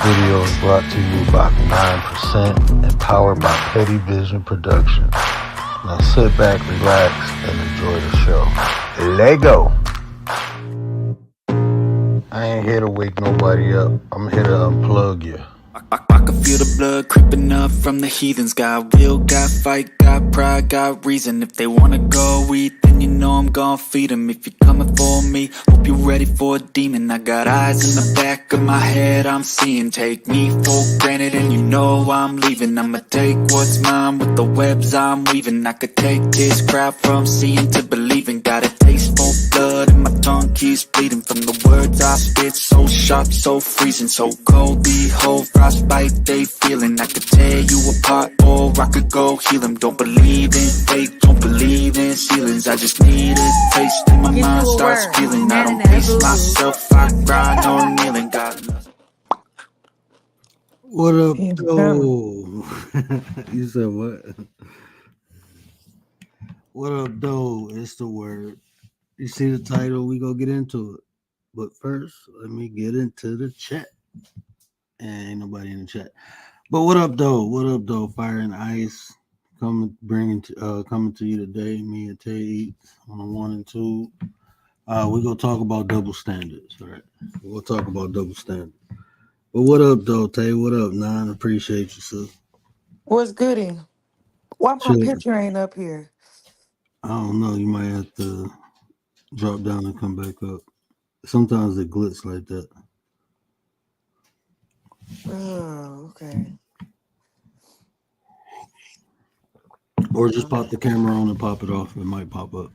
video is brought to you by 9% and powered by Petty Vision Productions. Now sit back, relax, and enjoy the show. Lego! I ain't here to wake nobody up. I'm here to unplug you. I can feel the blood creeping up from the heathens. Got will, got fight, got pride, got reason. If they wanna go eat, then you know I'm gon' feed them. If you're coming for me, hope you're ready for a demon. I got eyes in the back of my head, I'm seeing. Take me for granted and you know I'm leaving. I'ma take what's mine with the webs I'm weaving. I could take this crowd from seeing to believing. Got a taste for blood and my tongue keeps bleeding. From the words I spit, so sharp, so freezing. So cold, behold, frostbite they feeling. I could tear you apart or I could go heal them. Don't believe in fate, don't believe in ceilings. I just need a taste and my mind starts feeling. I don't pace myself, I grind on kneeling. God loves. What up, though? You said what? What up, though? It's the word. You see the title, we gonna get into it. But first, let me get into the chat. Ain't nobody in the chat. But what up, though? What up, though? Fire and Ice coming to you today. Me and Tay Eats on the 1 and 2. We're gonna talk about double standards, all right? We'll talk about double standards. But what up, though, Tay? What up, Nine? Appreciate you, sis. What's goody? Why my Shit, picture ain't up here? I don't know. You might have to drop down and come back up. Sometimes it glitz like that. Oh, okay. Or just pop the camera on and pop it off. It might pop up.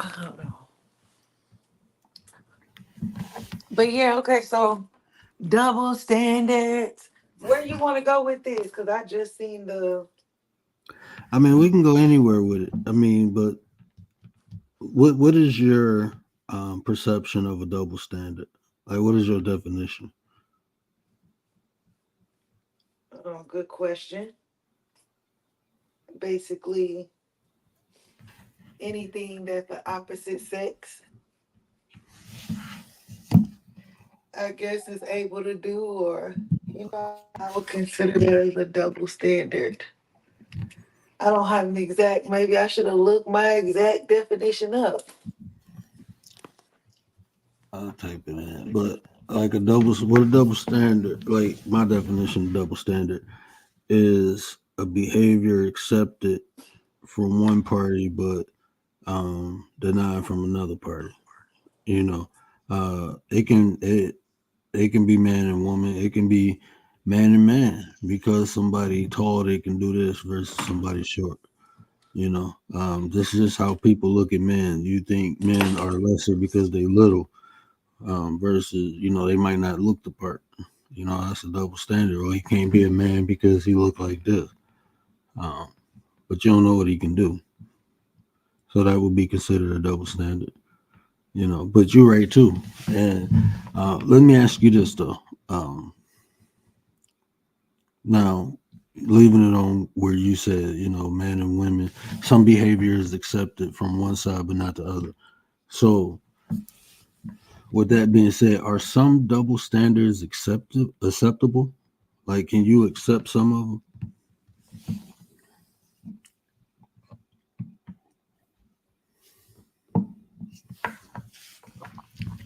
I don't know. But yeah, okay, so double standards. Where you want to go with this? Because I just seen the. I mean, we can go anywhere with it. I mean, but what is your perception of a double standard? Like, what is your definition? Good question. Basically, anything that the opposite sex, I guess, is able to do, or, I would consider that as a double standard. I don't have an exact, maybe I should have looked my exact definition up. I'll type it in. But like a double standard, like my definition of double standard is a behavior accepted from one party but denied from another party. You know, it can be man and woman. It can be man and man because somebody tall they can do this versus somebody short. This is just how people look at men. You think men are lesser because they little, versus they might not look the part. That's a double standard. Or he can't be a man because he look like this. But you don't know what he can do. So that would be considered a double standard. But you're right too. And let me ask you this though. Now, leaving it on where you said, men and women, some behavior is accepted from one side but not the other. So, with that being said, are some double standards acceptable? Like, can you accept some of them?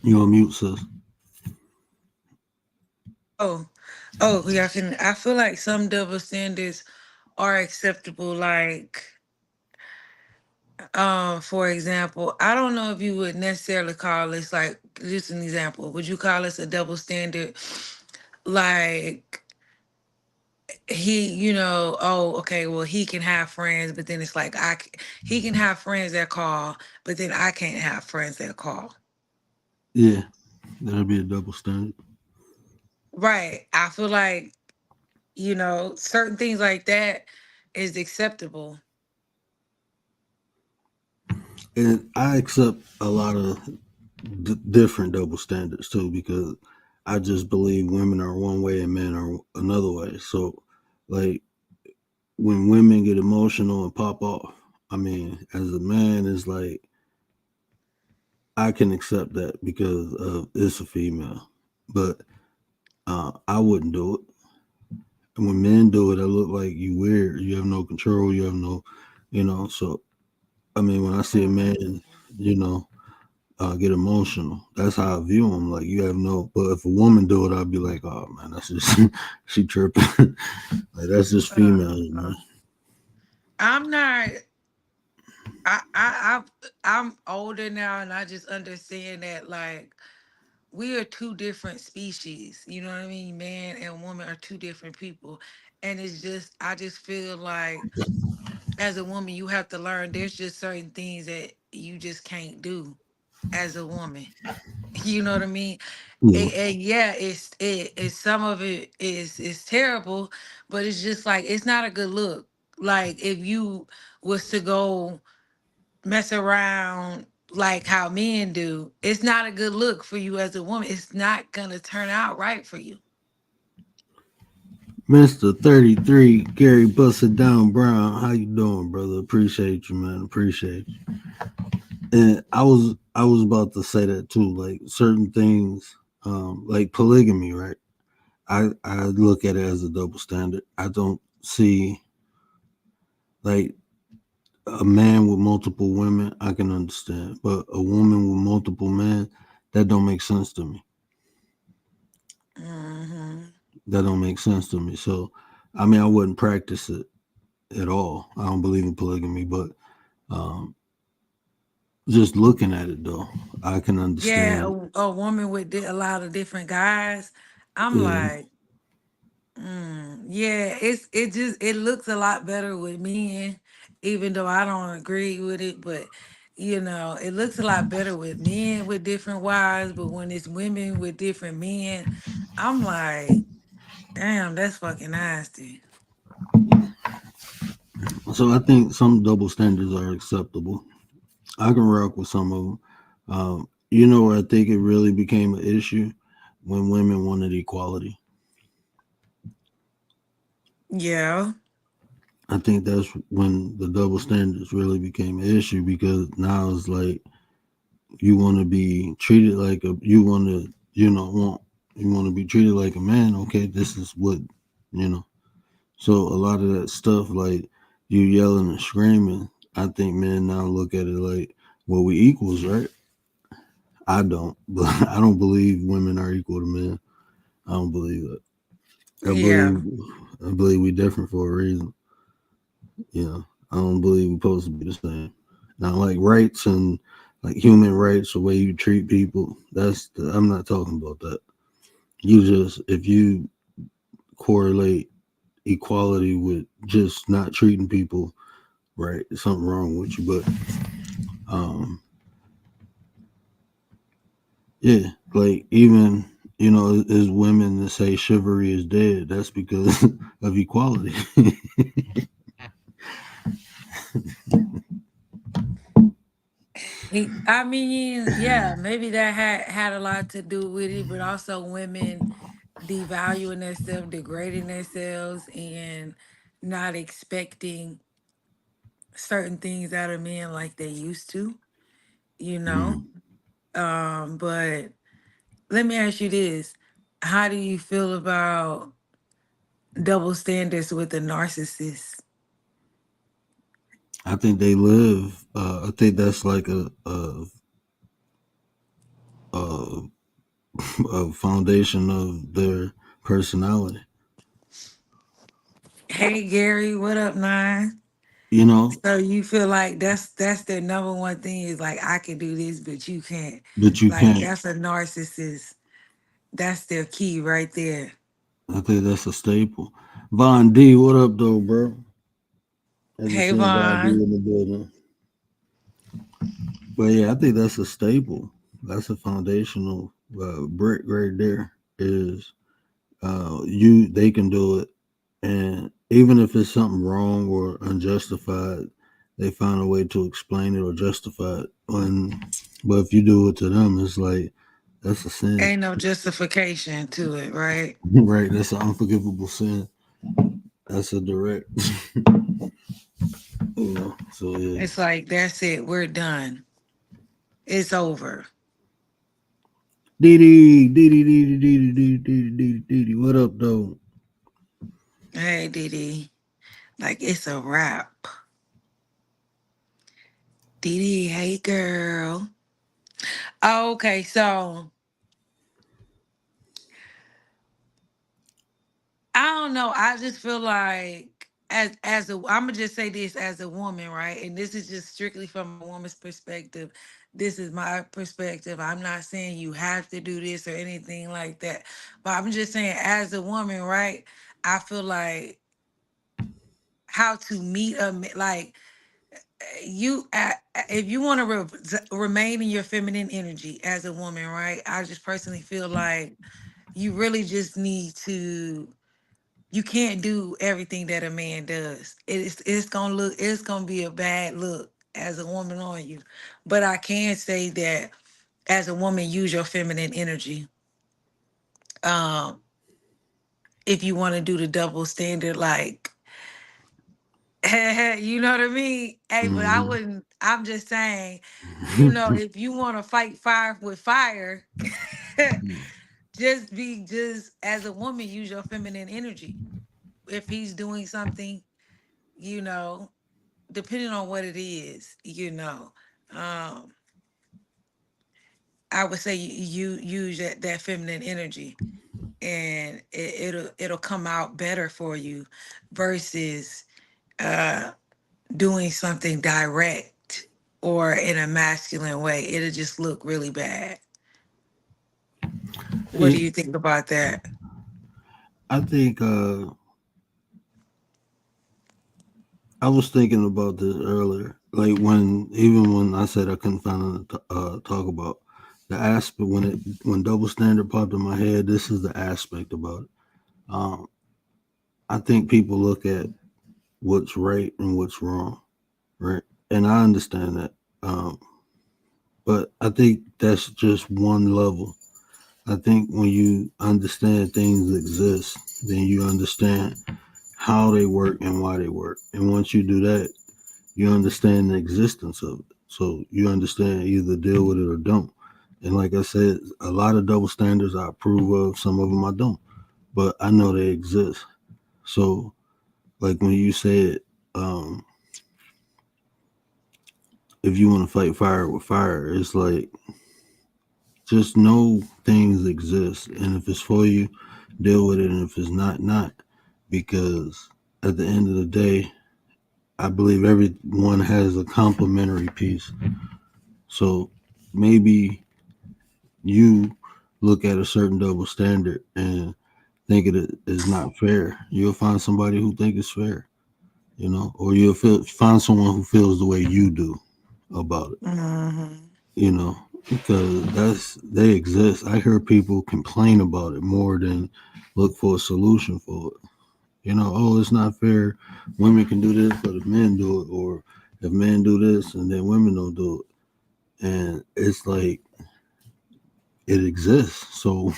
You on mute, sis. Yeah, I feel like some double standards are acceptable. Like, for example, I don't know if you would necessarily call this, like, just an example. Would you call this a double standard? Like, okay, well, he can have friends, but then it's like he can have friends that call, but then I can't have friends that call. Yeah, that'll be a double standard. Right. I feel like, certain things like that is acceptable. And I accept a lot of different double standards too, because I just believe women are one way and men are another way. So, like, when women get emotional and pop off, I mean, as a man, it's like I can accept that because it's a female. but I wouldn't do it. And when men do it, I look like you weird. You have no control. You have no, So I mean, when I see a man, you know, get emotional, that's how I view him. Like you have no. But if a woman do it, I'd be like, oh man, that's just she tripping. Like that's just female, Uh, man. I'm not. I'm older now, and I just understand that like we are two different species. You know what I mean? Man and woman are two different people, and it's just I just feel like as a woman you have to learn. There's just certain things that you just can't do as a woman. You know what I mean? Yeah. And yeah, it's some of it is terrible, but it's just like it's not a good look. Like if you was to go mess around like how men do, it's not a good look for you as a woman. It's not gonna turn out right for you. Mr. 33, Gary Busted Down Brown. How you doing, brother? Appreciate you, man. Appreciate you. And I was about to say that too. Like certain things, like polygamy, right? I look at it as a double standard. I don't see like a man with multiple women. I can understand, but a woman with multiple men, that don't make sense to me. Hmm. That don't make sense to me. So, I mean, I wouldn't practice it at all. I don't believe in polygamy, but um, just looking at it though, I can Yeah, understand. a woman with a lot of different guys. I'm Yeah, like, yeah, it looks a lot better with men, even though I don't agree with it. But it looks a lot better with men with different wives. But when it's women with different men, I'm like, damn, that's fucking nasty. so I think some double standards are acceptable. I can rock with some of them. I think it really became an issue when women wanted equality. Yeah, I think that's when the double standards really became an issue because now it's like you want to be treated like you want to you want to be treated like a man. Okay, this is what you know. So a lot of that stuff like you yelling and screaming, I think men now look at it like, well, we equals, right? I don't, but I don't believe women are equal to men. I don't believe it. I yeah, believe I believe we different for a reason. I don't believe we're supposed to be the same. Now, like rights and like human rights, the way you treat people, I'm not talking about that. You just if you correlate equality with just not treating people right, there's something wrong with you. But um, yeah, like even as women that say chivalry is dead, that's because of equality. I mean, yeah, maybe that had a lot to do with it, but also women devaluing themselves, degrading themselves, and not expecting certain things out of men like they used to, you know. Mm. But let me ask you this: how do you feel about double standards with a narcissist? I think they live. I think that's like a a foundation of their personality. Hey Gary, what up, nine? You know, So you feel like that's their number one thing is like I can do this, but you can't. but you Like can't. that's a narcissist. That's their key right there. I think that's a staple. Von D, what up, though, bro? I just Hey seen Von D Vaughn. in the building. But yeah, I think that's a staple. That's a foundational brick right there. Is they can do it, and even if it's something wrong or unjustified, they find a way to explain it or justify it. But if you do it to them, it's like that's a sin, Ain't no justification to it, right? right? That's an unforgivable sin. That's a direct, So yeah, It's like that's it. We're done. It's over. Didi, Didi, Didi, Didi, Didi, Didi, Didi, Didi. What up, though? Hey, Didi. Like it's a wrap. Didi, hey girl. Oh, okay, so I don't know. I just feel like as a I'm gonna just say this as a woman, right? And this is just strictly from a woman's perspective. This is my perspective. I'm not saying you have to do this or anything like that. But I'm just saying as a woman, right? I feel like how to meet like if you want to remain in your feminine energy as a woman, right? I just personally feel like you really just need to you can't do everything that a man does. It's gonna be a bad look as a woman on you. But I can say that as a woman, use your feminine energy. Um, if you want to do the double standard, like you know what I mean? Hey, but I Mm-hmm. wouldn't. I'm just saying, you know, if you want to fight fire with fire, just as a woman, use your feminine energy. If he's doing something, you know, depending on what it is, um, I would say you use that feminine energy, and it'll come out better for you, versus uh doing something direct or in a masculine way. It'll just look really bad. What do Yeah, you think about that? I think I was thinking about this earlier. Like when I said I couldn't find anything to talk about the aspect when double standard popped in my head. This is the aspect about it. Um, I think people look at what's right and what's wrong, right? And I understand that. Um, but I think that's just one level. I think when you understand things exist, then you understand how they work and why they work. And once you do that, you understand the existence of it. So you understand either deal with it or don't. And like I said, a lot of double standards I approve of, some of them I don't. But I know they exist. So like when you said, um, if you want to fight fire with fire, it's like just know things exist. And if it's for you, deal with it. And if it's not, not. Because at the end of the day, I believe everyone has a complementary piece. So maybe you look at a certain double standard and think it is not fair. You'll find somebody who think it's fair, or find someone who feels the way you do about it, Hmm. because they exist. I hear people complain about it more than look for a solution for it. Oh, it's not fair. Women can do this, but if men do it, or if men do this and then women don't do it, and it's like it exists. So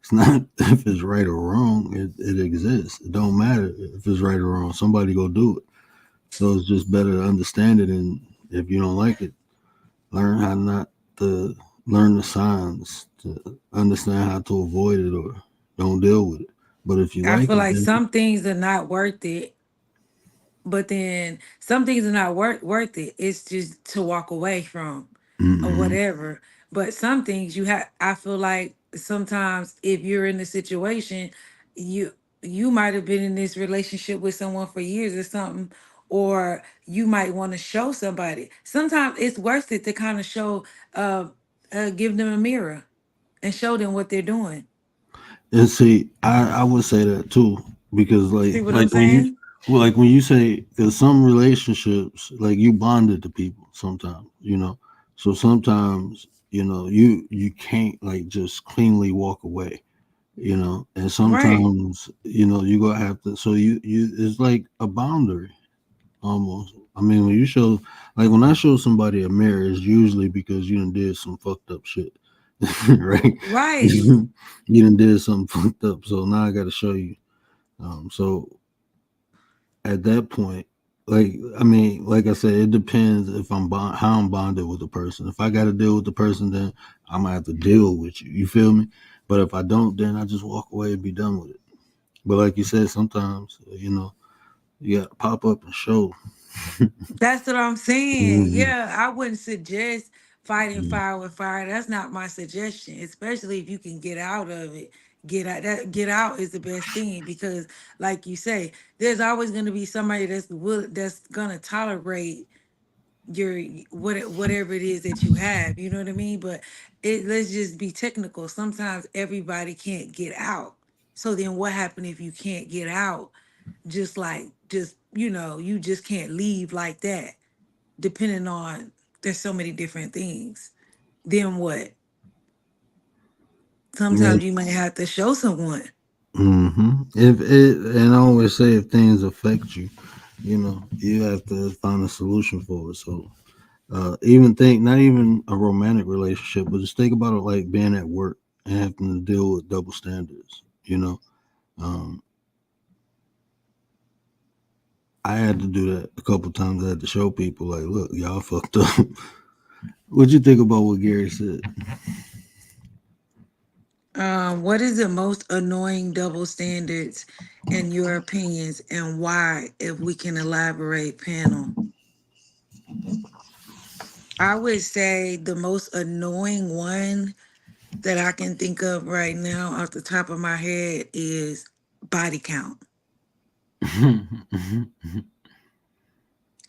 it's not if it's right or wrong. It exists. It don't matter if it's right or wrong. Somebody go do it. So it's just better to understand it. And if you don't like it, learn how not to learn the signs to understand how to avoid it or don't deal with it. But if you I like feel it, like then some things are not worth it, but then some things are not worth it. It's just to walk away from or mm-mm. whatever. But some things you have. I feel like sometimes if you're in a situation, you you might have been in this relationship with someone for years or something, or you might want to show somebody. Sometimes it's worth it to kind of show, give them a mirror and show them what they're doing. And see, I would say that too because See like what I'm like when you saying? well, like when you say there's some relationships like you bonded to people sometimes, so sometimes you can't like just cleanly walk away, and Right. sometimes you gonna have to. So you it's like a boundary almost. I mean, when I show somebody a mirror, it's usually because you done did some fucked up shit, right? Right. You done did something fucked up, so now I got to show you. So at that point, like I mean, like I said, it depends if how I'm bonded with the person. If I got to deal with the person, then I'm gonna have to deal with you. You feel me? But if I don't, then I just walk away and be done with it. But like you said, sometimes you got to pop up and show. That's what I'm saying. Hmm. Yeah, I wouldn't suggest fighting fire with fire. That's not my suggestion, especially if you can get out of it. Get out is the best thing because like you say, there's always going to be somebody that's going to tolerate your whatever it is that you have, you know what I mean? But let's just be technical. Sometimes everybody can't get out. So then what happened if you can't get out? You just can't leave like that depending on there's so many different things. Then what? Yeah. Sometimes you might have to show someone. If it, and I always say, if things affect you, you have to find a solution for it. So, even think, not even a romantic relationship, but just think about it like being at work and having to deal with double standards. Um, I had to do that a couple times. I had to show people, like, look, y'all fucked up. What'd you think about what Gary said? What is the most annoying double standards in your opinions and why, if we can elaborate panel? I would say the most annoying one that I can think of right now off the top of my head is body count.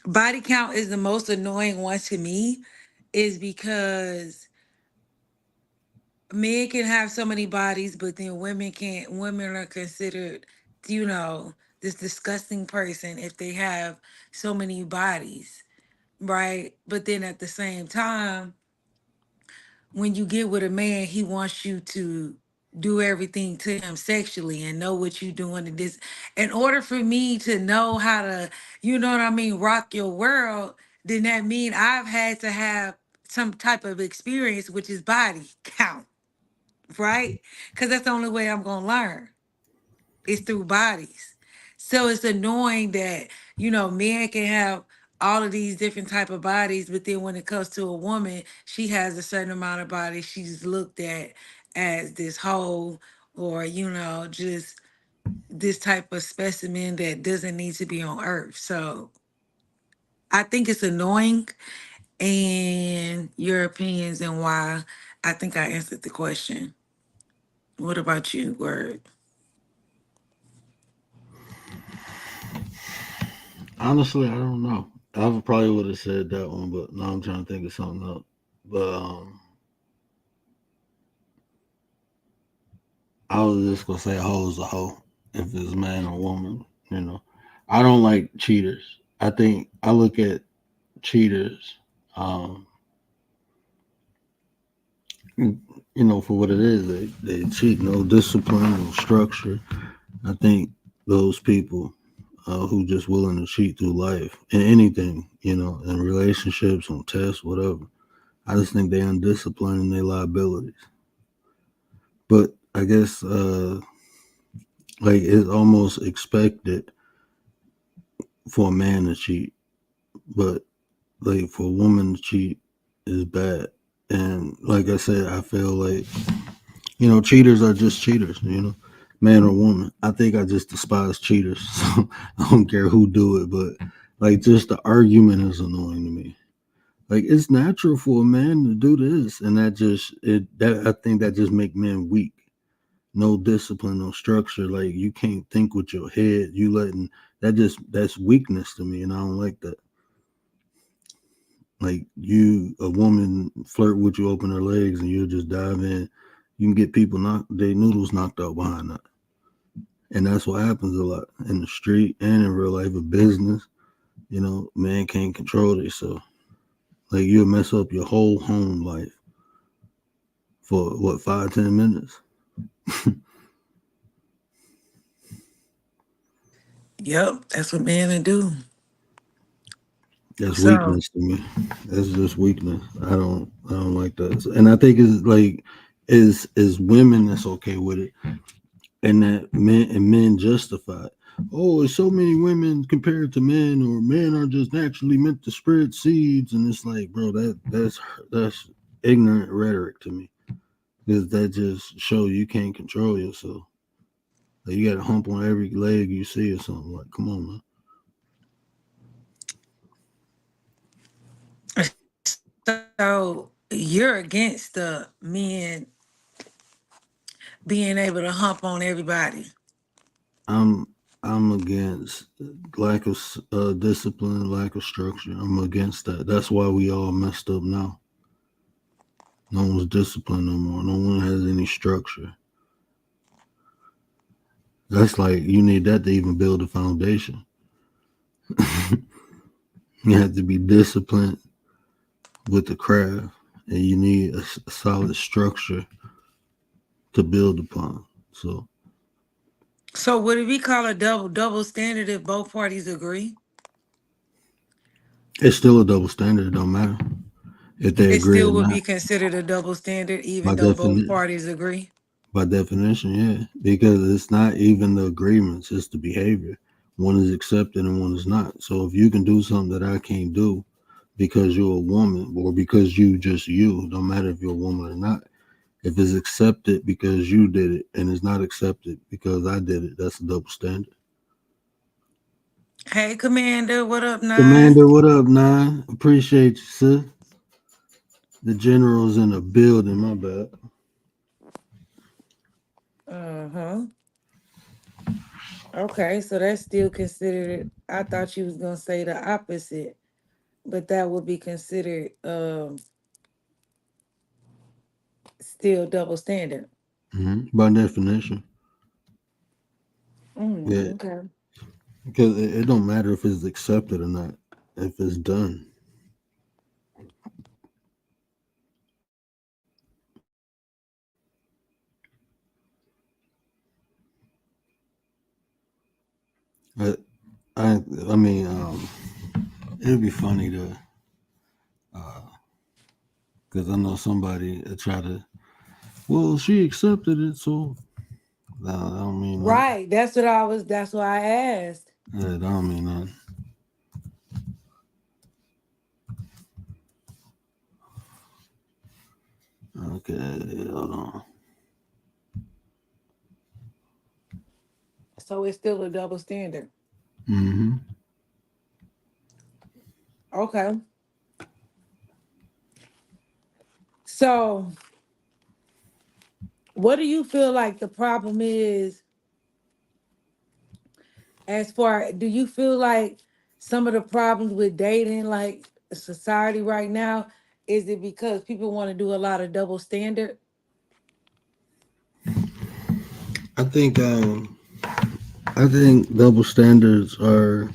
Body count is the most annoying one to me, is because men can have so many bodies, but then women can't. Women are considered, you know, this disgusting person if they have so many bodies, right? But then at the same time, when you get with a man, he wants you to do everything to him sexually and know what you're doing to this. In order for me to know how to, you know what I mean, rock your world, then that mean I've had to have some type of experience, which is body count, right? Because that's the only way I'm gonna learn is through bodies. So it's annoying that, men can have all of these different type of bodies, but then when it comes to a woman, she has a certain amount of body. She's looked at as this whole, or just this type of specimen that doesn't need to be on earth. So I think it's annoying, and your opinions and why. I think I answered the question. What about you, Word? Honestly, I don't know. I probably would have said that one, but now I'm trying to think of something else. But I was just gonna say a hoe is a hoe, if it's man or woman. I don't like cheaters. I think I look at cheaters, um, for what it is. They cheat, no discipline, no structure. I think those people who just willing to cheat through life in anything, in relationships, on tests, whatever. I just think they undisciplined in their liabilities. But I guess like it's almost expected for a man to cheat, but like for a woman to cheat is bad. And like I said, I feel like cheaters are just cheaters. Man or woman. I think I just despise cheaters. So I don't care who do it, but like just the argument is annoying to me. Like it's natural for a man to do this, and that I think that just make men weak. No discipline, no structure. Like you can't think with your head. You letting that's weakness to me, and I don't like that. Like a woman flirt with you, open her legs, and you'll just dive in. You can get people their noodles knocked out behind that, and that's what happens a lot in the street and in real life of business. Man can't control themselves. Like you'll mess up your whole home life for what 5-10 minutes. Yep, that's what men do. That's So weakness to me. That's just weakness. I don't like that. And I think it's like is women that's okay with it. and that men justify it. Oh, it's so many women compared to men, or men are just naturally meant to spread seeds, and it's like, bro, that's ignorant rhetoric to me, because that just shows you can't control yourself. Like, you got a hump on every leg you see or something. Like, come on, man. So you're against the men being able to hump on everybody. I'm I'm against lack of discipline, lack of structure. I'm against that. That's why we all messed up now. No one's disciplined no more. No one has any structure. That's like, you need that to even build a foundation. You have to be disciplined with the craft, and you need a solid structure to build upon. So So would it be called a double standard if both parties agree? it's still a double standard. It don't matter if they It agree still or would not. be considered a double standard By even though both definition, parties agree. by definition, yeah, because it's not even the agreements; it's the behavior. One is accepted and one is not. So if you can do something that I can't do because you're a woman, or because you, don't matter if you're a woman or not. If it's accepted because you did it, and it's not accepted because I did it, that's a double standard. Hey, Commander, what up, Nine? Commander, what up, Nine? Appreciate you, sis. The general's in the building, my bad. Uh-huh. Okay, so that's still considered. I thought you was gonna say the opposite, but that would be considered still double standard. By definition. Yeah, Okay. because it don't matter if it's accepted or not, if it's done. I, I mean, it'd be funny to, because I know somebody try to, well, she accepted it, so no, I don't mean that. Right. That's what I asked. Yeah, that don't mean that. Okay, hold on. So it's still a double standard. Mm-hmm. Okay. So what do you feel like the problem is as far do you feel like some of the problems with dating like society right now is it because people want to do a lot of double standard? I think I think double standards are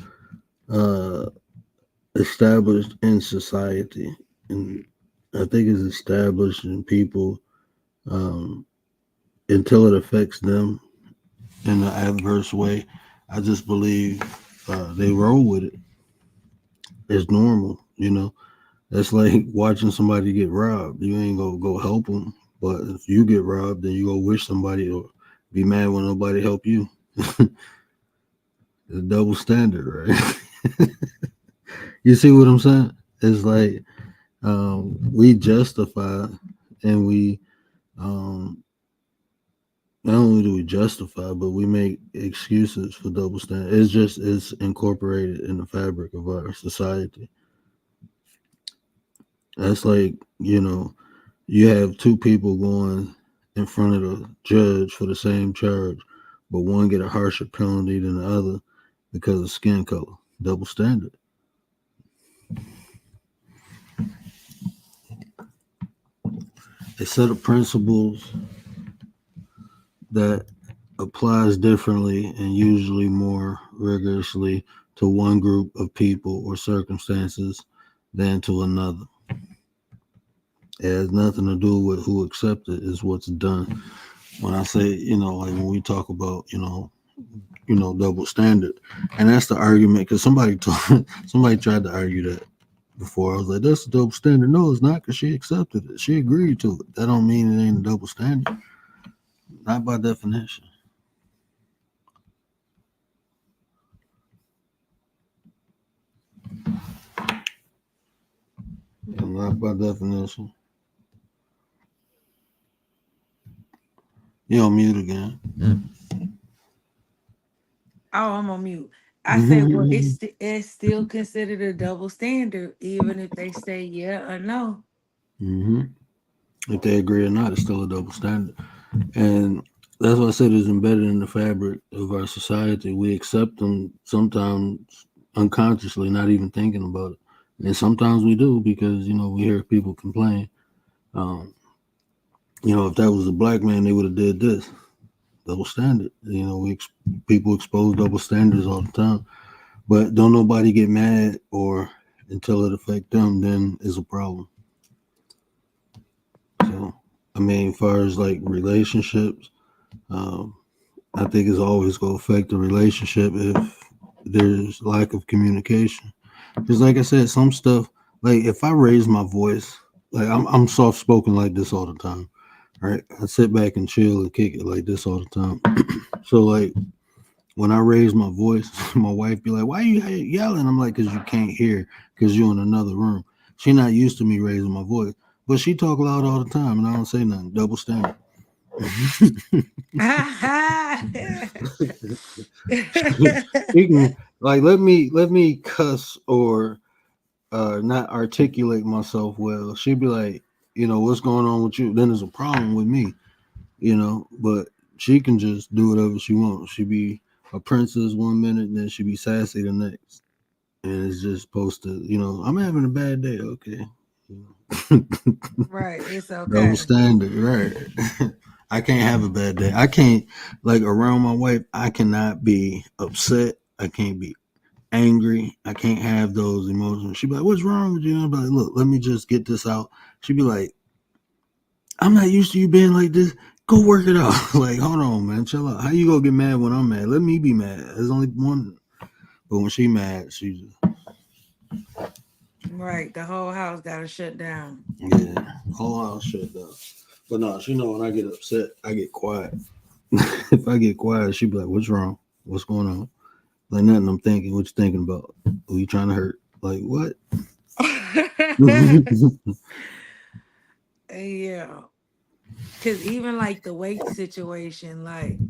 uh, established in society, and I think it's established in people um, until it affects them in an adverse way. I just believe they roll with it. It's normal, you know. That's like watching somebody get robbed. You ain't gonna go help them, but if you get robbed, then you go wish somebody, or be mad when nobody help you. It's a double standard, right? You see what I'm saying? It's like we justify, and we um, not only do we justify, but we make excuses for double standard. It's incorporated in the fabric of our society. That's like, you have two people going in front of the judge for the same charge, but one get a harsher penalty than the other because of skin color. Double standard. A set of principles that applies differently and usually more rigorously to one group of people or circumstances than to another. It has nothing to do with who accepts it, is what's done. When I say, like when we talk about, double standard, and that's the argument, because somebody tried to argue that before. I was like, that's a double standard. No, it's not, because she accepted it. She agreed to it. That don't mean it ain't a double standard. Not by definition. not by definition. You're on mute again. Oh, I'm on mute. I say, well, it's still considered a double standard, even if they say yeah or no. hmm If they agree or not, it's still a double standard. And that's what I said is embedded in the fabric of our society. We accept them sometimes unconsciously, not even thinking about it. And sometimes we do because, we hear people complain. Um, if that was a black man, they would have did this. Double standard. People expose double standards all the time. But don't nobody get mad or until it affect them, then is a problem. So, I mean, as far as like relationships, um, I think it's always going to affect the relationship if there's lack of communication. Because, like I said, some stuff, like if I raise my voice, like I'm soft spoken like this all the time, right? I sit back and chill and kick it like this all the time. So, like, when I raise my voice, my wife be like, "Why are you yelling?" I'm like, "Cause you can't hear, cause you're in another room." She not used to me raising my voice, but she talk loud all the time, and I don't say nothing. Double standard. She can like let me cuss or not articulate myself well. She'd be like, what's going on with you? Then there's a problem with me, But she can just do whatever she wants. She be a princess 1 minute, and then she be sassy the next. And it's just supposed to, I'm having a bad day. Okay. Right, it's Double okay. standard, right? I can't have a bad day. I can't like around my wife. I cannot be upset. I can't be angry. I can't have those emotions. She'd be like, "What's wrong with you?" And I'd be like, "Look, let me just get this out." She'd be like, "I'm not used to you being like this. Go work it out." Like, hold on, man, chill out. How you gonna get mad when I'm mad? Let me be mad. There's only one. But when she mad, she just Right, the whole house got to shut down. yeah, whole house shut down. But no, she know when I get upset, I get quiet. If I get quiet, she be like, "What's wrong? What's going on?" Like nothing. I'm thinking. What you thinking about? Who you trying to hurt? Like what? Yeah, because even like the weight situation, like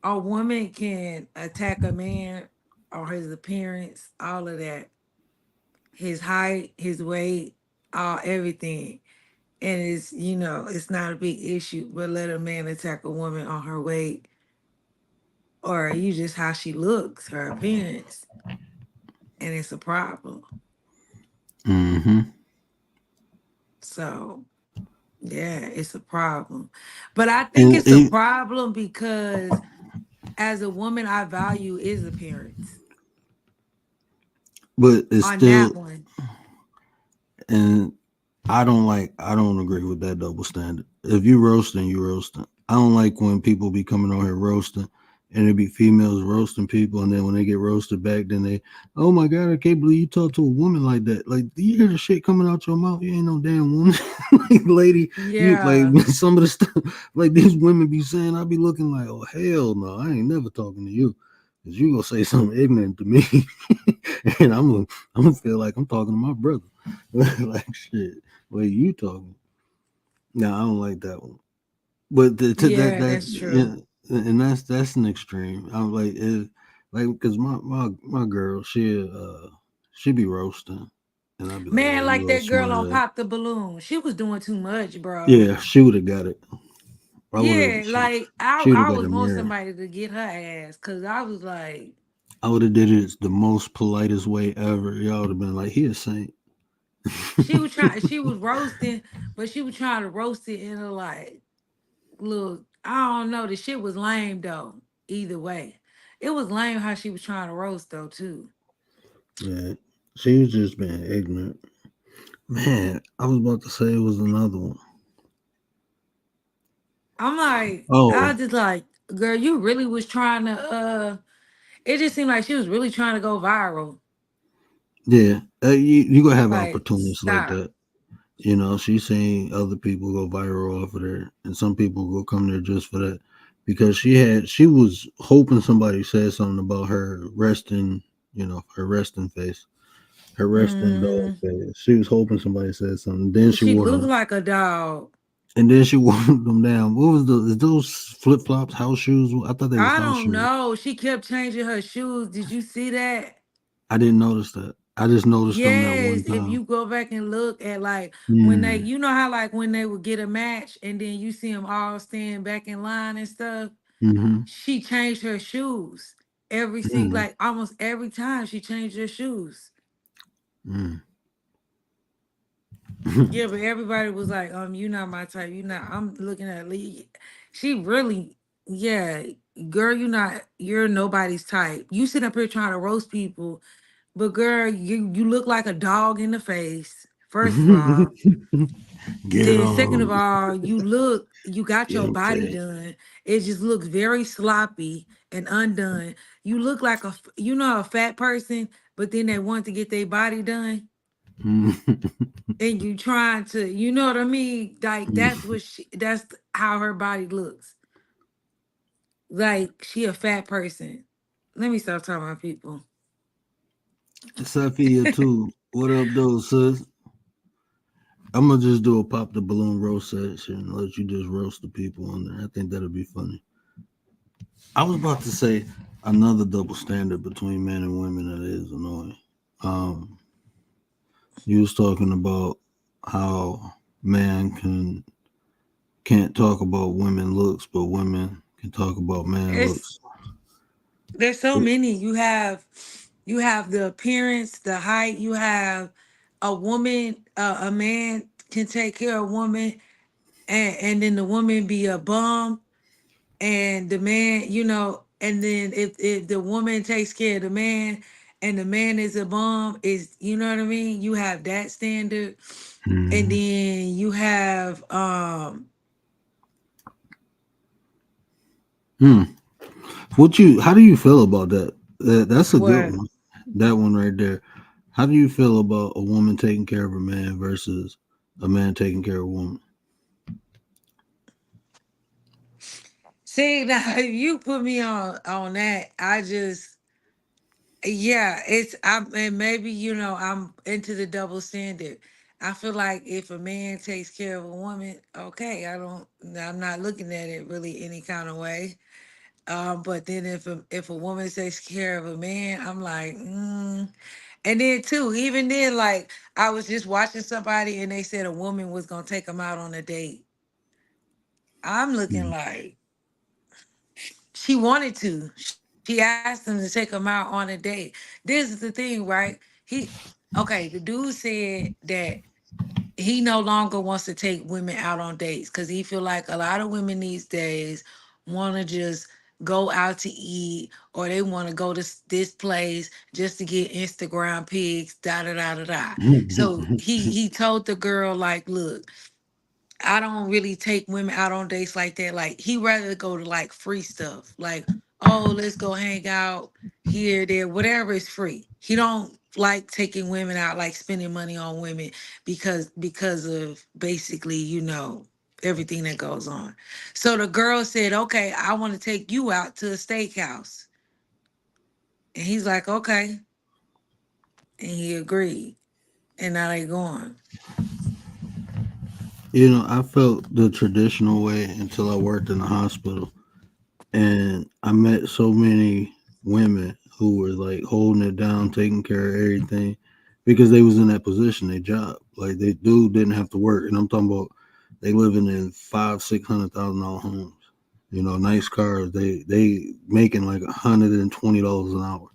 a woman can attack a man or his appearance, all of that, his height, his weight, all everything. And it's not a big issue, but let a man attack a woman on her weight or you just how she looks, her appearance, and it's a problem. hmm So yeah, it's a problem. But I think And it's a it, problem because as a woman, I value is appearance but it's on that still, one. and I don't agree with that double standard. If you roasting, you roasting. I don't like when people be coming on here roasting, and it be females roasting people, and then when they get roasted back, then they, oh my god, I can't believe you talk to a woman like that. Like, do you hear the shit coming out your mouth? You ain't no damn woman, like lady. You like Yeah, some of the stuff like these women be saying. I be looking like, oh hell no, I ain't never talking to you. Cause you gonna say something ignorant to me, and I'm gonna feel like I'm talking to my brother. Like shit. Wait, you talking? No, I don't like that one. But to that yeah, that that's true. yeah, and that's an extreme. I'm like like because my girl she be roasting, and I'd be like, Man, oh, you like little that girl smart on ass. Pop the Balloon, she was doing too much, bro. Yeah, she would have got it. I would have Yeah, like I, she would have I got was a want mirror. somebody to get her ass because I was like, I would have did it the most politest way ever. Y'all would have been like, he a saint. she was roasting, but she was trying to roast it in a like, look, I don't know, the shit was lame though. Either way, it was lame how she was trying to roast though too. Yeah, she was just being ignorant. Man, I was about to say it was another one. I'm like, I Oh, was just like, girl, you really was trying to. It just seemed like she was really trying to go viral. yeah, you gonna have Like, opportunists like stop. that. She's seen other people go viral off of there, and some people go come there just for that because she was hoping somebody said something about her resting, her resting face, her resting dog Mm, face. She was hoping somebody said something. Then she she wore looked them, like a dog. and then she wore them down. What was the is those flip flops? House shoes? I thought they was I house don't shoes. know. She kept changing her shoes. Did you see that? I didn't notice that. I just noticed them that Yes, one if time. you go back and look at like when they, Mm, you know how like when they would get a match and then you see them all stand back in line and stuff. mm-hmm, She changed her shoes mm, like almost every time she changed her shoes. mm. Yeah, but everybody was like, you're not my type. You not. I'm looking at Lee. She really, yeah, girl, you're nobody's type. You sit up here trying to roast people, but girl, you look like a dog in the face. First of all. Get Then second of on, all, you got get your them, body Tay. done. It just looks very sloppy and undone. You look like a fat person, but then they want to get their body done, Mm, and you trying to, you know what I mean? Like that's how her body looks. Like she a fat person. Let me stop talking about people. Sophia too. What up, though, sis? I'm gonna just do a pop the balloon roast session and let you just roast the people on there. I think that'll be funny. I was about to say another double standard between men and women that is annoying. Um, you was talking about how man can't talk about women looks, but women can talk about man It's looks. there's so many. You have the appearance, the height. You have a woman, a man can take care of a woman, and then the woman be a bum, and the man, and then if the woman takes care of the man, and the man is a bum, is you know what I mean? You have that standard, and Mm-hmm. then you have Hmm. What you? How do you feel about that? That's a good what? one. That one right there. How do you feel about a woman taking care of a man versus a man taking care of a woman? See now, if you put me on that, I just yeah, and maybe I'm into the double standard. I feel like if a man takes care of a woman, okay, I'm not looking at it really any kind of way. But then if a woman takes care of a man, I'm like, And then too, even then, like I was just watching somebody and they said a woman was gonna take them out on a date. I'm looking Mm. like she wanted to. She asked him to take him out on a date. This is the thing, right? Okay, the dude said that he no longer wants to take women out on dates because he feel like a lot of women these days want to just go out to eat or they want to go to this place just to get Instagram pics, da da da da da. So he told the girl like, look, I don't really take women out on dates like that. Like he rather go to like free stuff. Like, oh, let's go hang out here, there, whatever is free. He don't like taking women out, like spending money on women because of basically, everything that goes on. So the girl said, okay, I want to take you out to a steakhouse. And he's like, okay. And he agreed. And now they going. I felt the traditional way until I worked in the hospital, and I met so many women who were like holding it down, taking care of everything because they was in that position, their job. Like they dude didn't have to work, and I'm talking about they living in $500,000-600,000 homes. Nice cars. They making like $120 an hour,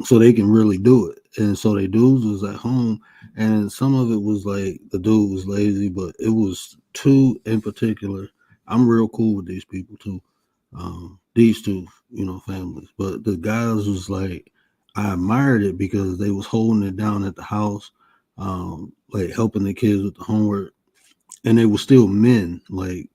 so they can really do it. And so they dudes was at home, and some of it was like the dude was lazy, but it was two in particular. I'm real cool with these people too. These two, families, but the guys was like I admired it because they was holding it down at the house, like helping the kids with the homework, and they were still men. Like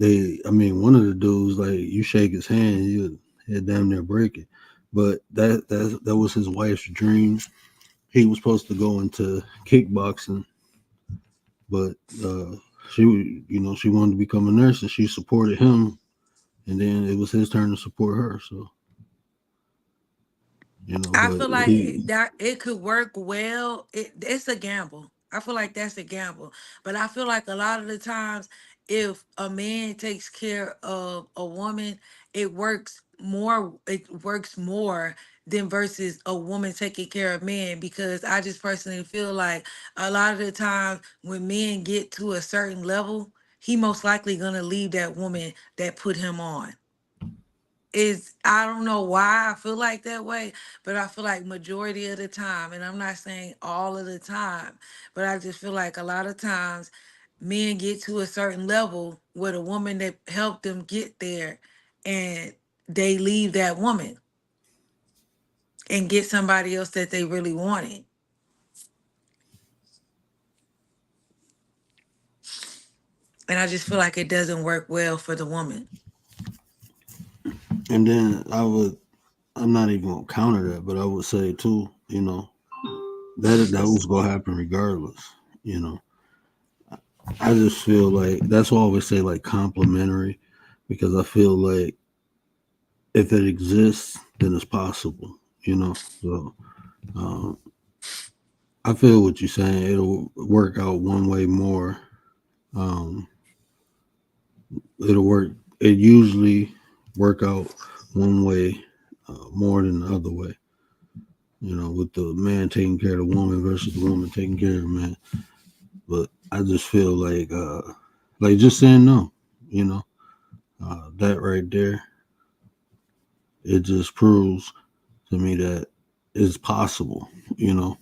I mean, one of the dudes, like you shake his hand, you head damn near break it. But that was his wife's dream. He was supposed to go into kickboxing, but she wanted to become a nurse, and she supported him. And then it was his turn to support her. So I But feel like he, that it could work well. It's a gamble. I feel like that's a gamble. But I feel like a lot of the times, if a man takes care of a woman, it works more. It works more than versus a woman taking care of men. Because I just personally feel like a lot of the times when men get to a certain level, he most likely gonna leave that woman that put him on. Is I don't know why I feel like that way, but I feel like majority of the time, and I'm not saying all of the time, but I just feel like a lot of times men get to a certain level with a woman that helped them get there, and they leave that woman and get somebody else that they really wanted. And I just feel like it doesn't work well for the woman. and then I'm not even gonna counter that, but I would say too, that was gonna happen regardless. You know, I just feel like that's why I always say like complimentary, because I feel like if it exists, then it's possible. So um, I feel what you're saying. It'll work out one way more. Um, it'll work. It usually work out one way more than the other way. With the man taking care of the woman versus the woman taking care of the man. But I just feel like just saying no. You know, that right there, it just proves to me that it's possible. You know,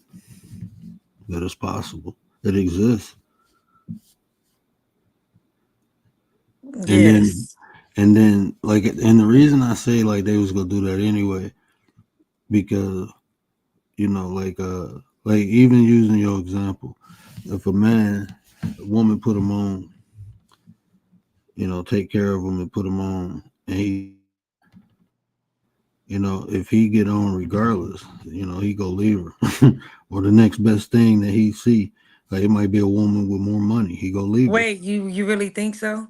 that it's possible. It exists. And then Yes. and the reason I say like they was gonna do that anyway, because like even using your example, if a woman put him on, take care of him and put him on, and if he get on regardless, he go leave her, or the next best thing that he see, like it might be a woman with more money, he go leave her. Wait, you really think so?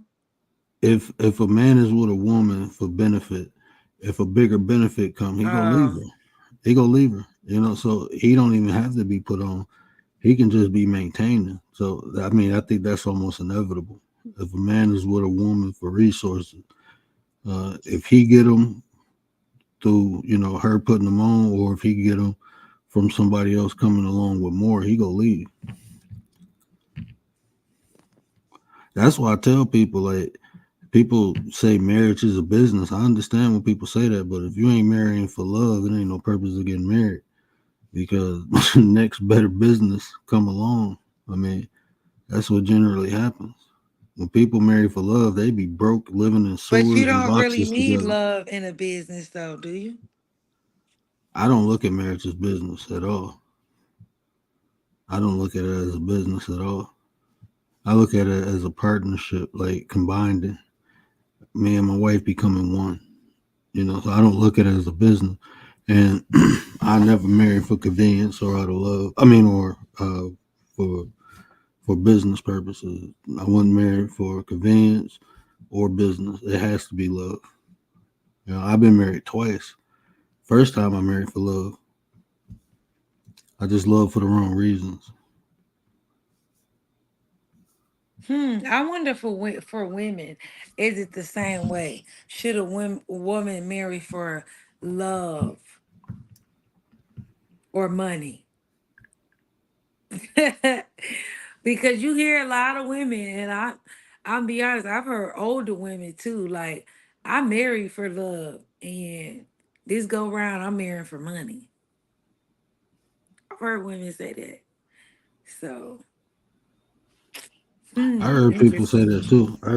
If a man is with a woman for benefit, if a bigger benefit come, he go leave Um, her. He go leave her. So he don't even have to be put on. He can just be maintaining. So I mean, I think that's almost inevitable. If a man is with a woman for resources, if he get them through her putting them on, or if he get them from somebody else coming along with more, he go leave. That's why I tell people, like, people say marriage is a business. I understand when people say that, but if you ain't marrying for love, it ain't no purpose of getting married, because next better business come along. I mean, that's what generally happens. When people marry for love, they be broke, living in but you sewers and don't really boxes need together. love in a business though, do you? I don't look at marriage as business at all. I don't look at it as a business at all. I look at it as a partnership, like combining me and my wife becoming one. So I don't look at it as a business. And I never married for convenience or out of love. I mean, or for for business purposes. I wasn't married for convenience or business. It has to be love. I've been married twice. First time I married for love. I just love for the wrong reasons. I wonder for for women, is it the same way? Should a woman marry for love or money? Because you hear a lot of women, and I'm be honest, I've heard older women too. Like, I married for love, and this go round, I'm marrying for money. I've heard women say that. So, I heard people say interesting. that too. I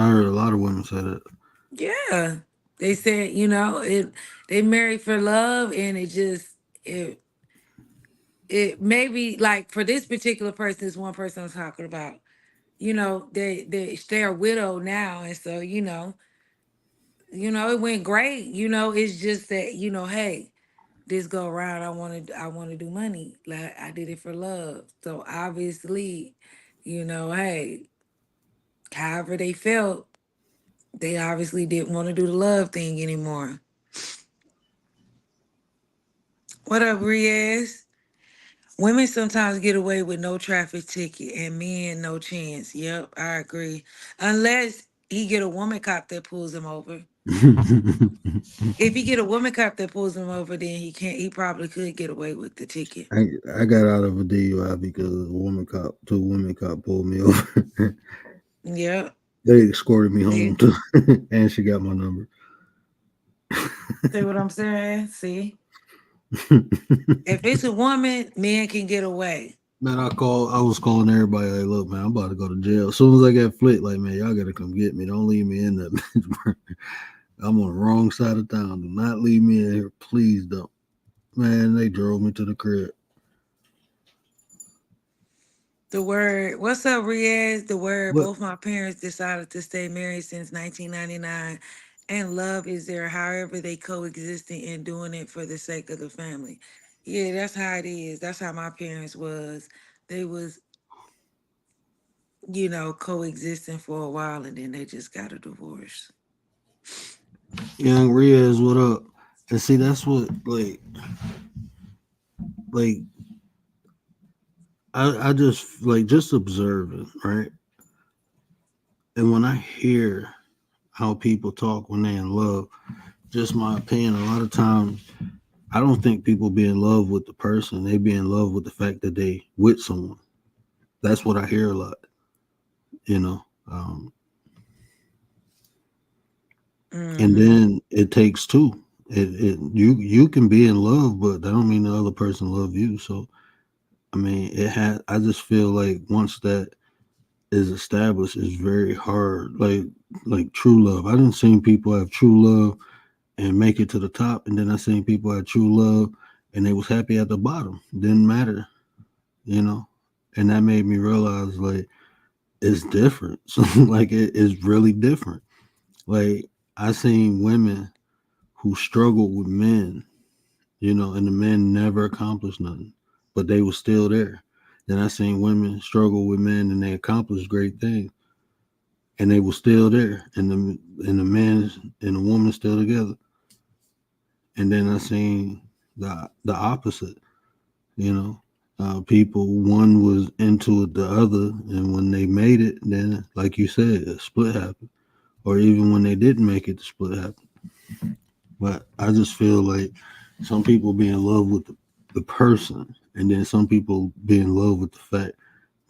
heard a lot of women say that. Yeah. They said, they married for love, and it it maybe like for this particular person, this one person I'm talking about, they're a widow now, and so, it went great. It's just that, hey, this go around, I want to do money. Like, I did it for love. So obviously, hey, however they felt, they obviously didn't want to do the love thing anymore. What up, Riaz? Women sometimes get away with no traffic ticket and men no chance. Yep, I agree. Unless he get a woman cop that pulls him over. If he get a woman cop that pulls him over, then he can't. He probably could get away with the ticket. I got out of a DUI because a woman cop, two women cop pulled me over. Yep. They escorted me home See, too, and she got my number. see what I'm saying? See, if it's a woman, men can get away. Man, I was calling everybody like, look, man, I'm about to go to jail. As soon as I got flicked, like, man, y'all gotta come get me. Don't leave me in that bitch, bro. I'm on the wrong side of town. Do not leave me in here. Please don't. Man, they drove me to the crib. The word, what's up, Riaz? The word, But both my parents decided to stay married since 1999, and love is there, however, they coexisting and doing it for the sake of the family. Yeah, that's how it is. That's how my parents was. They was, coexisting for a while and then they just got a divorce. young Riaz, what up? And see, that's what like I just just observing, right? And when I hear how people talk when they in love, just my opinion, a lot of times I don't think people be in love with the person. They be in love with the fact that they with someone. That's what I hear a lot, you know. Um, and Mm-hmm. then it takes two. You can be in love, but that don't mean the other person love you. So I mean, it had. I just feel like once that is established, it's very hard. Like true love. I didn't seen people have true love and make it to the top, and then I seen people have true love and they was happy at the bottom. Didn't matter, you know. And that made me realize like it's different. So like it is really different. Like I seen women who struggled with men, and the men never accomplished nothing, but they were still there. Then I seen women struggle with men and they accomplished great things, and they were still there, and the man and the woman still together. And then I seen the opposite, you know. People one was into it the other, and when they made it, then like you said, a split happened. Or even when they didn't make it, the split happened. But I just feel like some people be in love with the person, and then some people be in love with the fact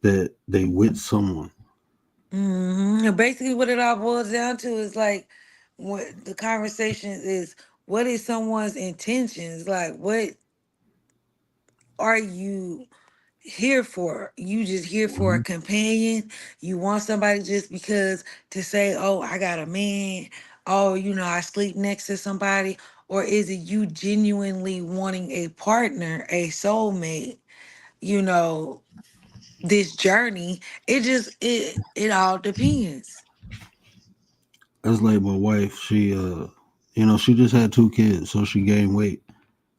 that they with someone. Mm-hmm. Basically, what it all boils down to is like, what the conversation is. What is someone's intentions? Like, what are you here for? You just here for a Mhm. companion? You want somebody just because to say, oh, I got a man, oh, I sleep next to somebody? Or is it you genuinely wanting a partner, a soulmate, you know, this journey? It all depends. That's like my wife. She just had two kids, so she gained weight,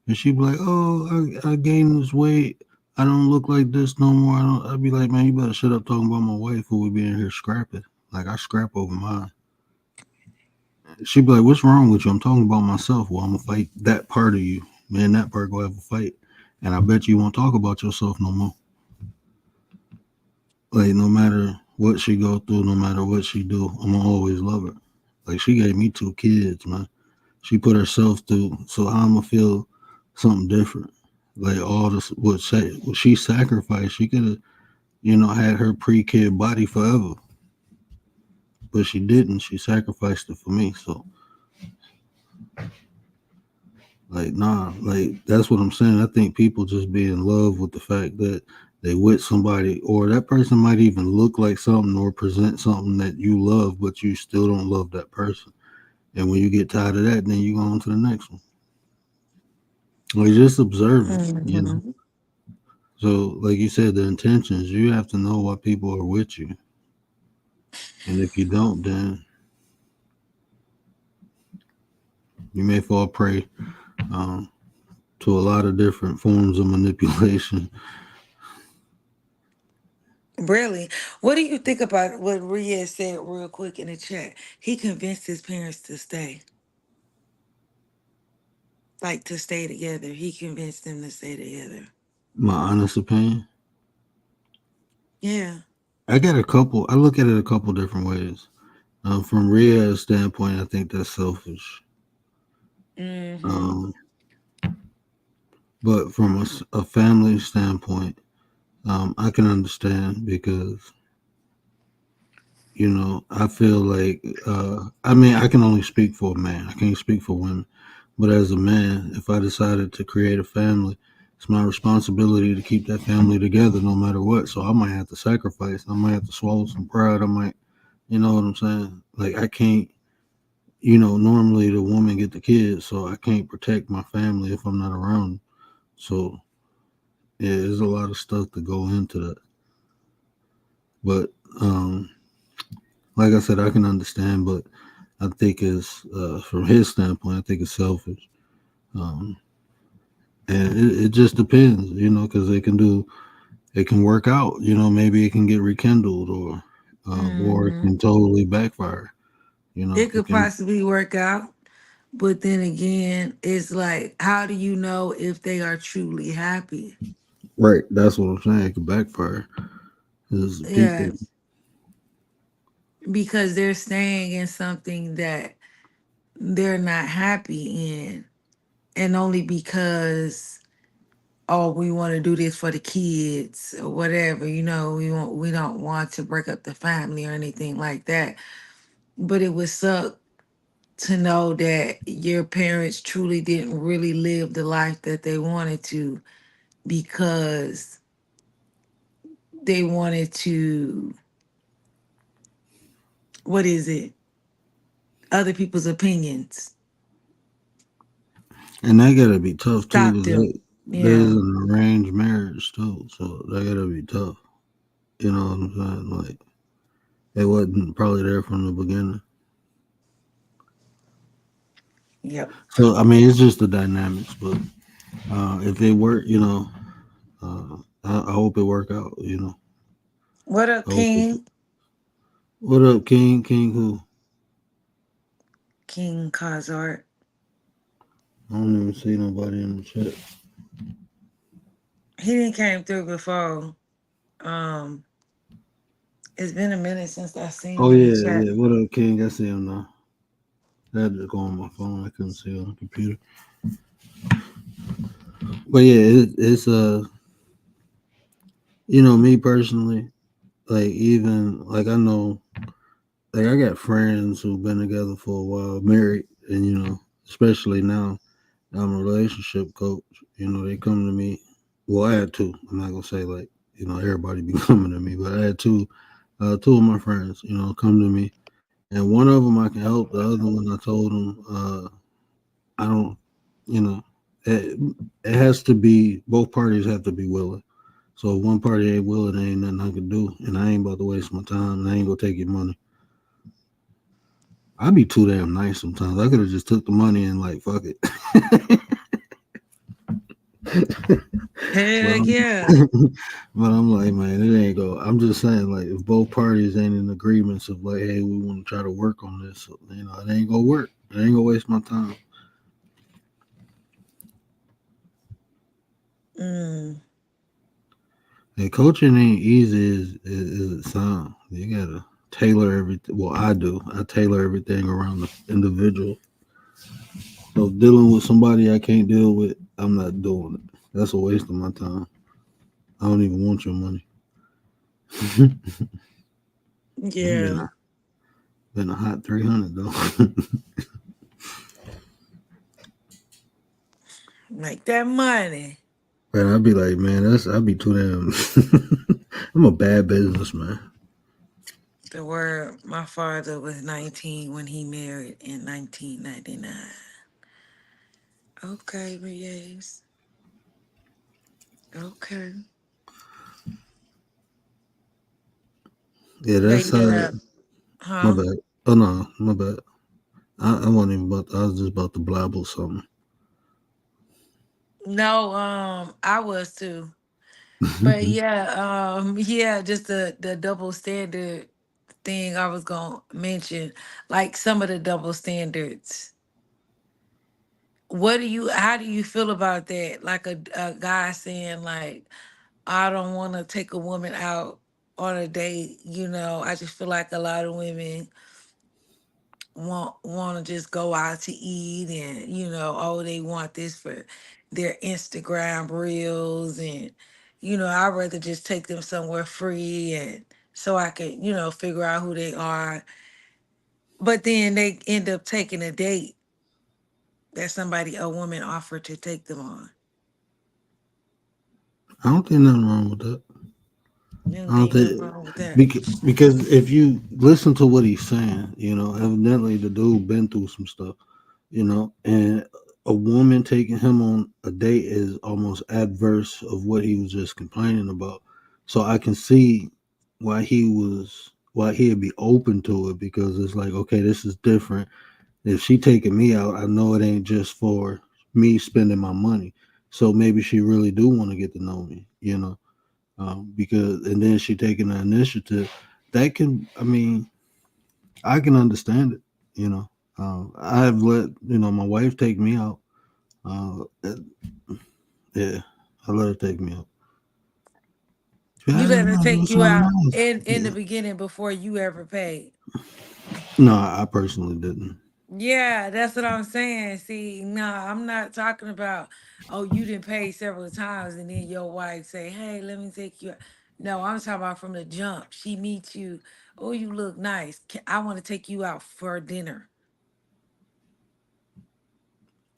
and she be like, "Oh, I gained this weight. I don't look like this no more." I'd be like, "Man, you better shut up talking about my wife, who we be in here scrapping. Like I scrap over mine." She'd be like, "What's wrong with you? I'm talking about myself. Well, I'm gonna fight that part of you. Man, that part gonna have a fight, and I bet you won't talk about yourself no more. Like no matter what she go through, no matter what she do, I'm gonna always love her. Like she gave me two kids, man. She put herself through, so how I'm gonna feel something different. Like all this, what she sacrificed, she could have, had her pre-kid body forever, but she didn't. She sacrificed it for me. So like, nah, like that's what I'm saying. I think people just be in love with the fact that they with somebody, or that person might even look like something or present something that you love, but you still don't love that person. And when you get tired of that, then you go on to the next one. Like just observing. Mhm. So, like you said, the intentions, you have to know why people are with you. And if you don't, then you may fall prey um, to a lot of different forms of manipulation. Really? What do you think about what Rhea said real quick in the chat? He convinced his parents to stay. like to stay together. He convinced them to stay together. My honest opinion, Yeah. I got a couple. I look at it a couple different ways. From Rhea's standpoint, I think that's selfish. Mm-hmm. Um, but from a family standpoint, I can understand because I feel like I mean I can only speak for a man. I can't speak for women. But as a man, if I decided to create a family, it's my responsibility to keep that family together no matter what. So I might have to sacrifice. I might have to swallow some pride. I might, you know what I'm saying? Like I can't, normally the woman get the kids, so I can't protect my family if I'm not around. So yeah, there's a lot of stuff to go into that. But like I said, I can understand, but I think it's from his standpoint, I think it's selfish. Um, and it just depends, because it can work out. Maybe it can get rekindled, or it Mm-hmm. can totally backfire. It It could can. possibly work out, but then again, it's like, how do you know if they are truly happy? Right. That's what I'm saying. It can backfire. Is Yeah, people. because they're staying in something that they're not happy in, and only because, oh, we want to do this for the kids or whatever, we don't want to break up the family or anything like that. But it would suck to know that your parents truly didn't really live the life that they wanted to, because they wanted to, what is it, other people's opinions And that gotta be tough too, stop because them. there's Yeah. an arranged marriage too, so that gotta be tough. You know what I'm saying? Like they wasn't probably there from the beginning. Yep. So I mean, it's just the dynamics. But if it work, I hope it work out. What up, I hope it, King? what up, King? King who? King Cozart. I don't even see nobody in the chat. He didn't came through before. Um, it's been a minute since I seen Oh him in the yeah, chat. yeah. What up, King? I see him now. I had to go on my phone. I couldn't see on the computer. But yeah, it's me personally, like even like I know, like I got friends who've been together for a while, married, and especially now I'm a relationship coach. They come to me. Well, I had two. I'm not gonna say like everybody be coming to me, but I had two of my friends, come to me, and one of them I can help. The other one I told them I don't. You know, it has to be both parties have to be willing. So if one party ain't willing, there ain't nothing I can do, and I ain't about to waste my time, and I ain't gonna take your money. I'd be too damn nice sometimes. I could have just took the money and like fuck it. but Heck I'm, yeah. but I'm like, man, it ain't go. I'm just saying, like, if both parties ain't in agreements of like, hey, we want to try to work on this, so, it ain't gonna work. It ain't gonna waste my time. Mm, Hey, coaching ain't easy as it sounds. You gotta tailor everything. Well, I do. I tailor everything around the individual. So dealing with somebody I can't deal with, I'm not doing it. That's a waste of my time. I don't even want your money. been yeah. a been a hot 300 though. Make that money. Man, I'd be like, man, I'd be too damn. I'm a bad businessman. The word, my father was 19 when he married in 1999. Okay, Reyes. Okay. Yeah, But that's yeah, my huh? bad. Oh no, my bad. I wasn't even about. I was just about to blabble something. No, I was too. But yeah, yeah, just the double standard thing I was gonna mention, like some of the double standards how do you feel about that? Like a guy saying like, I don't want to take a woman out on a date. I just feel like a lot of women want to just go out to eat, and oh, they want this for their Instagram reels, and I'd rather just take them somewhere free, and so I could figure out who they are. But then they end up taking a date that a woman offered to take them on. I don't think nothing wrong with that. You don't I don't think nothing think wrong with that? because if you listen to what he's saying, evidently the dude been through some stuff, and a woman taking him on a date is almost adverse of what he was just complaining about. So I can see why he'd be open to it, because it's like, okay, this is different. If she taking me out, I know it ain't just for me spending my money. So maybe she really do want to get to know me. Because and then she taking the initiative. That can, I mean, I can understand it. You know, I've let my wife take me out. Yeah, I let her take me out. You Yeah, let her do take you something out nice. in the Yeah. beginning before you ever paid. No, I personally didn't. Yeah, that's what I'm saying. See, no, I'm not talking about, oh, you didn't pay several times and then your wife say, hey, let me take you out. No, I'm talking about from the jump. She meets you. Oh, you look nice. I want to take you out for dinner.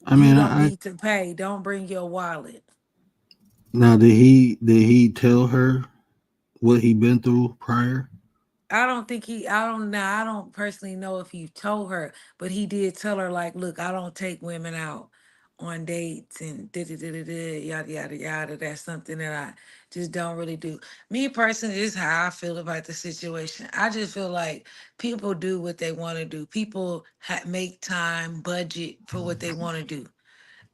I You mean, don't I need to pay. Don't bring your wallet. now did he tell her what he been through prior? I don't think I don't know. I don't personally know if he told her, but he did tell her, like, look, I don't take women out on dates and da da da da da, yada yada yada. That's something that I just don't really do. Me personally, this is how I feel about the situation. I just feel like people do what they want to do. People make time, budget for what they want to do.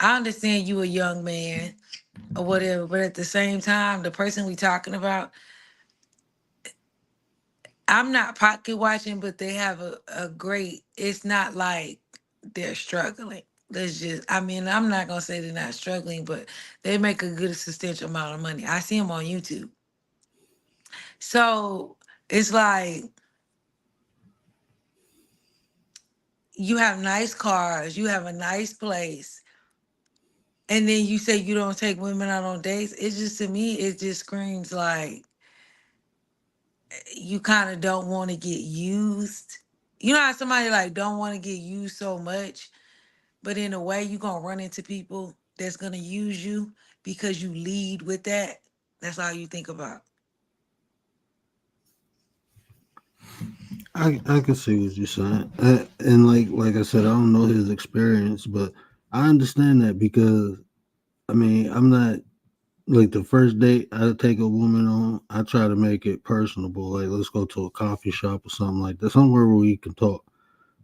I understand you a young man or whatever, but at the same time, the person we talking about, I'm not pocket watching, but they have a great, it's not like they're struggling. Let's just, I mean, I'm not going to say they're not struggling, but they make a good substantial amount of money. I see them on YouTube. So it's like you have nice cars, you have a nice place, and then you say you don't take women out on dates. It's just, to me, it just screams like you kind of don't want to get used. You know how somebody like don't want to get used so much, but in a way, you're going to run into people that's going to use you because you lead with that. That's all you think about. I can see what you're saying, and like I said, I don't know his experience, but I understand that, because I mean, I'm not like the first date I take a woman on. I try to make it personable, like let's go to a coffee shop or something like that, somewhere where we can talk.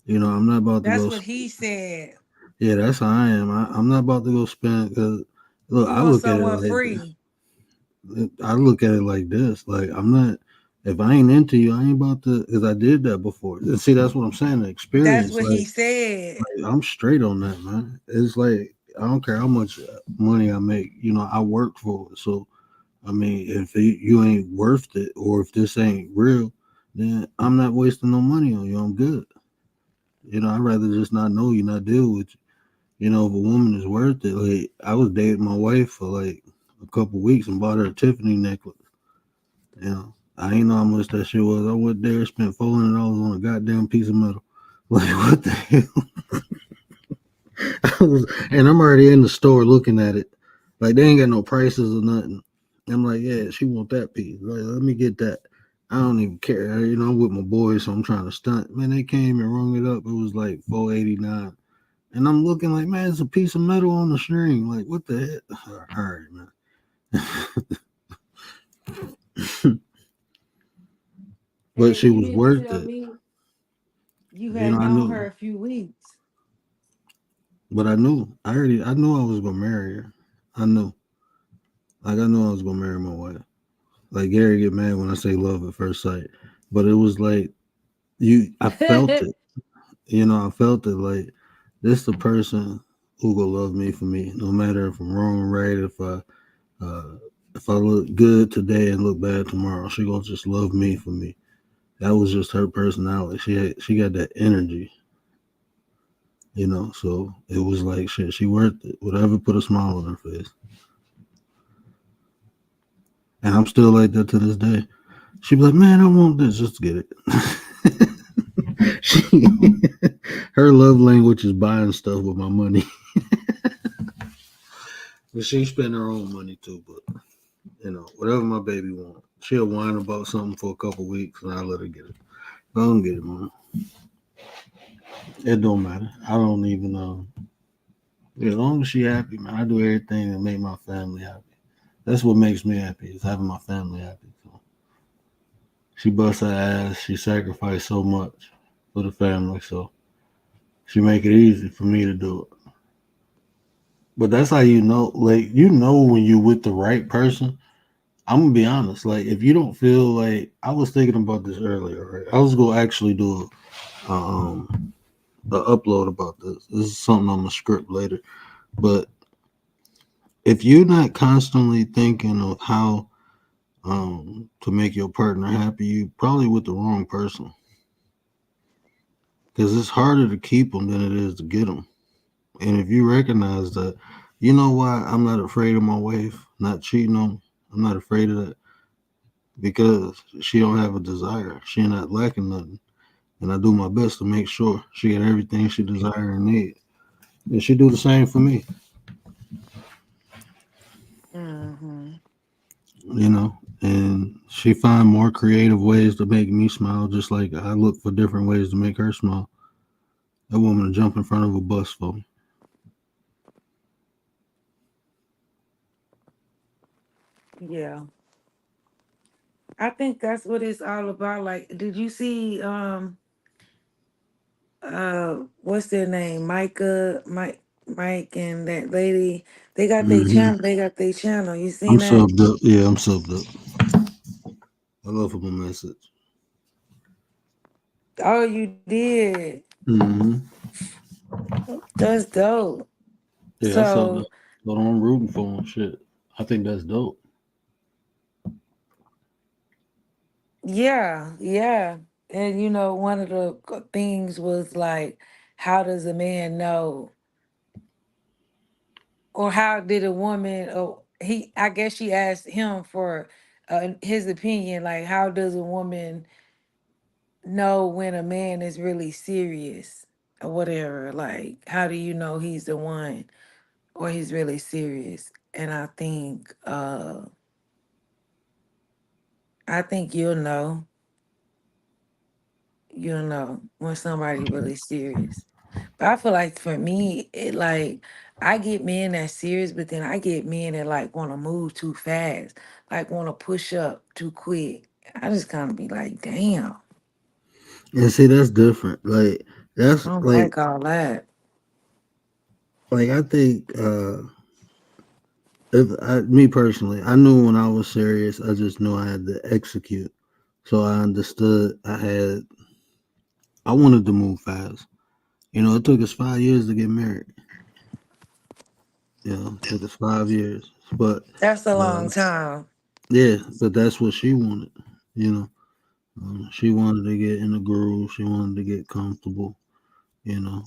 I'm not about to That's go. what he said. Yeah, that's how I am. I'm not about to go spend, because look, You I want look at it someone like free. I look at it like this. Like, I'm not. If I ain't into you, I ain't about to. Because I did that before. And see, that's what I'm saying. The That's experience. what he said. I'm straight on that, man. It's like I don't care how much money I make. I work for it. So I mean, if you ain't worth it, or if this ain't real, then I'm not wasting no money on you. I'm good. I'd rather just not know you, not deal with you. If a woman is worth it, like I was dating my wife for like a couple weeks and bought her a Tiffany necklace. I ain't know how much that shit was. I went there, spent $400 on a goddamn piece of metal. Like, what the hell? And I'm already in the store looking at it. Like, they ain't got no prices or nothing. I'm like, yeah, she want that piece. Like, let me get that. I don't even care. I'm with my boys, so I'm trying to stunt. Man, they came and rung it up. It was like $489. And I'm looking like, man, it's a piece of metal on the string. Like, what the heck? All right, man. But And she you was didn't worth tell it. me you had I known her knew. a few weeks. But I knew. I knew I was gonna marry her. I knew. Like, I knew I was gonna marry my wife. Like, Gary get mad when I say love at first sight. But it was like I felt it. I felt it like this the person who gonna love me for me, no matter if I'm wrong or right. Uh, if I look good today and look bad tomorrow, she gonna just love me for me. That was just her personality. She got that energy, you know. So it was like shit. She worth it. Whatever put a smile on her face, and I'm still like that to this day. She be like, "Man, I want this. Just get it." she, her love language is buying stuff with my money, but she spend her own money too. But you know, whatever my baby want, she'll whine about something for a couple weeks, and I let her get it. I don't get it, man. It don't matter. I don't even know. As long as she happy, man, I do everything to make my family happy. That's what makes me happy is having my family happy. So she busts her ass. She sacrificed so much for the family, so she make it easy for me to do it. But that's how you know, like you know when you with the right person. I'm gonna be honest. Like if you don't feel like I was thinking about this earlier, right? I was gonna actually do a upload about this. This is something on the script later. But if you're not constantly thinking of how to make your partner happy, you probably with the wrong person because it's harder to keep them than it is to get them. And if you recognize that, you know why I'm not afraid of my wife not cheating on me. I'm not afraid of that because she don't have a desire. She not lacking nothing, and I do my best to make sure she get everything she desire and need. And she do the same for me, Hmm. you know. And she find more creative ways to make me smile, just like I look for different ways to make her smile. That woman will jump in front of a bus for me. Yeah. I think that's what it's all about. Like, did you see what's their name? Mike and that lady. Hmm. They got their channel. You I'm seen that? subbed up. Yeah, I'm subbed up. I love him a message. Oh, you did. Hmm. That's dope. Yeah, I saw So that. But I'm rooting for him. Shit. I think that's dope. yeah, yeah. And you know, one of the things was like, how does a man know, or how did a woman? Or he, I guess she asked him for his opinion. Like, how does a woman know when a man is really serious or whatever? Like, how do you know he's the one or he's really serious? And I think you'll know when somebody really serious. But I feel like for me, it like I get men that serious, but then I get men that like want to move too fast, like want to push up too quick. I just kind of be like, damn, And see, that's different. I That's don't like, like all that. I think, me personally, I knew when I was serious, I just knew I had to execute. So I understood I wanted to move fast. You know, it took us 5 years to get married. You know, it took us 5 years. But, That's a uh, long time. yeah, but that's what she wanted. You know, she wanted to get in the groove. She wanted to get comfortable. You know,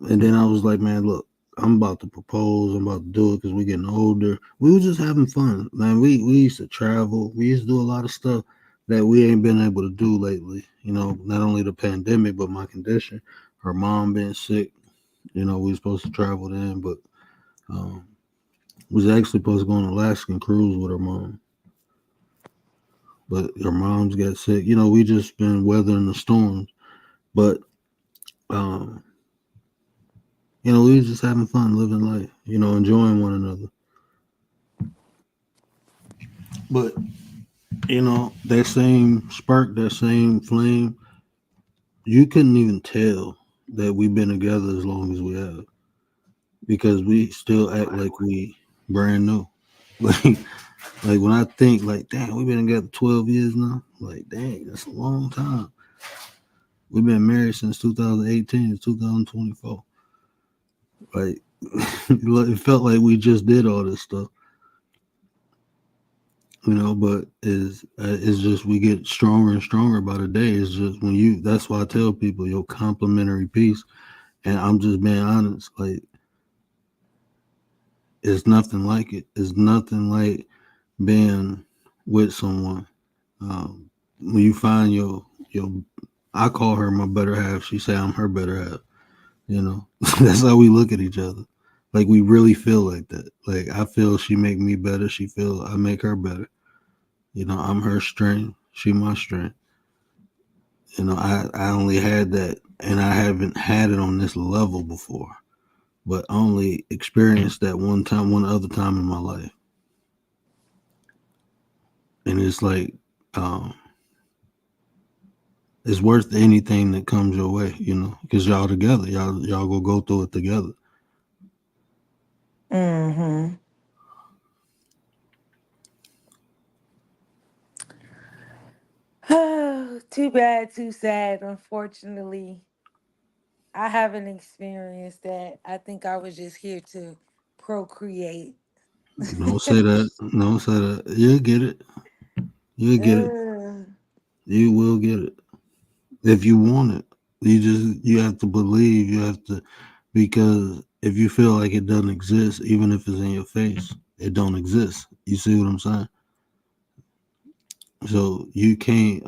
and then I was like, man, look, I'm about to propose. I'm about to do it because we're getting older. We were just having fun, man. We used to travel. We used to do a lot of stuff that we ain't been able to do lately. You know, not only the pandemic, but my condition, her mom being sick. You know, we were supposed to travel then, but um, was actually supposed to go on an Alaskan cruise with her mom, but her mom's got sick. You know, we just been weathering the storms, but um, you know, we was just having fun, living life. You know, enjoying one another. But you know, that same spark, that same flame, you couldn't even tell that we've been together as long as we have because we still act like we brand new. Like, like when I think, like, damn, we've been together 12 years now. Like, dang, that's a long time. We've been married since 2018 to 2024. Like, It felt like we just did all this stuff, but it's just we get stronger and stronger by the day. It's just when you that's why I tell people your complimentary piece, and I'm just being honest, like it's nothing like it. It's nothing like being with someone. When you find your I call her my better half, she say I'm her better half. You know, that's how we look at each other. Like we really feel like that. Like I feel she make me better. She feel I make her better. I'm her strength. She my strength. I only had that, and I haven't had it on this level before. But I only experienced that one time, one other time in my life, and it's like, um, it's worth anything that comes your way. Because y'all together, y'all go through it together. Mm-hmm. Too bad, too sad. Unfortunately, I haven't experienced that. I think I was just here to procreate. Don't say that. Don't say that. You'll get it. You'll get it. Uh, You will get it if you want it. You have to believe. You have to because if you feel like it doesn't exist, even if it's in your face, it don't exist. You see what I'm saying? So you can't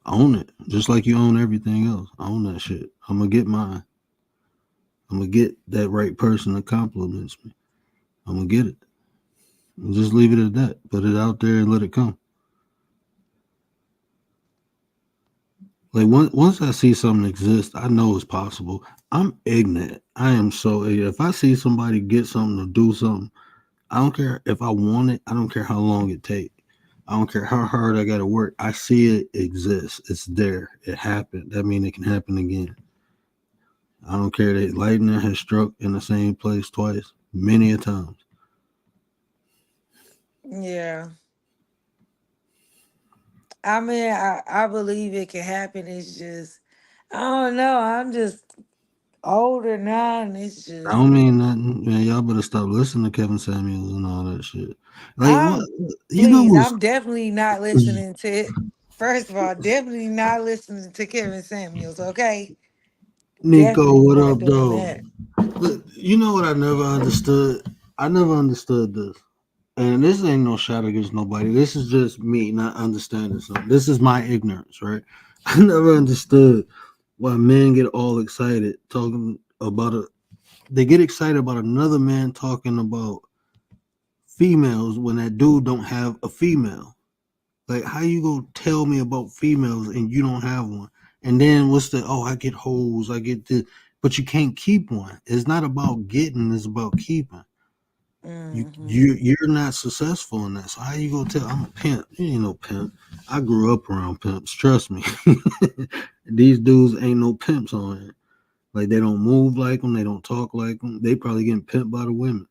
own it, just like you own everything else. Own that shit. I'm gonna get mine. I'm gonna get that right person that compliments me. I'm gonna get it. And just leave it at that. Put it out there and let it come. Like once I see something exist, I know it's possible. I'm ignorant. I am so ignorant. If I see somebody get something or do something, I don't care if I want it. I don't care how long it take. I don't care how hard I got to work. I see it exist. It's there. It happened. That means it can happen again. I don't care that lightning has struck in the same place twice, many a times. yeah. I mean, I believe it can happen. It's just, I don't know. I'm just older now, and it's I just, don't mean nothing, man. Y'all better stop listening to Kevin Samuels and all that shit. Like what? I'm, You know please, what's I'm definitely not listening to, first of all, definitely not listening to Kevin Samuels, okay? Nico? Definitely What not up, doing though? that. Look, you know what I never understood? I never understood this. And this ain't no shot against nobody. This is just me not understanding something. This is my ignorance, right? I never understood why men get all excited talking about a. They get excited about another man talking about females when that dude don't have a female. Like, how you gonna tell me about females and you don't have one? And then what's the? Oh, I get hoes. I get this, but you can't keep one. It's not about getting. It's about keeping. Hmm. You're not successful in that. So how you gonna tell I'm a pimp? You ain't no pimp. I grew up around pimps. Trust me. These dudes ain't no pimps on here. Like they don't move like them. They don't talk like them. They probably getting pimped by the women.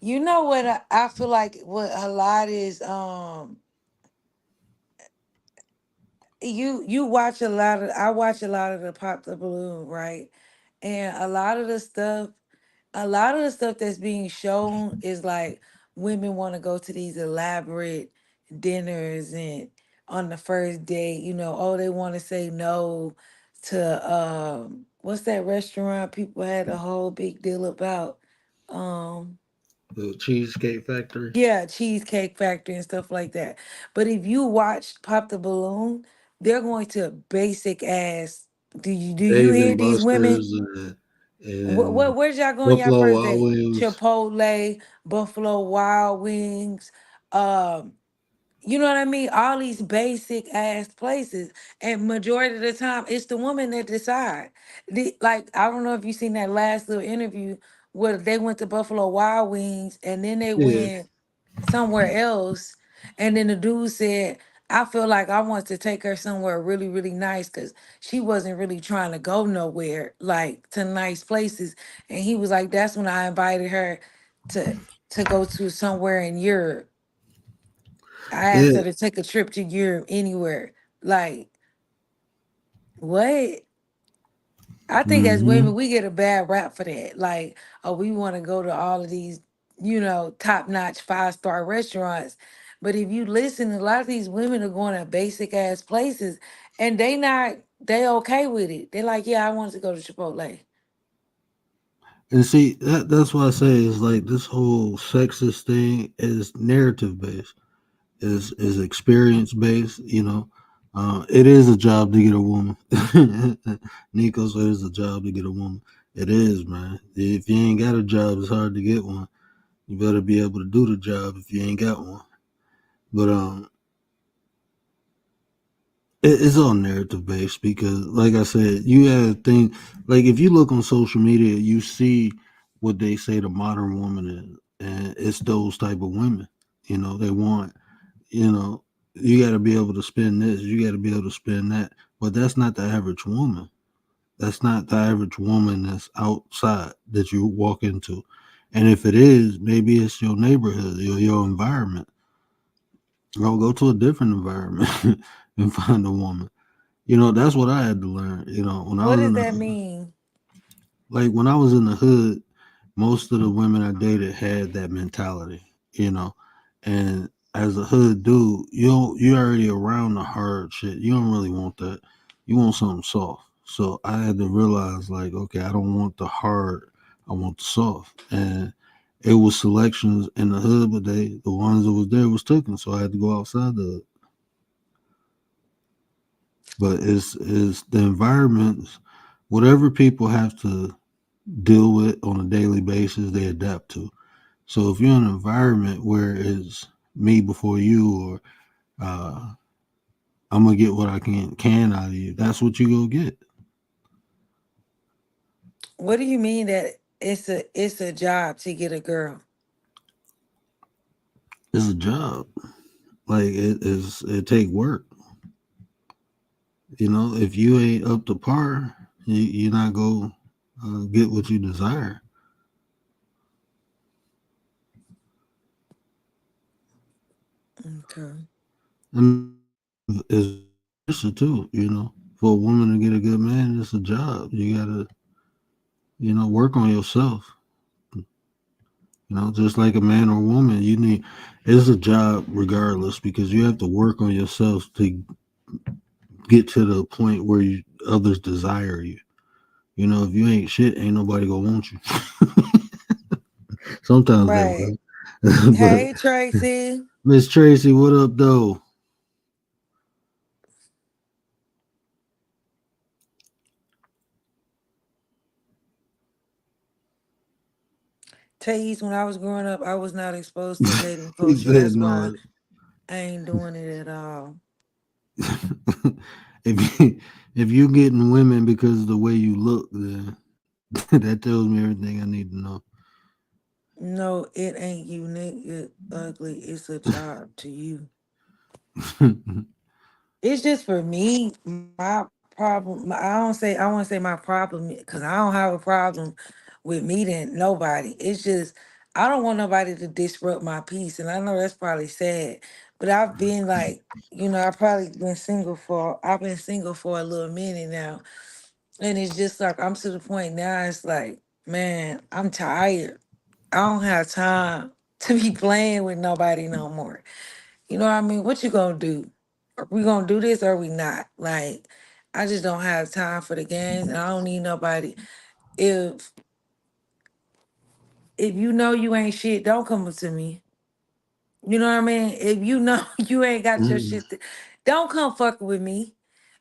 You know what I feel like what a lot is, you watch a lot of, I watch a lot of the Pop the Balloon, right? And a lot of the stuff that's being shown is like women want to go to these elaborate dinners and on the first date, oh, they want to say no to what's that restaurant people had a whole big deal about? Um The Cheesecake Factory. yeah, Cheesecake Factory and stuff like that. But if you watch Pop the Balloon, they're going to basic ass. Do you Dave hear and these women? Buster's What and where'd y'all go on your Buffalo first Wild date? Wings. Chipotle, Buffalo Wild Wings, um, you know what I mean? All these basic ass places. And majority of the time it's the woman that decide. Like, I don't know if you seen that last little interview where they went to Buffalo Wild Wings and then they Yeah, went somewhere else. And then the dude said, I feel like I want to take her somewhere really, really nice because she wasn't really trying to go nowhere, like to nice places. And he was like, that's when I invited her to go to somewhere in Europe. I asked her yeah. to take a trip to Europe anywhere. Like, what? I think as Mm-hmm. women, we get a bad rap for that. Like, oh, we want to go to all of these, top notch 5-star restaurants. But if you listen, a lot of these women are going to basic ass places and they okay with it. They're like, yeah, I wanted to go to Chipotle. And see, that's why I say is like this whole sexist thing is narrative based, is experience based. It is a job to get a woman. Nico said it's a job to get a woman. It is, man. If you ain't got a job, it's hard to get one. You better be able to do the job if you ain't got one. But it's all narrative based because, like I said, you have things like if you look on social media, you see what they say the modern woman is, and it's those type of women. They want, you know, you got to be able to spend this, you got to be able to spend that, but that's not the average woman. That's not the average woman that's outside that you walk into, and if it is, maybe it's your neighborhood, your environment. Go to a different environment and find a woman. That's what I had to learn. When I What was does in that the mean? when I was in the hood, most of the women I dated had that mentality. You know, and as a hood dude, you already around the hard shit. You don't really want that. You want something soft. So I had to realize, like, okay, I don't want the hard. I want the soft. And it was selections in the hood, but the ones that was there was taken. So I had to go outside the hood. But it's the environments, whatever people have to deal with on a daily basis, they adapt to. So if you're in an environment where it's me before you, or uh, I'm gonna get what I can out of you, that's what you go get. What do you mean that it's a job to get a girl? It's a job. Like it take work. If you ain't up to par, you're not go get what you desire. Okay. And it's versa too. For a woman to get a good man, it's a job. You gotta work on yourself. Just like a man or woman, it's a job regardless because you have to work on yourself to get to the point where others desire you. If you ain't shit, ain't nobody gonna want you. Sometimes they Right. will. But Hey, Tracy. Miss Tracy, what up though? Taze, when I was growing up, I was not exposed to dating He culture. said That's no. why I ain't doing it at all. If you getting women because of the way you look, then that tells me everything I need to know. No, it ain't unique. It ugly. It's a job to you. It's just for me. My problem. I don't say. I want to say my problem because I don't have a problem with meeting nobody. It's just I don't want nobody to disrupt my peace, and I know that's probably sad. But I've been like, I've probably been single for. I've been single for a little minute now, and it's just like I'm to the point now. It's like, man, I'm tired. I don't have time to be playing with nobody no more. You know what I mean? What you gonna do? Are we gonna do this or we not? Like, I just don't have time for the games, and I don't need nobody. If if you know you ain't shit, don't come up to me. You know what I mean? If you know you ain't got your Mm. shit, don't come fucking with me.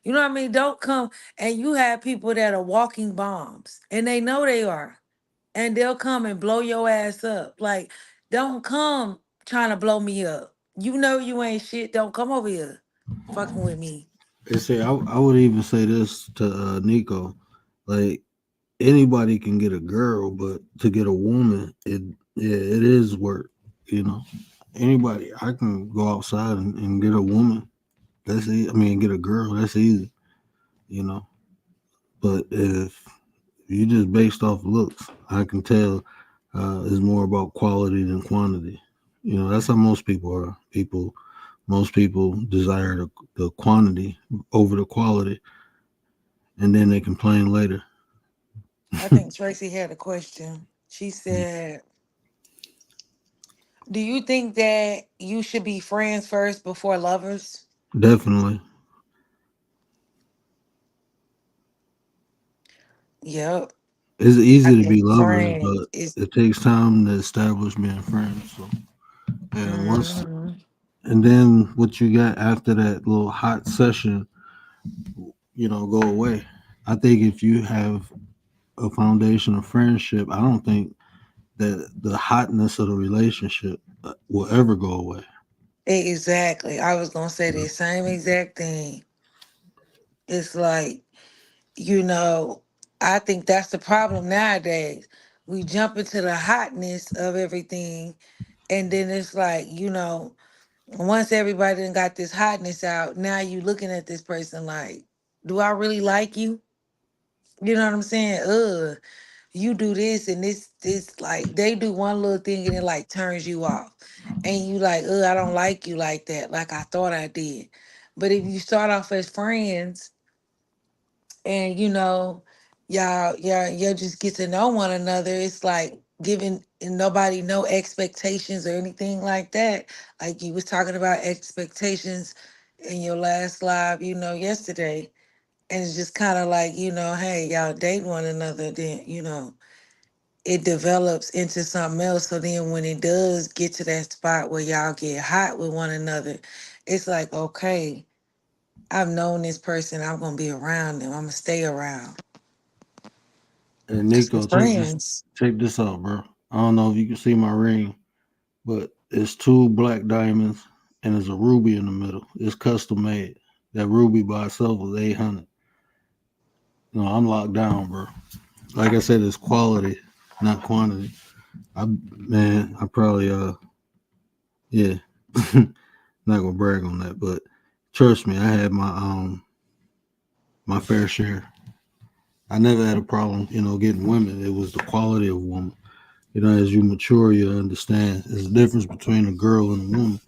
You know what I mean? Don't come. And you have people that are walking bombs, and they know they are, and they'll come and blow your ass up. Like, don't come trying to blow me up. You know you ain't shit. Don't come over here fucking with me. They say I would even say this to Nico, like anybody can get a girl, but to get a woman, it is work. You know, anybody I can go outside and get a woman. That's easy. I mean, get a girl. That's easy. You know, but if you just based off looks, I can tell it's more about quality than quantity. That's how most people are. Most people desire the quantity over the quality, and then they complain later. I think Tracy had a question. She said, "Do you think that you should be friends first before lovers?" Definitely. Yep. It's I easy to be think lovers, friends but is. it takes time to establish being friends. So, and once, Mhm. and then what you got after that little hot session, go away. I think if you have a foundation of friendship, I don't think that the hotness of the relationship will ever go away. Exactly. I was gonna say the same exact thing. It's like, you know, I think that's the problem nowadays. We jump into the hotness of everything, and then it's like, once everybody done got this hotness out, now you looking at this person like, do I really like you? You know what I'm saying? You do this and this like they do one little thing and it like turns you off. And you like, I don't like you like that, like I thought I did. But if you start off as friends and y'all just get to know one another, it's like giving nobody no expectations or anything like that. Like you was talking about expectations in your last live, yesterday. And it's just kind of like, hey, y'all date one another, then it develops into something else. So then when it does get to that spot where y'all get hot with one another, it's like, okay, I've known this person, I'm gonna be around them, I'm gonna stay around. And That's the Nico, friends. check this out, bro. I don't know if you can see my ring, but it's two black diamonds and there's a ruby in the middle. It's custom made. That ruby by itself was 800. No, I'm locked down, bro. Like I said, it's quality, not quantity. I probably yeah, not gonna brag on that, but trust me, I had my fair share. I never had a problem, getting women. It was the quality of woman. As you mature, you understand there's a difference between a girl and a woman.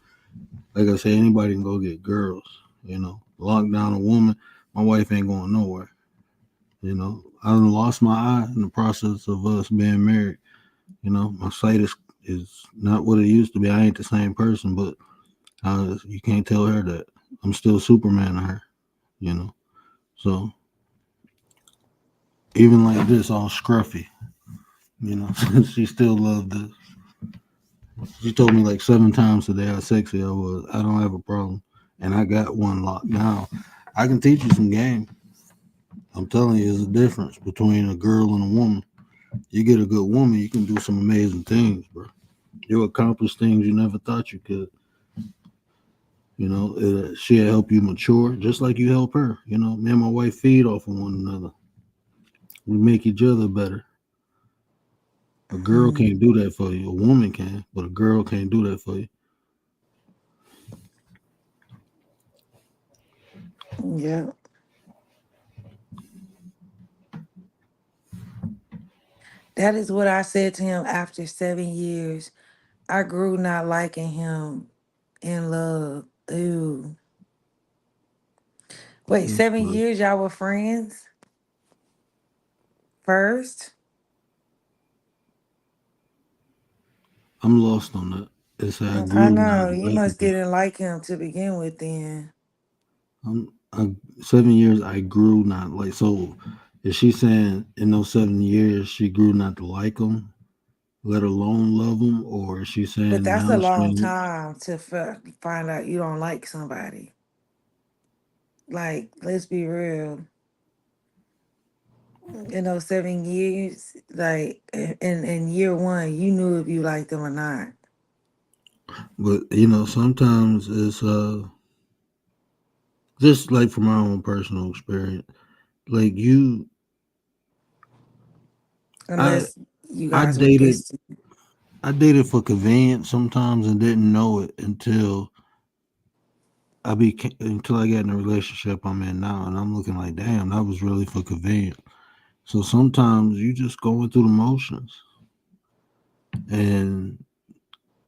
Like I said, anybody can go get girls. Lock down a woman, my wife ain't going nowhere. I done lost my eye in the process of us being married. My sight is not what it used to be. I ain't the same person, but you can't tell her that I'm still Superman to her. You know, so even like this, all scruffy. She still loved this. She told me like 7 times today how sexy I was. I don't have a problem, and I got one locked down. I can teach you some game. I'm telling you, there's a difference between a girl and a woman. You get a good woman, you can do some amazing things, bro. You accomplish things you never thought you could. She'll help you mature just like you help her. Me and my wife feed off of one another. We make each other better. A girl can't Mhm. do that for you. A woman can, but a girl can't do that for you. Yeah, that is what I said to him after 7 years. I grew not liking him in love. Ooh. Wait, That's seven good. years y'all were friends first? I'm lost on that. It's I I grew not know. You liking must him. didn't like him to begin with then. 7 years I grew not like. So is she saying in those 7 years she grew not to like him, let alone love him, or is she But saying that's a now long she? time to find out you don't like somebody. Like, let's be real. In those 7 years, like in year one, you knew if you liked them or not. But sometimes it's just like from my own personal experience. Like I Unless you I guys were dated distant. I dated for convenience sometimes and didn't know it until I got in the relationship I'm in now, and I'm looking like, damn, that was really for convenience. So sometimes you just going through the motions, and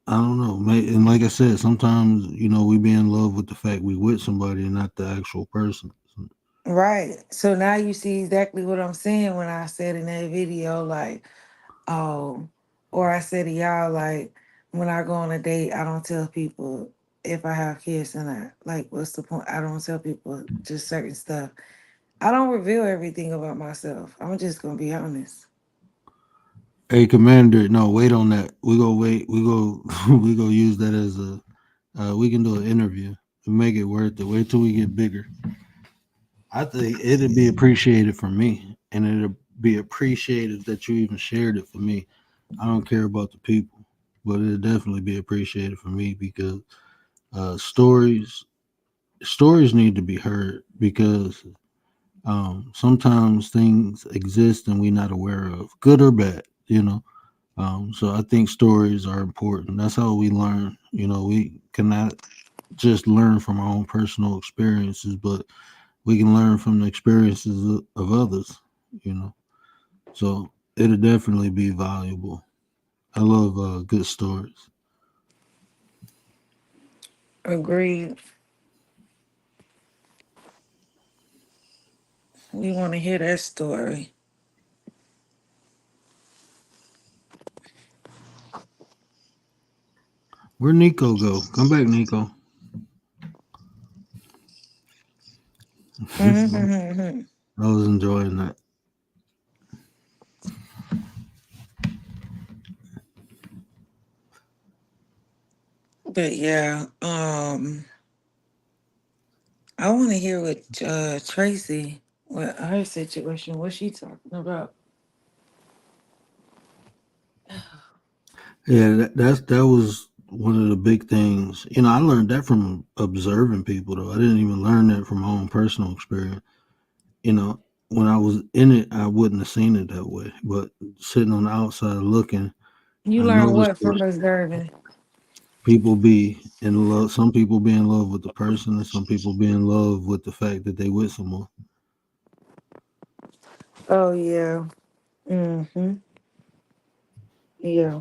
I don't know. And like I said, sometimes we be in love with the fact we with somebody and not the actual person. Right. So now you see exactly what I'm saying when I said in that video, like, oh, or I said to y'all, like, when I go on a date, I don't tell people if I have kids or not. Like, what's the point? I don't tell people just certain stuff. I don't reveal everything about myself. I'm just gonna be honest. Hey, Commander, no, wait on that. We go wait. We go. We go use that as a. We can do an interview and make it worth it. Wait till we get bigger. I think it'd be appreciated for me, and it'd be appreciated that you even shared it for me. I don't care about the people, but it'd definitely be appreciated for me because stories need to be heard because sometimes things exist and we're not aware of, good or bad. So I think stories are important. That's how we learn. We cannot just learn from our own personal experiences, but we can learn from the experiences of others. You know, so it'll definitely be valuable. I love good stories. Agreed. We want to hear that story. Where Nico go? Come back, Nico. I was enjoying that. But yeah, I want to hear what Tracy, what her situation, what she talking about. Yeah, that was one of the big things. I learned that from observing people. Though I didn't even learn that from my own personal experience. When I was in it, I wouldn't have seen it that way. But sitting on the outside looking, You I learn noticed what that from observing? people be in love. Some people be in love with the person, and some people be in love with the fact that they with someone. Oh yeah. Mm-hmm. Yeah.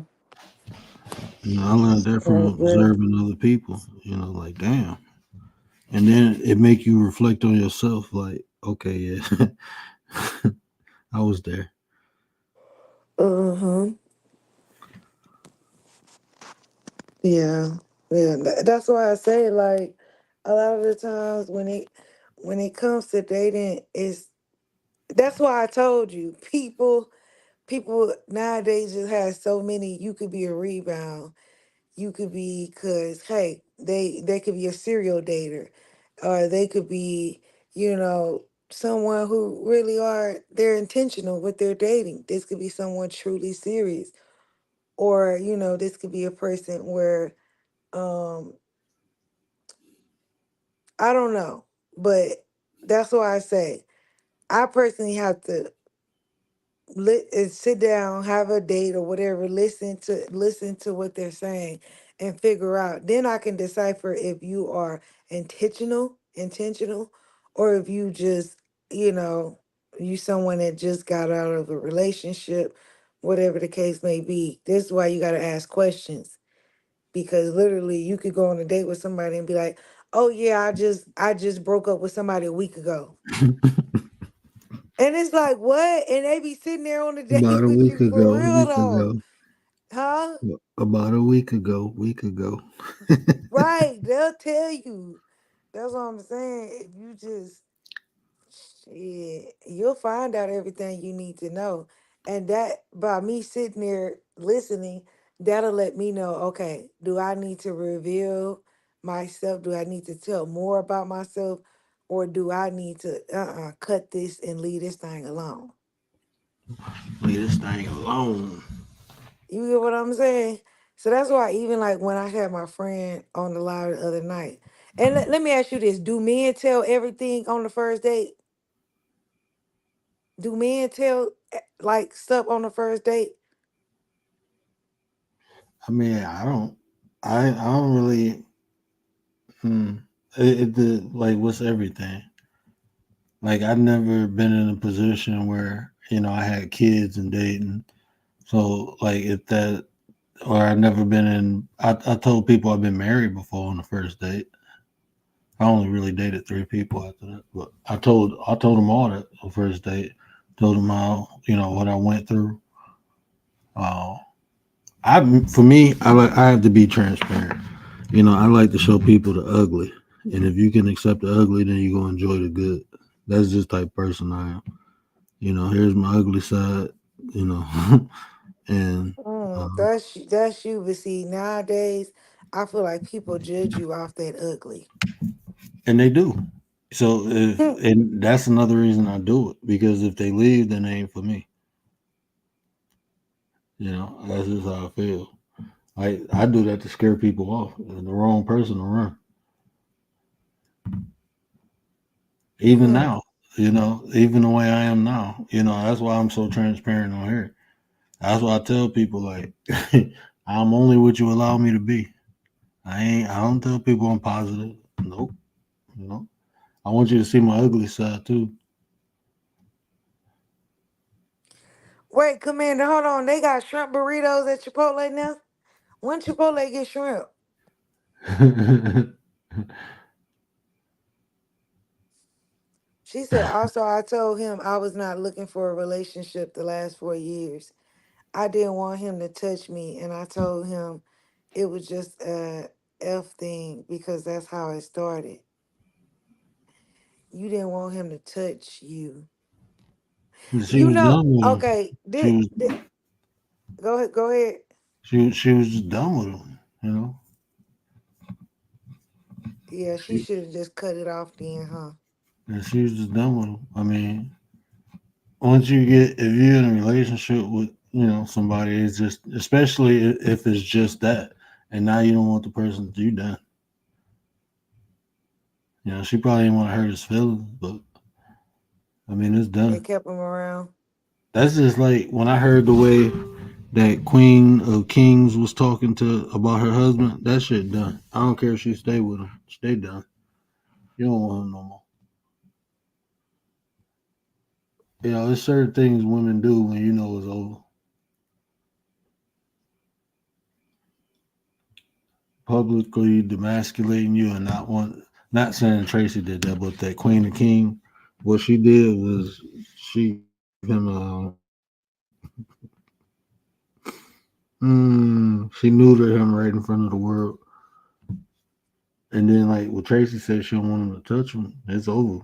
I learned that I from agree. observing other people. Like damn, and then it make you reflect on yourself. Like, okay, yeah, I was there. Uh-huh. Yeah. Yeah. That's why I say like a lot of the times when it comes to dating, it's that's why I told you people nowadays just have so many. You could be a rebound. You could be because hey, they could be a serial dater, or they could be someone who really are they're intentional with their dating. This could be someone truly serious, or this could be a person where um I don't know, but that's why I say I personally have to sit down, have a date or whatever, listen to what they're saying and figure out. Then I can decipher if you are intentional, or if you just, you know, you someone that just got out of a relationship, whatever the case may be. This is why you gotta ask questions. Because literally you could go on a date with somebody and be like, oh yeah, I just broke up with somebody a week ago. And it's like, what? And they be sitting there on the About date a with week you for ago, real week though. ago, Huh? about a week ago. Right. They'll tell you. That's what I'm saying. If you just shit, you'll find out everything you need to know. And that by me sitting there listening, that'll let me know, okay, do I need to reveal myself? Do I need to tell more about myself? Or do I need to cut this and leave this thing alone? Leave this thing alone. You get what I'm saying? So that's why even like when I had my friend on the line the other night, and let me ask you this: do men tell everything on the first date? Do men tell like stuff on the first date? I mean, I don't really. Hmm. Like, what's everything? Like, I've never been in a position where I had kids and dating. So, like, if that, or I've never been in. I told people I've been married before on the first date. I only really dated three people after that. But I told them all that on first date. Told them how what I went through. Uh, for me, I have to be transparent. I like to show people the ugly, and if you can accept the ugly, then you're gonna enjoy the good. That's just the type of person I am. Here's my ugly side. You know, and That's you. But see, nowadays, I feel like people judge you off that ugly. and they do. So if and that's another reason I do it because if they leave, then they ain't for me. That's just how I feel. I do that to scare people off. And the wrong person to run. Even Hmm. now, even the way I am now, that's why I'm so transparent on here. That's why I tell people like, I'm only what you allow me to be. I don't tell people I'm positive. Nope. I want you to see my ugly side too. Wait, Commander, hold on. They got shrimp burritos at Chipotle now. When Chipotle get shrimp? She said, also, I told him I was not looking for a relationship the last 4 years. I didn't want him to touch me, and I told him it was just a F thing because that's how it started. You didn't want him to touch you. She was done with him. Okay, She was go ahead, go ahead. she was just done with him. Yeah, she She should have just cut it off then, huh? and she was just done with him. I mean, once you get if you're in a relationship with somebody, it's just especially if it's just that, and now you don't want the person to do that. She probably didn't want to hurt his feelings, but I mean, it's They done. kept him around. That's just like when I heard the way that Queen of Kings was talking to about her husband. That shit done. I don't care if she stay with him. Stay done. You don't want him no more. There's certain things women do when you know it's over. Publicly demasculating you and not saying Tracy did that, but that Queen of King, what she did was she gave him she neutered him right in front of the world. And then like what Tracy said, she don't want him to touch him. It's over.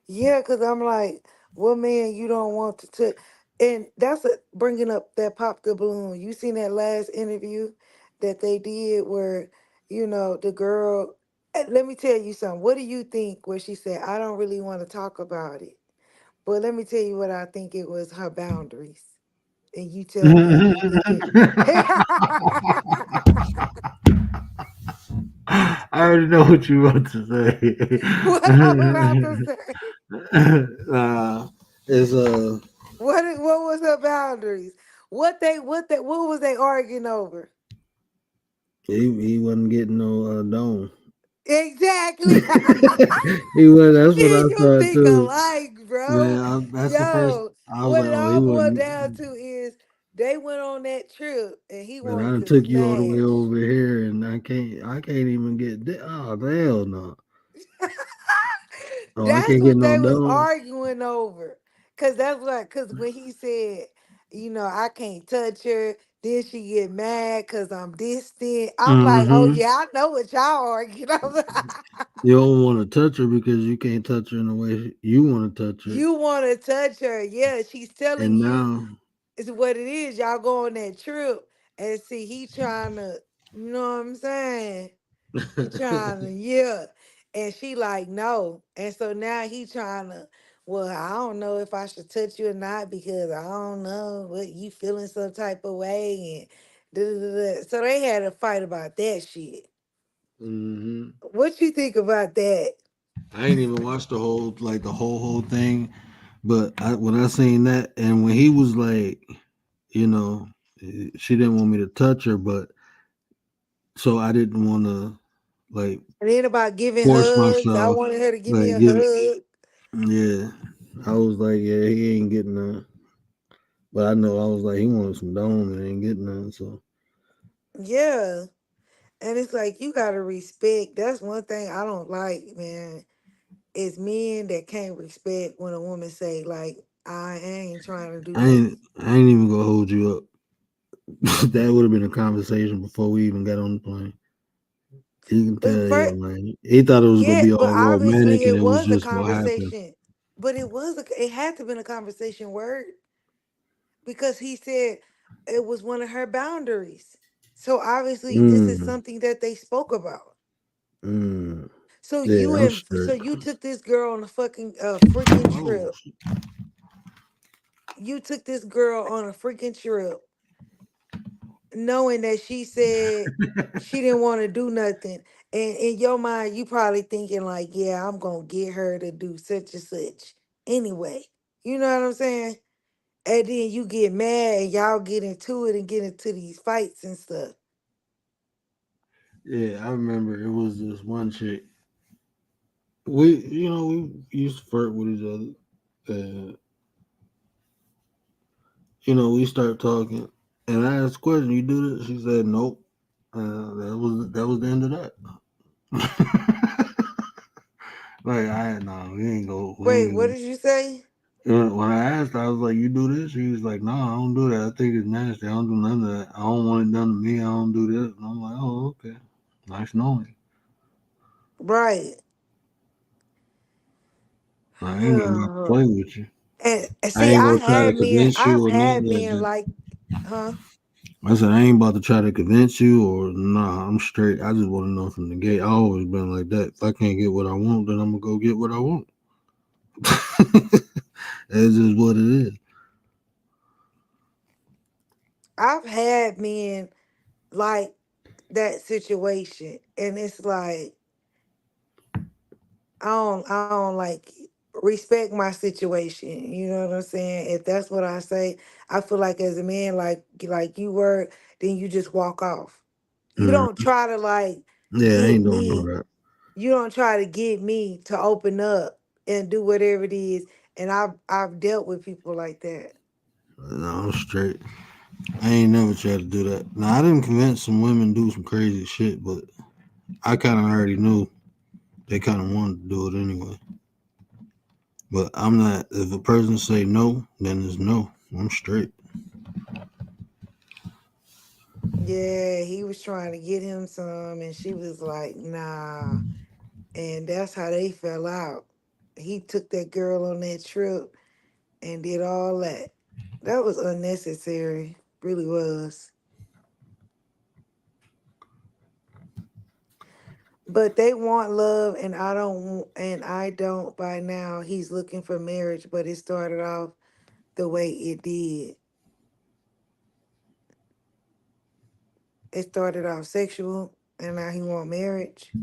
Yeah, because I'm like, what man you don't want to touch? And that's bringing up that pop the balloon. You seen that last interview that they did where, the girl, let me tell you something. What do you think where she said, I don't really want to talk about it. But let me tell you what I think it was her boundaries. And you tell me if you think it. I already know what you want to say. What I'm about to say. It's What was her boundaries? What was they arguing over? he wasn't getting no dome. Exactly. He was. That's Me what I and you thought think too. alike, bro. Man, that's the first. Yo, I was what like, it oh, he all boiled wasn't. down to is they went on that trip and he Man, I wanted done to took you all the way smash. over here, and I can't even get. Oh hell no! Oh, I That's can't get what no they was dome. arguing over. Cause when he said, I can't touch her, then she get mad cause I'm distant. I'm like, oh Mm-hmm. yeah, I know what y'all arguing over. You don't want to touch her because you can't touch her in the way you want to touch her, You want to touch her. Yeah, she's telling and you now. it's what it is. Y'all go on that trip and see he trying to, you know what I'm saying? He trying to, yeah. And she like, no. And so now he trying to, well, I don't know if I should touch you or not because I don't know what you feeling some type of way. And so they had a fight about that shit. Hmm. What you think about that? I ain't even watched the whole thing, but when I seen that, and when he was like, you know, she didn't want me to touch her, but so I didn't want to like And then about giving force hugs. I myself, wanted her to give me like a give it. hug. Yeah, I was like, yeah, he ain't getting none. But I know I was like, he wanted some dome and ain't getting none. So Yeah. And it's like you gotta respect. That's one thing I don't like, man. Is men that can't respect when a woman say like, I ain't trying to do nothing. I ain't even gonna hold you up. That would have been a conversation before we even got on the plane. You can But tell, yeah, first, man. He thought it was gonna yeah, be but all obviously romantic, and it it was was a just what happened. conversation. But it had to been a conversation word because he said it was one of her boundaries. So obviously this is Mm, something that they spoke about. mm. So Yeah, I'm straight. you took this girl on a fucking freaking Oh, trip. You took this girl on a freaking trip knowing that she said she didn't want to do nothing. And in your mind, you probably thinking like, yeah, I'm gonna get her to do such and such anyway. You know what I'm saying? And then you get mad and y'all get into it and get into these fights and stuff. yeah, I remember it was this one chick. We used to flirt with each other, and we start talking, and I asked a question. You do this? She said nope. That was the end of that. Like I no, we Wait, ain't what go. did you say? When I asked, I was like, "You do this?" She was like, "No, I don't do that. I think it's nasty. I don't do none of that. I don't want it done to me. I don't do this." And I'm like, "Oh, okay. Nice knowing Right. you. I ain't gonna have to and play with you. I see, ain't gonna try to convince you I've or none of had that. men like, huh? I said I ain't about to try to convince you or nah. I'm straight. I just want to know from the gate. I always been like that. If I can't get what I want, then I'm gonna go get what I want. That's just what it is. I've had men like that situation, and it's like I don't like it. Respect my situation. You know what I'm saying? If that's what I say, I feel like as a man, like you were, then you just walk off. You Mm. don't try to like Yeah, I get ain't doing all me. that. You don't try to get me to open up and do whatever it is. And I've dealt with people like that. No, I'm straight. I ain't never tried to do that. Now I didn't convince some women to do some crazy shit, but I kind of already knew they kind of wanted to do it anyway. But I'm not. If a person say no, then it's no. I'm straight. Yeah, he was trying to get him some, and she was like, nah. And that's how they fell out. He took that girl on that trip and did all that. That was unnecessary, really was. But they want love, and I don't. By now, he's looking for marriage, but it started off the way it did. It started off sexual, and now he want marriage.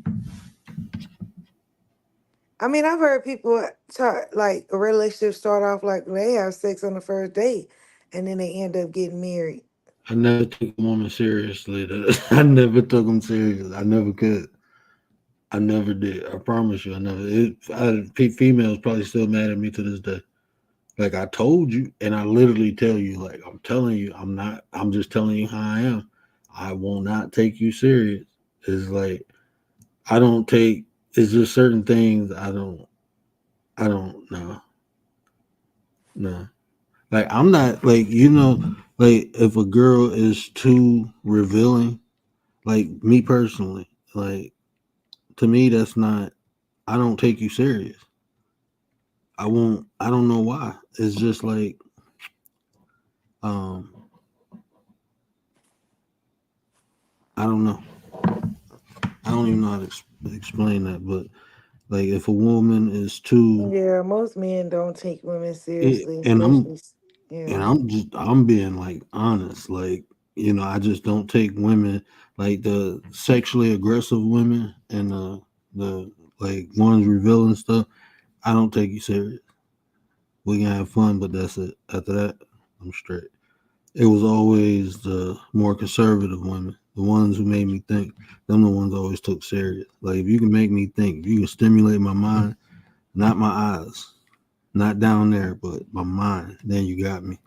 I mean, I've heard people talk like a relationship start off like they have sex on the first date, and then they end up getting married. I never took a woman seriously. I never took them serious. I never could. I never did. I promise you, I never. Females probably still mad at me to this day. Like I told you, and I literally tell you, like I'm telling you, I'm not. I'm just telling you how I am. I will not take you serious. It's like I don't take. It's just certain things I don't. I don't know. No. Like I'm not like like if a girl is too revealing, like me personally, like to me that's not. I don't take you serious. I won't. I don't know why. It's just like um. I don't know. I don't even know how to explain that, but like if a woman is too, Yeah, most men don't take women seriously, and especially, yeah. I'm being like honest, like I just don't take women like the sexually aggressive women and the like ones revealing stuff. I don't take you serious. We can have fun, but that's it. After that, I'm straight. It was always the more conservative women, the ones who made me think. Them the ones I always took serious. Like if you can make me think, if you can stimulate my mind, not my eyes, not down there, but my mind, then you got me.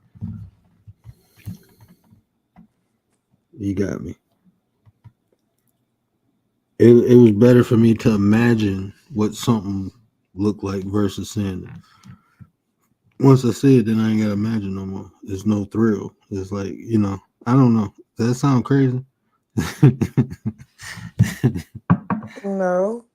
You got me. it was better for me to imagine what something looked like versus seeing it. Once I see it, then I ain't gotta imagine no more. There's no thrill. It's like, I don't know. Does that sound crazy? No.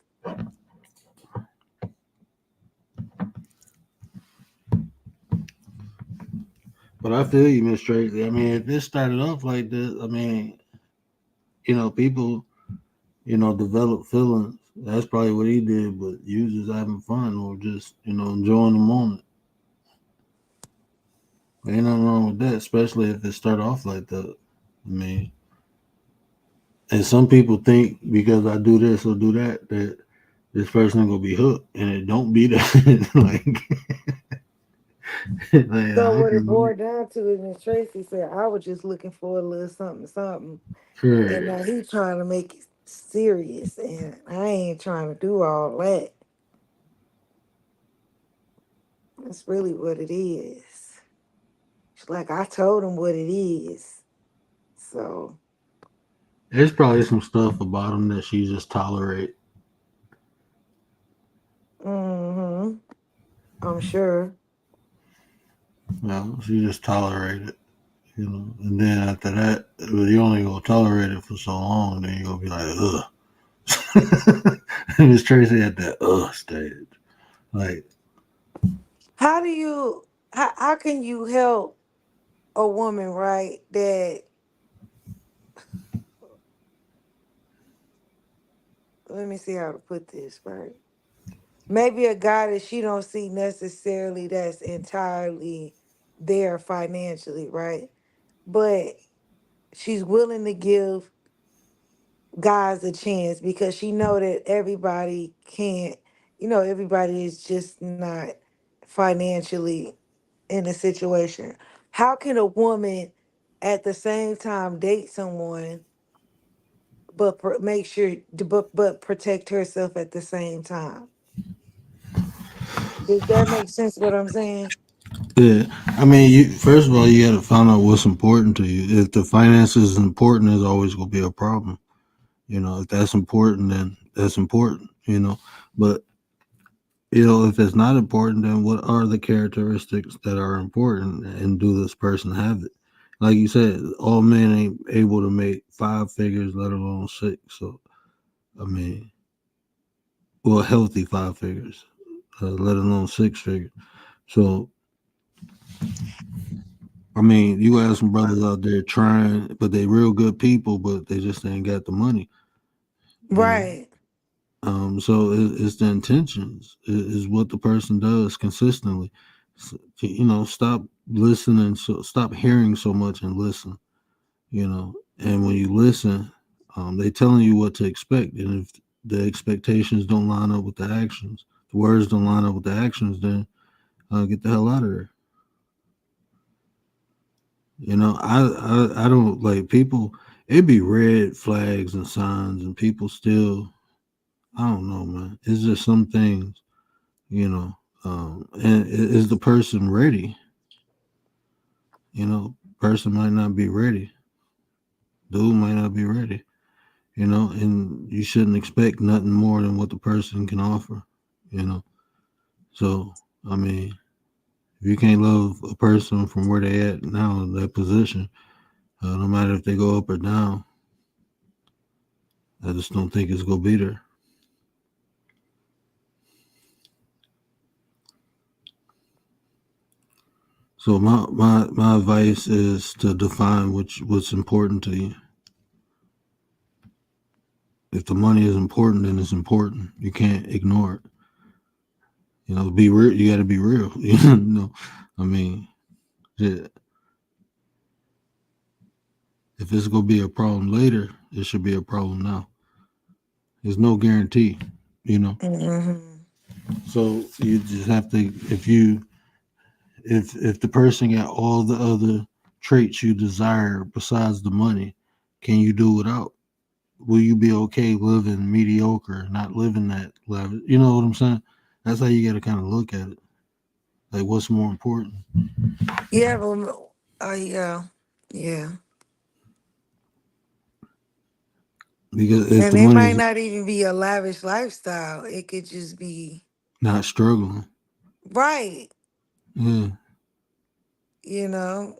But I feel you, Miss Tracy. I mean, if this started off like this, I mean, people, develop feelings. That's probably what he did, but you just having fun or just, enjoying the moment. Ain't nothing wrong with that, especially if it start off like that. I mean, and some people think because I do this or do that, that this person gonna be hooked, and it don't be that. like So I what it can boiled down to is Miss Tracy said I was just looking for a little something, something, and correct. now he trying to make it serious, and I ain't trying to do all that. That's really what it is. It's like I told him what it is. So, There's probably some stuff about him that she just tolerate. mm-hmm, I'm sure. She just tolerate it. And then after that, well, you only gonna tolerate it for so long, then you gonna be like, ugh. Miss Tracy at that stage. Like, How do you how can you help a woman, right? That let me see how to put this, right? Maybe a guy that she don't see necessarily that's entirely there financially, right? But she's willing to give guys a chance because she know that everybody can't, everybody is just not financially in a situation. How can a woman at the same time date someone but make sure but protect herself at the same time? Does that make sense what I'm saying? yeah, I mean, you first of all, you got to find out what's important to you. If the finances is important, there's always gonna be a problem. If that's important, then that's important. But if it's not important, then what are the characteristics that are important, and do this person have it? Like you said, all men ain't able to make five figures, let alone six. So, I mean, well, healthy five figures, let alone six figures. So, I mean, you have some brothers out there trying, but they real good people, but they just ain't got the money. You know, Right. so it's the intentions is what the person does consistently. Stop listening, so stop hearing so much and listen. And when you listen, they telling you what to expect, and if the expectations don't line up with the actions, the words don't line up with the actions, then get the hell out of there. I don't like people. It be red flags and signs, and people still. I don't know, man. It's just some things you know and is the person ready? Person might not be ready. Dude might not be ready. And you shouldn't expect nothing more than what the person can offer. you know so I mean, if you can't love a person from where they at now in that position, no matter if they go up or down, I just don't think it's gonna be there. So my advice is to define what's important to you. If the money is important, then it's important. You can't ignore it. Be real. You got to be real. I mean, yeah, if it's gonna be a problem later, it should be a problem now. There's no guarantee. You know, Hmm. so you just have to. If the person got all the other traits you desire besides the money, can you do without? Will you be okay living mediocre, not living that level? You know what I'm saying? That's how you got to kind of look at it. Like, what's more important? Yeah, yeah. Yeah. because if And the it might money's not even be a lavish lifestyle. It could just be not struggling, right. yeah.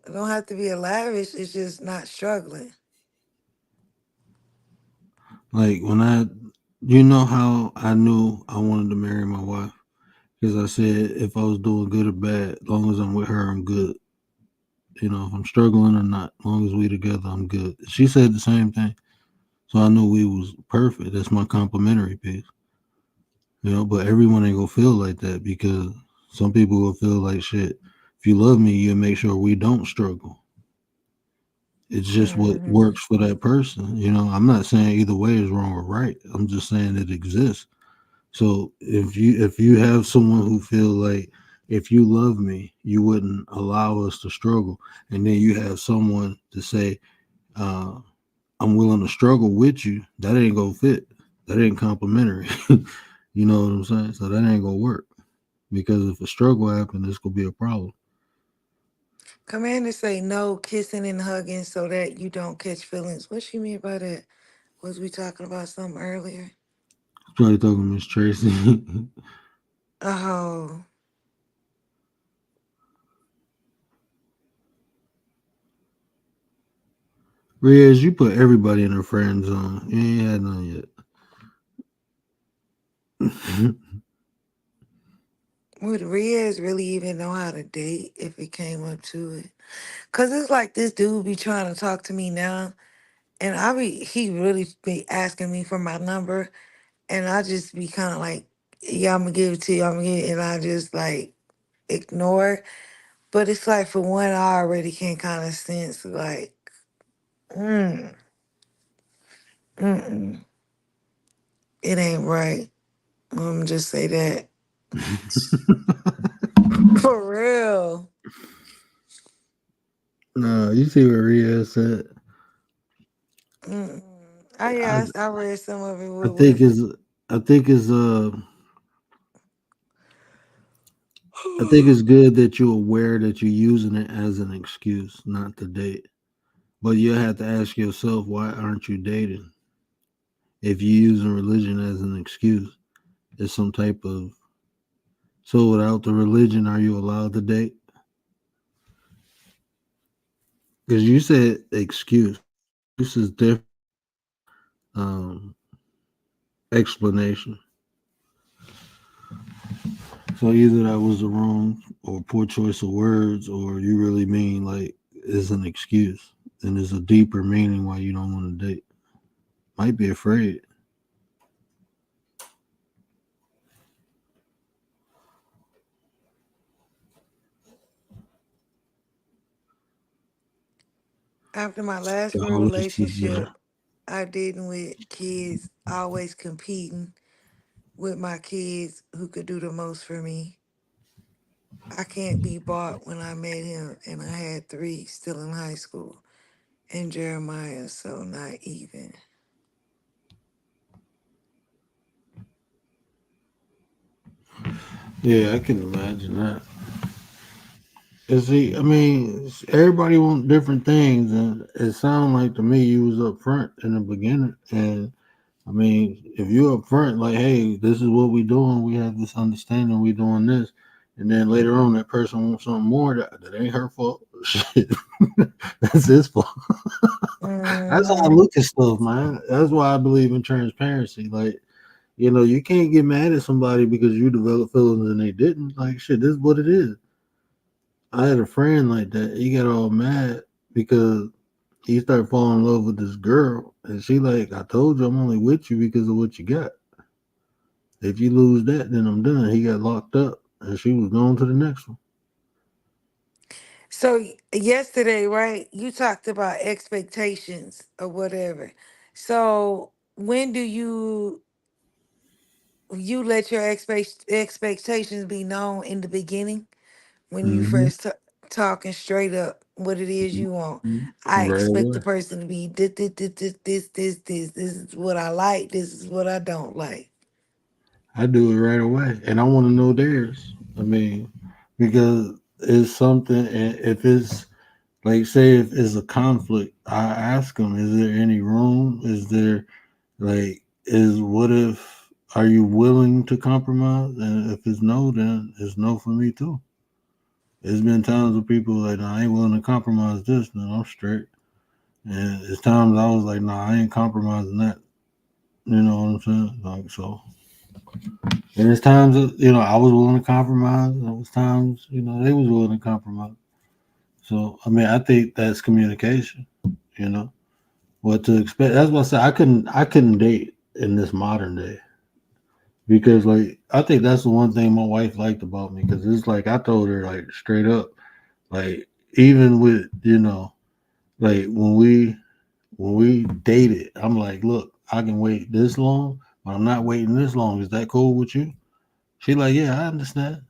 It don't have to be a lavish. It's just not struggling. Like when I, you know how I knew I wanted to marry my wife because I said if I was doing good or bad, as long as I'm with her, I'm good. If I'm struggling or not, as long as we together, I'm good. She said the same thing, so I knew we was perfect. That's my complimentary piece. But everyone ain't gonna feel like that because some people will feel like shit. If you love me, you make sure we don't struggle. It's just what Hmm. works for that person. I'm not saying either way is wrong or right. I'm just saying it exists. So if you have someone who feel like if you love me, you wouldn't allow us to struggle, and then you have someone to say, uh, "I'm willing to struggle with you," that ain't gonna fit. That ain't complimentary. You know what I'm saying? So that ain't gonna work because if a struggle happens, it's gonna be a problem. Commander say no kissing and hugging so that you don't catch feelings. What she mean by that? Was we talking about something earlier? Probably talking to Miss Tracy. Oh, Riaz, you put everybody in her friend zone. You ain't had none yet. would Riaz really even know how to date if it came up to it? Cause it's like this dude be trying to talk to me now, and he really be asking me for my number, and I just be kind of like, yeah, I'm gonna give it to you, I'm gonna give it, and I just like ignore. But it's like for one, I already can kind of sense like, mm, mm-mm, it ain't right. I'm gonna just say that for real. No, you see what Riaz said. Mm-mm. I I, yes, I read some of it. I What think was it? is I think is I think it's good that you're aware that you're using it as an excuse not to date. But you have to ask yourself, why aren't you dating? If you're using religion as an excuse, it's some type of, so without the religion, are you allowed to date? Because you said excuse. This is different um, explanation. So either that was the wrong or poor choice of words, or you really mean like it's an excuse and there's a deeper meaning why you don't want to date. Might be afraid. After my last The real Holy Spirit. relationship, I didn't with kids, always competing with my kids who could do the most for me. I can't be bought when I met him, and I had three still in high school, and Jeremiah, so not even. Yeah, I can imagine that. Cause see, I mean, everybody want different things, and it sounded like to me you was up front in the beginning. And I mean, if you're up front, like, hey, this is what we doing, we have this understanding, we doing this, and then later on that person wants something more, that ain't her fault. Shit, that's his fault. That's how I Hmm. look at stuff, man. That's why I believe in transparency. Like, you can't get mad at somebody because you developed feelings and they didn't. Like, shit, this is what it is. I had a friend like that. He got all mad because he started falling in love with this girl, and she like, I told you I'm only with you because of what you got. If you lose that, then I'm done. He got locked up, and she was going to the next one. So yesterday, right? You talked about expectations or whatever. So when do you let your expectations be known in the beginning when you Mm-hmm. first talking straight up what it is you want? I Right expect the away. person to be this. This is what I like. This is what I don't like. I do it right away, and I want to know theirs. I mean, because it's something. If it's like, say, if it's a conflict, I ask them, is there any room? Is there? Like, is what if are you willing to compromise? And if it's no, then it's no for me too. There's been times where people like, nah, I ain't willing to compromise this, then I'm straight. And it's times I was like, nah, I ain't compromising that. You know what I'm saying? Like so. And there's times that, I was willing to compromise. And there was times, they was willing to compromise. So I mean, I think that's communication. You know what to expect. That's what I said. I couldn't date in this modern day because like I think that's the one thing my wife liked about me because it's like I told her like straight up like even with like when we dated I'm like look I can wait this long but I'm not waiting this long is that cool with you? She like yeah I understand.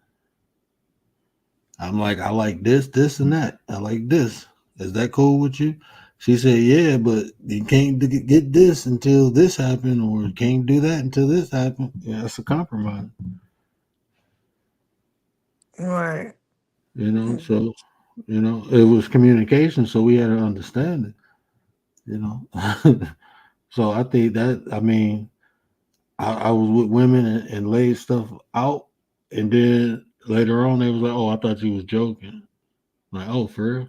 I'm like, I like this, and that. I like this. Is that cool with you? She said, yeah, but you can't get this until this happened, or you can't do that until this happened. Yeah, that's a compromise, Right. So, it was communication, so we had to understand it, you know. So I think that, I mean, I was with women and laid stuff out, and then later on, they was like, oh, I thought you was joking. Like, oh, for real?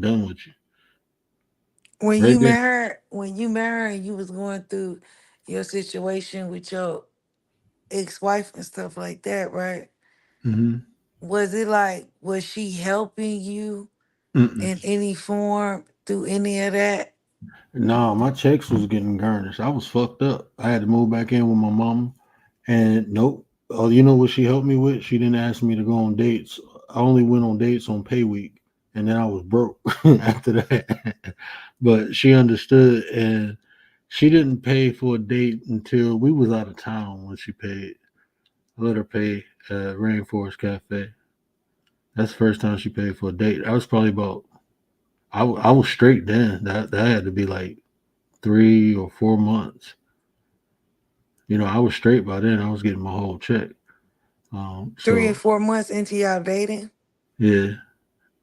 Done with you. Right there. When you met her and you was going through your situation with your ex-wife and stuff like that, right? Mm-hmm. Was it like, was she helping you Mm-mm. in any form through any of that? No, my checks was getting garnished. I was fucked up. I had to move back in with my mama, and nope. Oh, you know what she helped me with? She didn't ask me to go on dates. I only went on dates on pay week, and then I was broke after that. But she understood, and she didn't pay for a date until we was out of town when she paid. I let her pay at Rainforest Cafe. That's the first time she paid for a date. I was probably about. I was straight then. That had to be like 3 or 4 months. I was straight by then. I was getting my whole check. Three and So 4 months into y'all dating? yeah,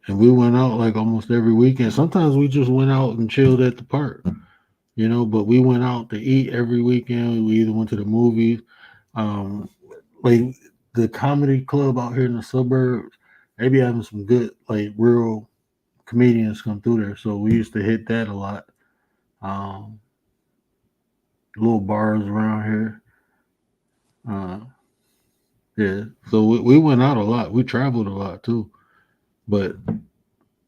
and we went out like almost every weekend. Sometimes we just went out and chilled at the park, But we went out to eat every weekend. We either went to the movies, um, like the comedy club out here in the suburbs. They be having some good, like real comedians come through there. So we used to hit that a lot. Um, Little bars around here. Uh, yeah, so we went out a lot. We traveled a lot too. But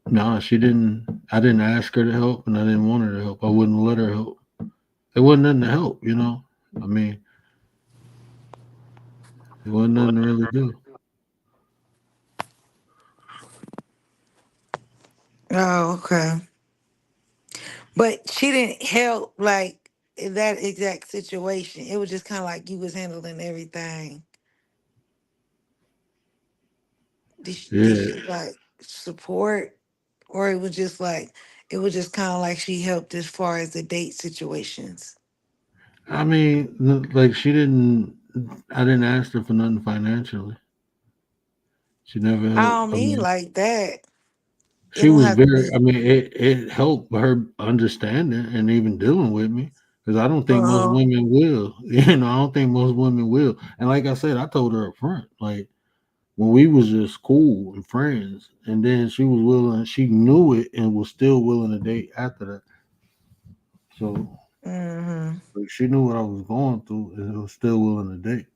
no, she didn't. I didn't ask her to help, and I didn't want her to help. I wouldn't let her help. It wasn't nothing to help. I mean, it wasn't nothing to really do. Oh, okay. But she didn't help like in that exact situation. It was just kind of like you was handling everything. Did Yeah, she like support, or it was just like it was just kind of like she helped as far as the date situations? I mean, like she didn't. I didn't ask her for nothing financially. She never I helped. don't I mean mean, like that. It she don't was have to very. be. I mean, it helped her understanding and even dealing with me because I don't think most Uh-huh. women will. I don't think most women will. And like I said, I told her up front, like when we was just cool and friends, and then she was willing. She knew it and was still willing to date after that. So Mm-hmm. like, she knew what I was going through and was still willing to date.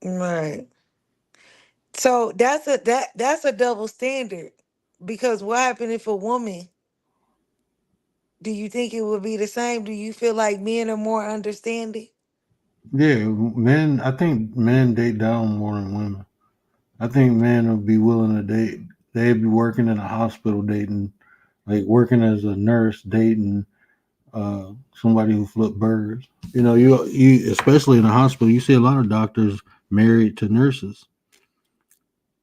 Right. So that's a double standard. Because what happened if a woman, do you think it would be the same? Do you feel like men are more understanding? Yeah, men. I think men date down more than women. I think men would be willing to date. They'd be working in a hospital dating, like working as a nurse dating somebody who flipped burgers. You especially in a hospital, you see a lot of doctors married to nurses.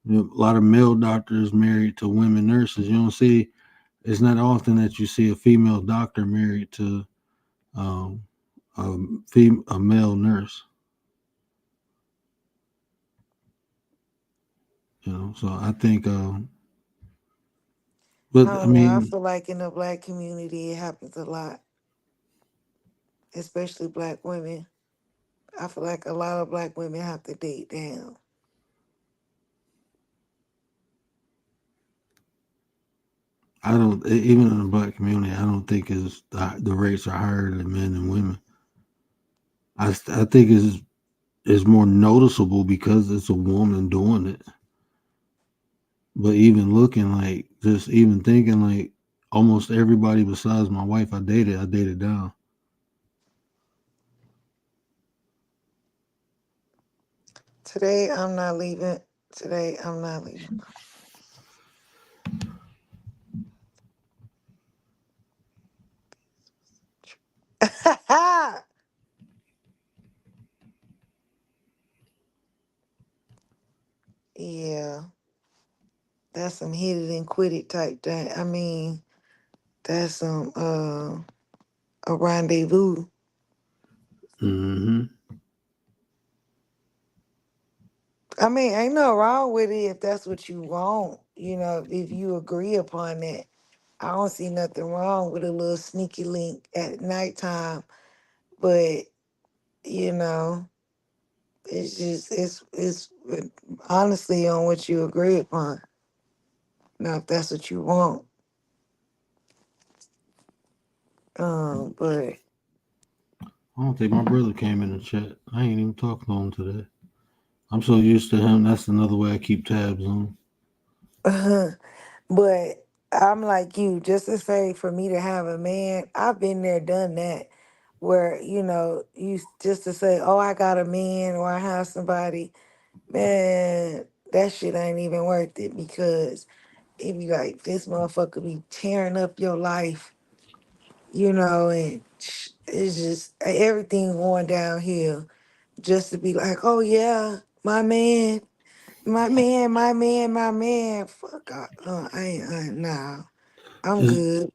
A lot of male doctors married to women nurses. You don't see. It's not often that you see a female doctor married to um, a male nurse. So I think But I I don't know. I mean, feel like in the black community, it happens a lot, especially black women. I feel like a lot of black women have to date down. I don't even in the black community. I don't think is the rates are higher than men and women. I think it's more noticeable because it's a woman doing it. But even looking like just even thinking like almost everybody besides my wife I dated down. Today, I'm not leaving. Today, I'm not leaving. Yeah, that's some hit it and quit it type thing. I mean, that's some a rendezvous. Hmm. I mean, ain't no wrong with it if that's what you want. You know, if you agree upon that, I don't see nothing wrong with a little sneaky link at nighttime. But you know, it's just it's honestly on what you agree upon. Now, if that's what you want, but I don't think my brother came in the chat. I ain't even talking to him today. I'm so used to him. That's another way I keep tabs on him. but I'm like you. Just to say, for me to have a man, I've been there, done that. Where you just to say, "Oh, I got a man," or "I have somebody," man, that shit ain't even worth it because it be like this motherfucker be tearing up your life, and it's just everything going downhill just to be like, "Oh yeah, my man, my man, my man, my man." Fuck, I ain't, nah, I'm Is good.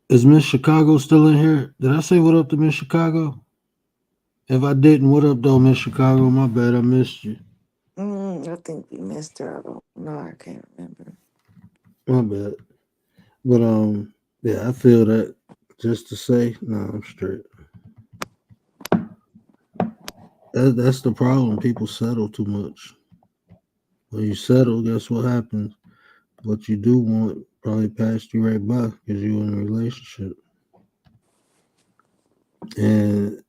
is Miss Chicago still in here? Did I say what up to Miss Chicago? If I didn't, what up though, Miss Chicago? My bad, I missed you. I think we missed her. I don't know. I can't remember. My bad. But yeah, I feel that. Just to say, no, I'm straight. That's the problem. People settle too much. When you settle, guess what happens? What you do want probably passed you right by because you in a relationship. And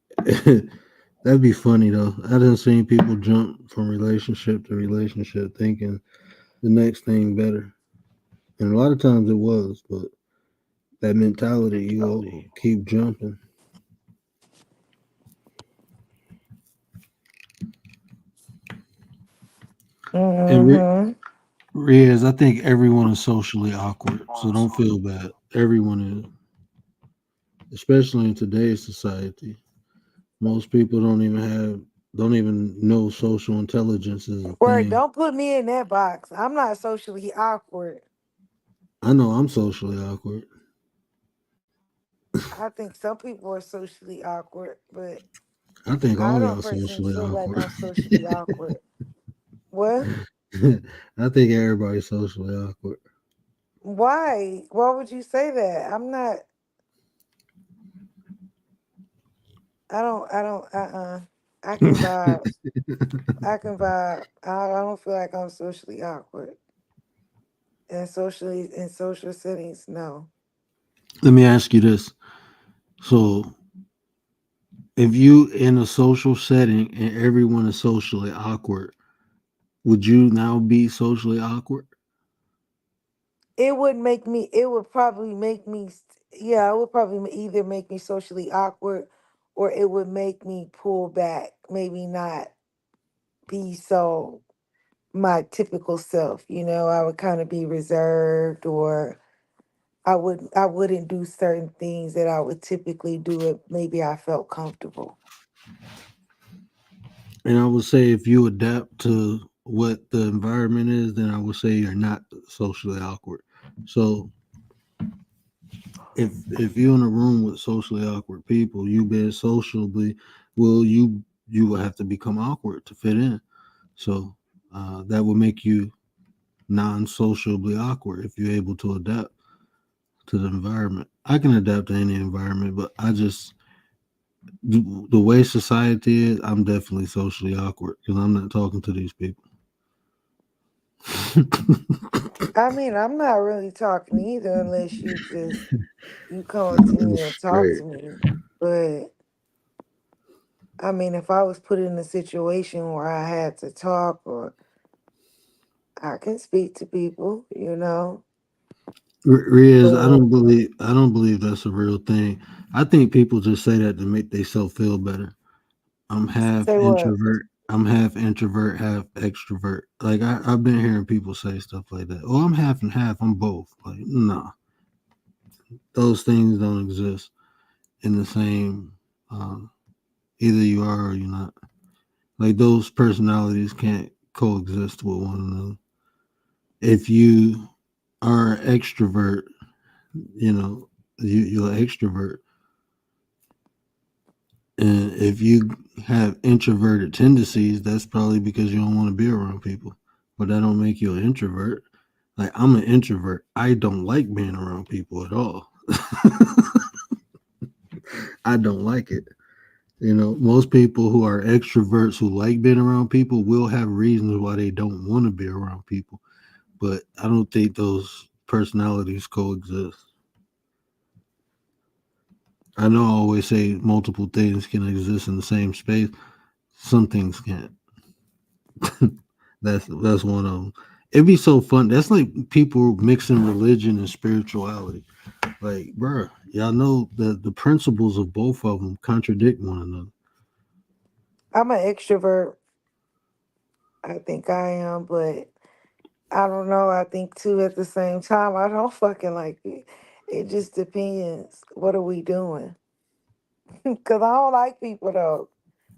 that'd be funny though. I done seen people jump from relationship to relationship thinking the next thing better. And a lot of times it was, but that mentality, you'll keep jumping. And Mm-hmm. Riaz, I think everyone is socially awkward, so don't feel bad. Everyone is, especially in today's society. Most people don't even know social intelligence is a Word, thing. don't put me in that box. I'm not socially awkward. I know I'm socially awkward. I think some people are socially awkward, but I think I all don't y'all personally socially feel like awkward. I'm socially awkward. What? I think everybody's socially awkward. Why? Why would you say that? I'm not. I don't. I can vibe. I can vibe. I don't feel like I'm socially awkward. And socially in social settings, no. Let me ask you this. So, if you in a social setting and everyone is socially awkward, would you now be socially awkward? It would make me. It would probably make me. Yeah, it would probably either make me socially awkward, or it would make me pull back. Maybe not be so my typical self. I would kind of be reserved, or I wouldn't do certain things that I would typically do if maybe I felt comfortable. And I would say if you adapt to what the environment is, then I would say you're not socially awkward. So if you're in a room with socially awkward people, you being sociably, well, you will have to become awkward to fit in. So that will make you non-sociably awkward if you're able to adapt. to the environment. I can adapt to any environment, but the way society is, I'm definitely socially awkward because I'm not talking to these people. I mean, I'm not really talking either unless you come up to I'm me and talk straight. to me. But I mean, if I was put in a situation where I had to talk, or I can speak to people, you know. Riaz, But I don't believe that's a real thing. I think people just say that to make themselves feel better. I'm half say what? introvert. I'm half introvert, half extrovert. Like I've been hearing people say stuff like that. Oh, I'm half and half. I'm both. Like, nah, those things don't exist in the same. Um, Either you are or you're not. Like those personalities can't coexist with one another. If you are an extrovert, you know, you're an extrovert. And if you have introverted tendencies, that's probably because you don't want to be around people. But that don't make you an introvert. Like I'm an introvert. I don't like being around people at all. I don't like it. You know, most people who are extroverts who like being around people will have reasons why they don't want to be around people. But I don't think those personalities coexist. I know I always say multiple things can exist in the same space. Some things can't. That's one of them. It'd be so fun. That's like people mixing religion and spirituality. Like, bruh, y'all know the principles of both of them contradict one another. I'm an extrovert. I think I am, but I don't know. I think too at the same time, I don't fucking like it. It just depends. What are we doing? Because I don't like people though.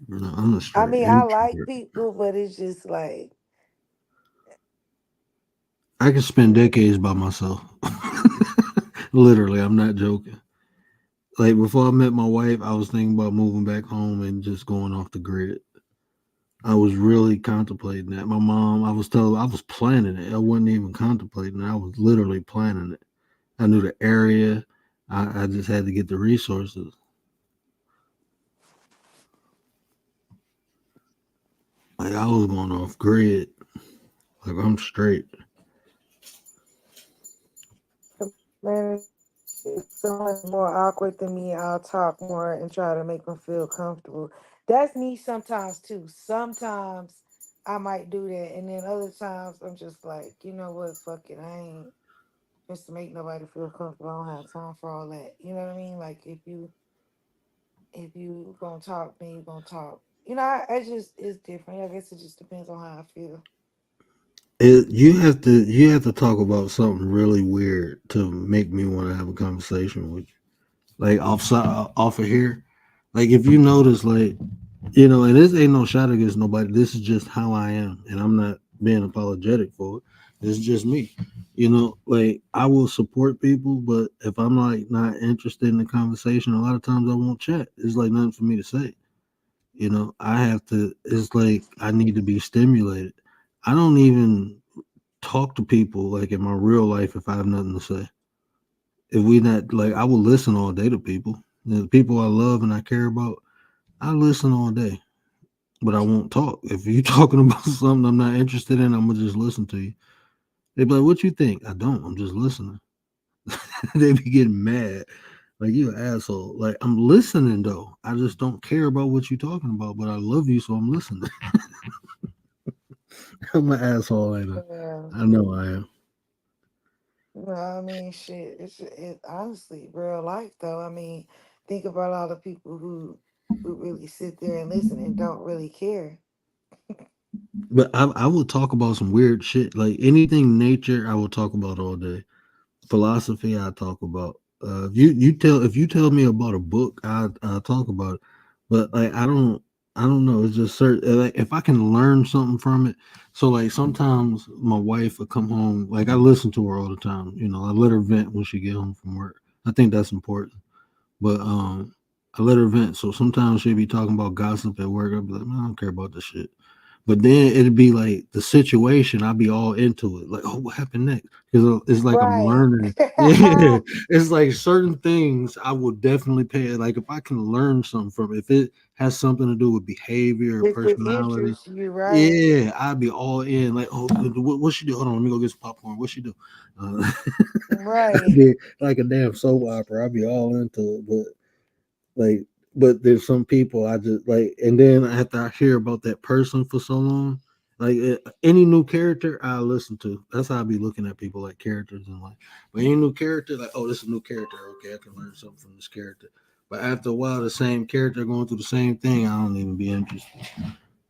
You know, I'm a I straight mean, I like introvert. people, but it's just like, I can spend decades by myself. Literally, I'm not joking. Like before I met my wife, I was thinking about moving back home and just going off the grid. I was really contemplating that. My mom, I was planning it. I wasn't even contemplating it. I was literally planning it. I knew the area. I just had to get the resources. Like I was going off grid. Like I'm straight. man, if someone's more awkward than me, I'll talk more and try to make them feel comfortable. That's me sometimes too. Sometimes I might do that, and then other times I'm just like, you know what, fuck it, I ain't just to make nobody feel comfortable. I don't have time for all that. You know what I mean? Like if you gonna talk, then you gonna talk. You know, I just it's different. I guess it just depends on how I feel. You have to talk about something really weird to make me want to have a conversation with you. Like off of here. Like if you notice, like and this ain't no shot against nobody. This is just how I am, and I'm not being apologetic for it. It's just me. Like I will support people, but if I'm like not interested in the conversation, a lot of times I won't chat. It's like nothing for me to say. I have to. It's like I need to be stimulated. I don't even talk to people like in my real life if I have nothing to say. If we not like, I will listen all day to people. The people I love and I care about, I listen all day, but I won't talk. If you talking about something I'm not interested in, I'm gonna just listen to you. They be like, "What you think?" I don't. I'm just listening. They be getting mad, like you an asshole. Like I'm listening though. I just don't care about what you talking about, but I love you, so I'm listening. I'm an asshole, ain't Yeah. I? I know I am. No, I mean, shit. It's honestly real life, though. I mean, think about all the people who really sit there and listen and don't really care. But I will talk about some weird shit, like anything nature. I will talk about all day. Philosophy I talk about. If you tell me about a book, I talk about it. But like I don't know. It's just certain like if I can learn something from it. So like sometimes my wife will come home. Like I listen to her all the time. I let her vent when she get home from work. I think that's important. But I let her vent. So sometimes she'll be talking about gossip at work. I'll be like, man, I don't care about this shit. But then it'd be like the situation, I'd be all into it. Like, oh, what happened next? Because it's like I'm Right. learning. Yeah, it's like certain things I will definitely pay. Like if I can learn something from it, if it has something to do with behavior or If it personality, interests you, right? yeah, I'd be all in. Like, oh, what she do? Hold on, let me go get some popcorn. What she do? I'd Right. be like a damn soap opera. I'd be all into it. Like, but there's some people I just like, and then after I hear about that person for so long, like any new character I listen to. That's how I be looking at people like characters and like, but any new character, like, oh, this is a new character. Okay, I can learn something from this character. But after a while, the same character going through the same thing, I don't even be interested.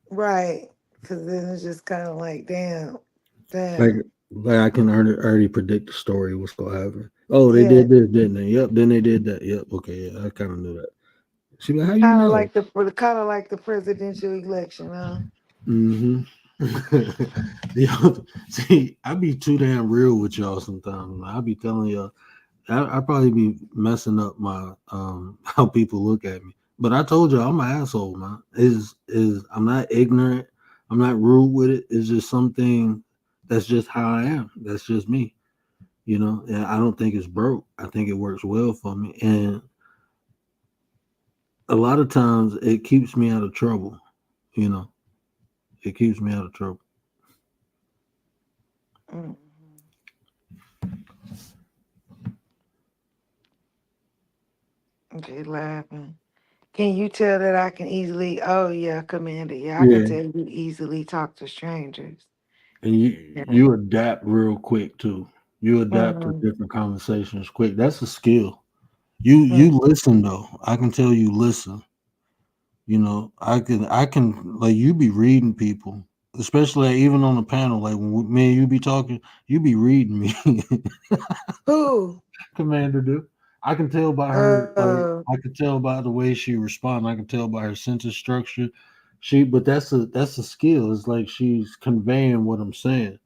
Right. Because then it's just kind of like, damn, Like, damn. like I can already predict the story, what's gonna happen. Oh, they Yeah. did this, didn't they? Yep. Then they did that. Yep. Okay. Yeah, I kind of knew that. She be like, how you know? Kind of like the presidential election, huh? Mm-hmm. Yo, see, I be too damn real with y'all sometimes. I be telling y'all, I probably be messing up my how people look at me. But I told you I'm an asshole, man. Is I'm not ignorant. I'm not rude with it. It's just something that's just how I am. That's just me. And I don't think it's broke. I think it works well for me. And a lot of times it keeps me out of trouble. You know, it keeps me out of trouble. Mm. Okay, laughing. Can you tell that I can easily? Oh yeah, Commander. Yeah, I can Yeah. tell you easily talk to strangers. And you Yeah. you adapt real quick too. You adapt to Mm-hmm. different conversations quick. That's a skill. You Mm. listen though. I can tell you listen. I can like you be reading people, especially like, even on the panel. Like when me and you be talking, you be reading me. Who? Commander do. I can tell by her like Uh. I can tell by the way she responds. I can tell by her sentence structure. But that's a skill. It's like she's conveying what I'm saying.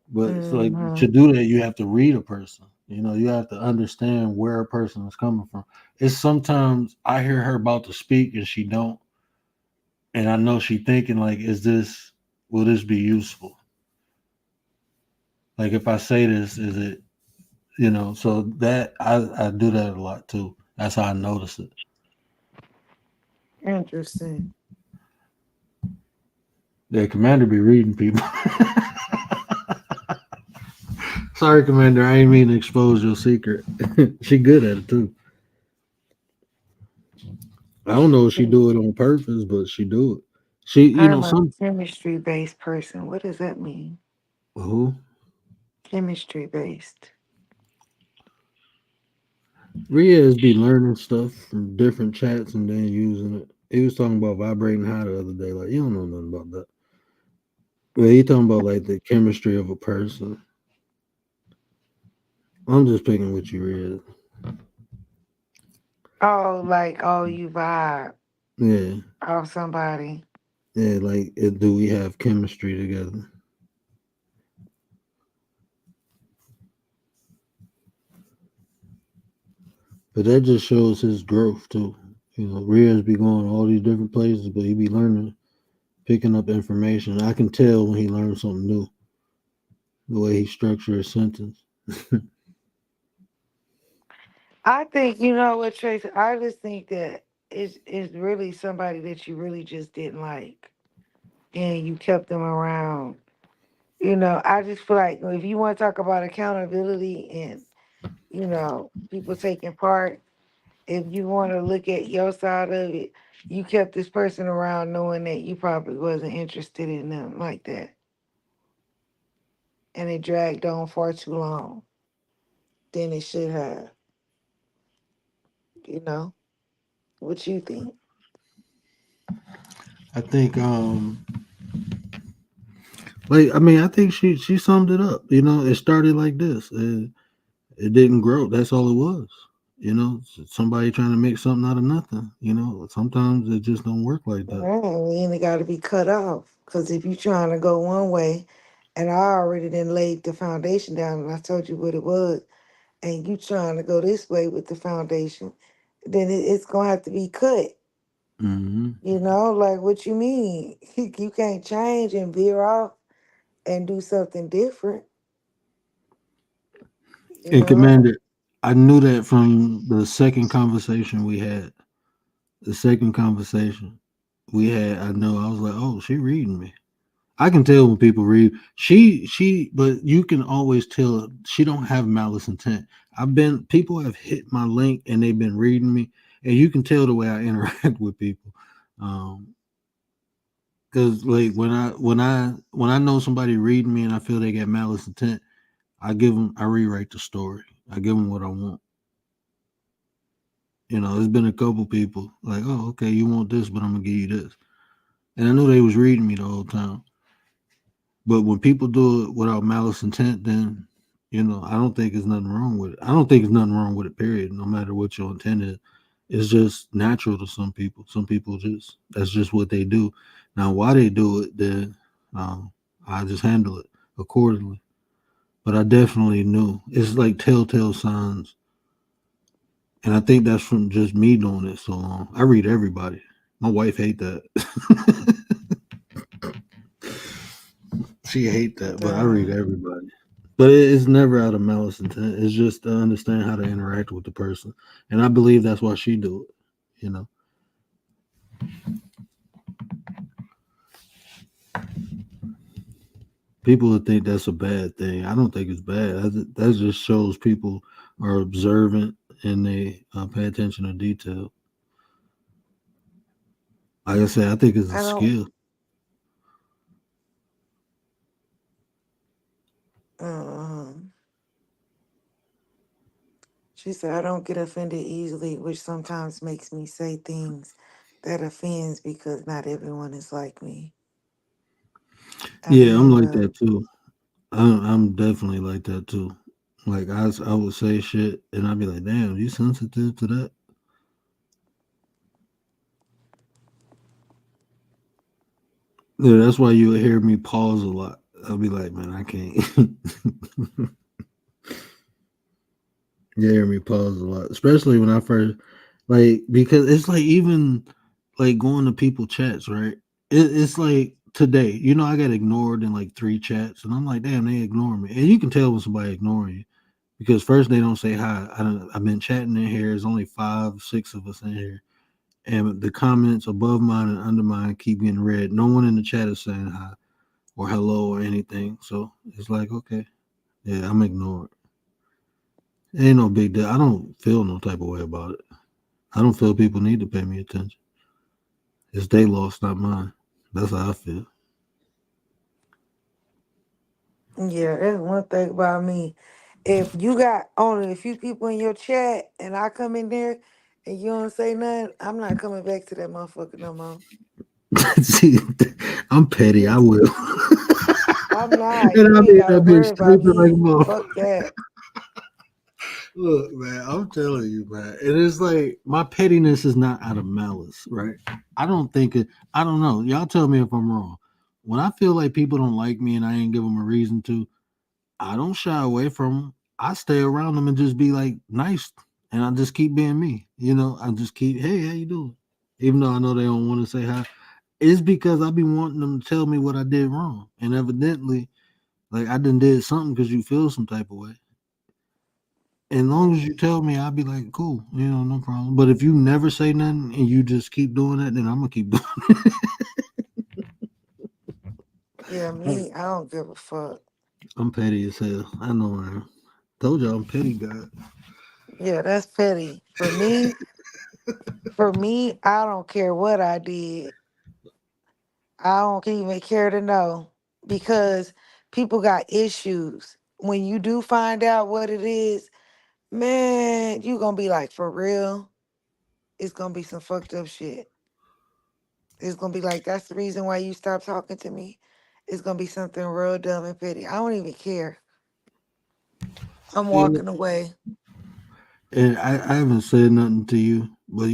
But it's like to Mm-hmm. do that, you have to read a person. You have to understand where a person is coming from. It's sometimes I hear her about to speak and she don't, and I know she thinking like, will this be useful? Like if I say this, is it, So that I do that a lot too. That's how I notice it. Interesting. Yeah, Commander be reading people. Sorry, Commander, I ain't mean to expose your secret. She good at it too. I don't know if she do it on purpose, but she do it. I'm a Some chemistry based person. What does that mean? who Chemistry based. Riaz be learning stuff from different chats and then using it. He was talking about vibrating high the other day. Like you don't know nothing about that. Well, he talking about like the chemistry of a person. I'm just picking with you, Riaz. Oh, like you vibe Yeah, off somebody. yeah. Like, do we have chemistry together? But that just shows his growth too. Riaz be going all these different places, but he be learning, picking up information. I can tell when he learns something new, the way he structures a sentence. I think you know what, Tracy. I just think that it's really somebody that you really just didn't like, and you kept them around. I just feel like if you want to talk about accountability and people taking part, if you want to look at your side of it, you kept this person around knowing that you probably wasn't interested in them like that, and it dragged on far too long than it should have. You know what you think? I think I think she summed it up. It started like this. It didn't grow. That's all it was. Somebody trying to make something out of nothing. Sometimes it just don't work like that. And it got to be cut off because if you trying to go one way, and I already then laid the foundation down, and I told you what it was, and you trying to go this way with the foundation, then it's gonna have to be cut. Hmm. Like what you mean? You can't change and veer off and do something different, you And know? Commander, I knew that from the second conversation we had. The second conversation we had, I know I was like, oh, she reading me. I can tell when people read. But you can always tell she don't have malice intent. People have hit my link and they've been reading me, and you can tell the way I interact with people. Because like when I know somebody reading me and I feel they got malice intent, I rewrite the story. I give them what I want. There's been a couple people like, oh, okay, you want this, but I'm gonna give you this, and I knew they was reading me the whole time. But when people do it without malice intent, then I don't think there's nothing wrong with it. I don't think there's nothing wrong with it. Period. No matter what your intent is, it's just natural to some people. Some people just that's just what they do. Now, why they do it, then I just handle it accordingly. But I definitely knew it's like telltale signs, and I think that's from just me doing it so long. I read everybody. My wife hate that. She hate that, but I read Damn. everybody. But it's never out of malice intent. It's just to understand how to interact with the person, and I believe that's why she do it. You know, people would think that's a bad thing. I don't think it's bad. That just shows people are observant and they pay attention to detail. Like I said, I think it's a I don't. skill. Um, she said I don't get offended easily, which sometimes makes me say things that offends because not everyone is like me. I Yeah, I'm mean, like that too. I'm definitely like that too. Like I would say shit, and I'd be like, "Damn, you sensitive to that?" Yeah, that's why you would hear me pause a lot. I'll be like, "Man, I can't." You hear me pause a lot, especially when I first because it's like even like going to people chats, right? It's like today, I got ignored in like three chats, and I'm like, damn, they ignore me, and you can tell when somebody ignoring you because first they don't say hi. I've been chatting in here. There's only 5, 6 of us in here, and the comments above mine and under mine keep getting read. No one in the chat is saying hi or hello or anything. So it's like, okay, yeah, I'm ignored. It ain't no big deal. I don't feel no type of way about it. I don't feel people need to pay me attention. It's their loss, not mine. That's how I feel. yeah, that's one thing about me. If you got only a few people in your chat and I come in there and you don't say nothing, I'm not coming back to that motherfucker no more. See, I'm petty. I will. I'm not. And You I ain't mean, gotta that bitch worry about sleeping like a me. motherfucker. Fuck that. Look, man, I'm telling you, man. It is like my pettiness is not out of malice, right? I don't think it. I don't know. Y'all tell me if I'm wrong. When I feel like people don't like me and I ain't give them a reason to, I don't shy away from them. I stay around them and just be like nice, and I just keep being me. I just keep, hey, how you doing? Even though I know they don't want to say hi, it's because I be wanting them to tell me what I did wrong, and evidently, like I done did something because you feel some type of way. And long as you Mm. tell me, I'll be like, cool, no problem. But if you never say nothing and you just keep doing that, then I'm gonna keep doing. Yeah, It. me, I don't give a fuck. I'm petty as hell. I know I am. Told y'all I'm petty, God. Yeah, that's petty. For me, I don't care what I did. I don't even care to know because people got issues. When you do find out what it is, man, you gonna be like, for real? It's gonna be some fucked up shit. It's gonna be like, that's the reason why you stopped talking to me. It's gonna be something real dumb and petty. I don't even care. I'm And, walking away. and I haven't said nothing to you, but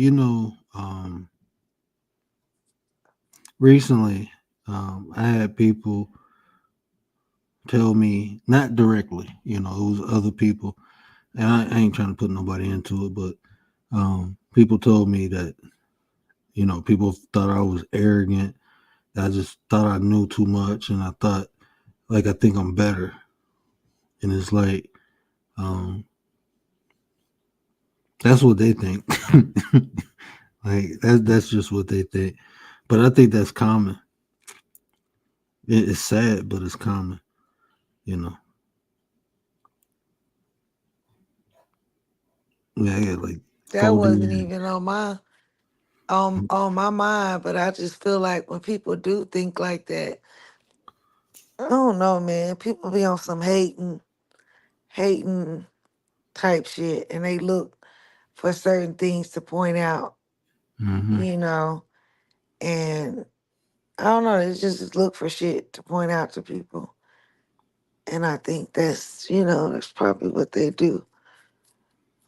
recently, I had people tell me not directly, it was other people, and I ain't trying to put nobody into it, but people told me that People thought I was arrogant. I just thought I knew too much, and I thought like I think I'm better. And it's like um, that's what they think. Like that's just what they think. But I think that's common. It's sad, but it's common. You know. Yeah, I got like That 40. wasn't even on my mind, but I just feel like when people do think like that, I don't know, man. People be on some hating type shit, and they look for certain things to point out, Mm-hmm. you know. And I don't know, they just look for shit to point out to people, and I think that's probably what they do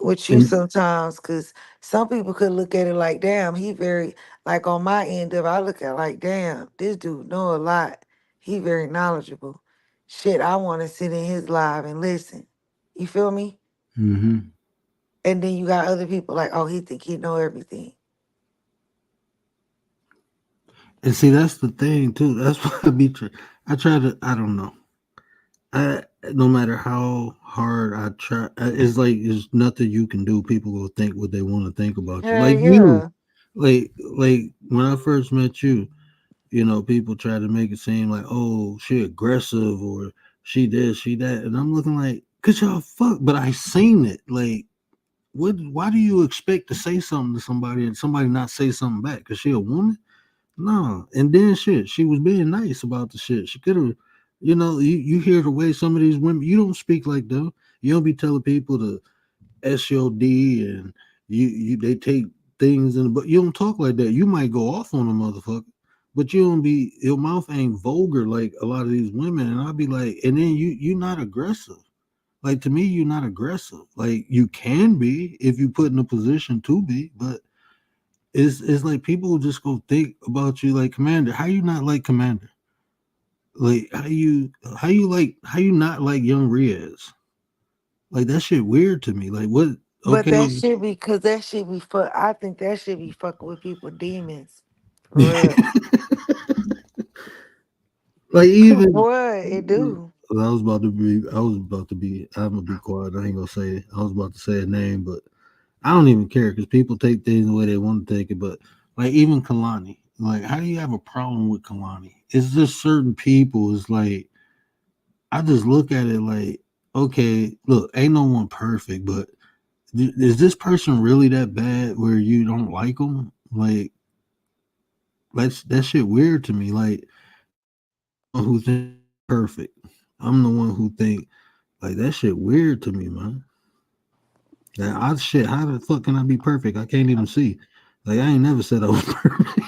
with you And sometimes, because some people could look at it like, damn, he very, like on my end of it, I look at it like, damn, this dude know a lot. He very knowledgeable. Shit, I want to sit in his live and listen. You feel me? mm-hmm. And then you got other people like, oh, he think he know everything. And see, that's the thing too. That's why I try to. I don't know. I No matter how hard I try, it's like there's nothing you can do. People will think what they want to think about you. Hell Like you, yeah. like when I first met you, people try to make it seem like, oh, she aggressive or she this, she that, and I'm looking like, cause y'all fuck. But I seen it. Like, what? Why do you expect to say something to somebody and somebody not say something back? Cause she a woman? No. And then shit, she was being nice about the shit. She could have, you hear the way some of these women, you don't speak like them. You don't be telling people to SOD and they take things in, but you don't talk like that. You might go off on a motherfucker, but you don't be, your mouth ain't vulgar like a lot of these women. And I'll be like, and then you're not aggressive. Like to me, you're not aggressive. Like you can be if you put in a position to be, but it's like people just go think about you like Commander. How you not like Commander? Like how you not like Young Riaz? Like that shit weird to me. Like what? But that Okay, shit be, cause that shit be I think that shit be fucking with people demons. For real. like even What it do? I'm gonna be quiet. I ain't gonna say it. I was about to say a name, but I don't even care because people take things the way they want to take it. But like even Kalani, like how do you have a problem with Kalani? It's just certain people. It's like I just look at it like, okay, look, ain't no one perfect, but is this person really that bad where you don't like them? Like that shit weird to me. Like I'm who think perfect. I'm the one who think like that shit weird to me, man. That I shit. How the fuck can I be perfect? I can't even see. Like I ain't never said I was perfect.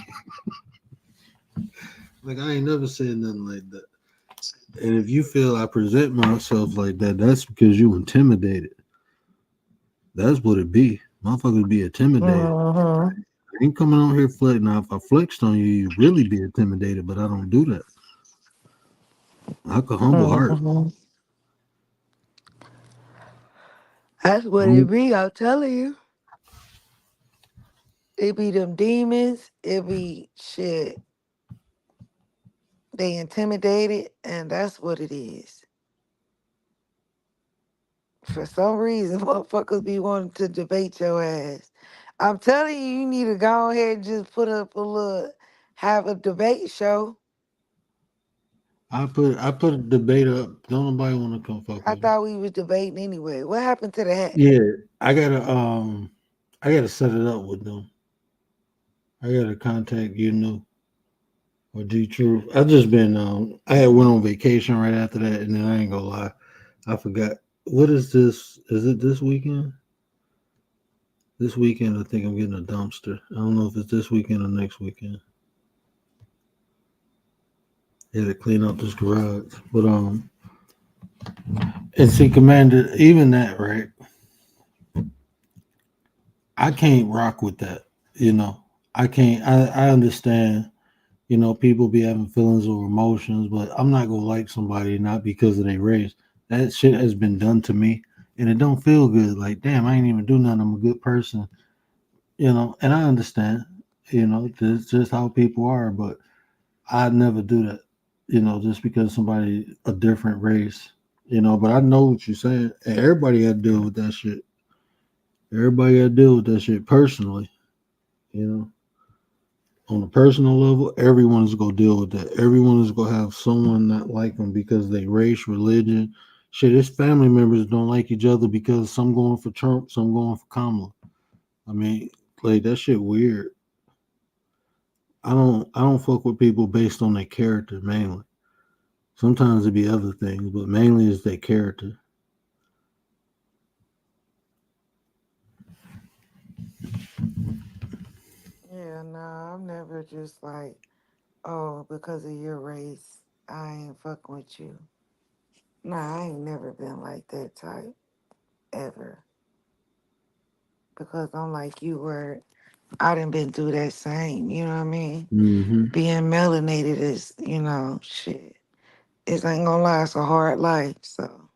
Like I ain't never said nothing like that. And if you feel I present myself like that, that's because you intimidated. That's what it be. Motherfuckers be intimidated. Mm-hmm. I ain't coming on here flexing. Now, if I flexed on you, you really be intimidated, but I don't do that. I could humble heart. Mm-hmm. That's what it Don't- be, I'm telling you. It be them demons, it be shit. They intimidated, and that's what it is. For some reason, motherfuckers be wanting to debate your ass. I'm telling you, you need to go ahead and just put up have a debate show. I put a debate up. Don't nobody want to come fuck I with me. thought we was debating anyway. What happened to the hat? Yeah, I gotta I gotta set it up with them. I gotta contact or D Truth. I just been I had went on vacation right after that, and then I ain't gonna lie, I forgot. What is this? Is it this weekend? This weekend, I think I'm getting a dumpster. I don't know if it's this weekend or next weekend. Yeah, to clean out this garage. But and see, Commander, even that, right? I can't rock with that. You know, I can't. I understand. People be having feelings or emotions, but I'm not gonna like somebody not because of their race. That shit has been done to me, and it don't feel good. Like, damn, I ain't even do nothing. I'm a good person. And I understand. That's just how people are. But I'd never do that. Just because somebody a different race. But I know what you're saying. And everybody got to deal with that shit. Everybody got to deal with that shit personally. You know, on a personal level, everyone is gonna deal with that. Everyone is gonna have someone not like them because they race, religion. Shit, his family members don't like each other because some going for Trump, some going for Kamala. I mean, like that shit weird. I don't fuck with people based on their character mainly. Sometimes it be other things, but mainly it's their character. Yeah, no, I'm never just like, oh, because of your race, I ain't fucking with you. Nah, I ain't never been like that type ever. Because I'm like you were I done been through that same, you know what I mean? Hmm. Being melanated is, shit. It ain't gonna lie, it's a hard life. So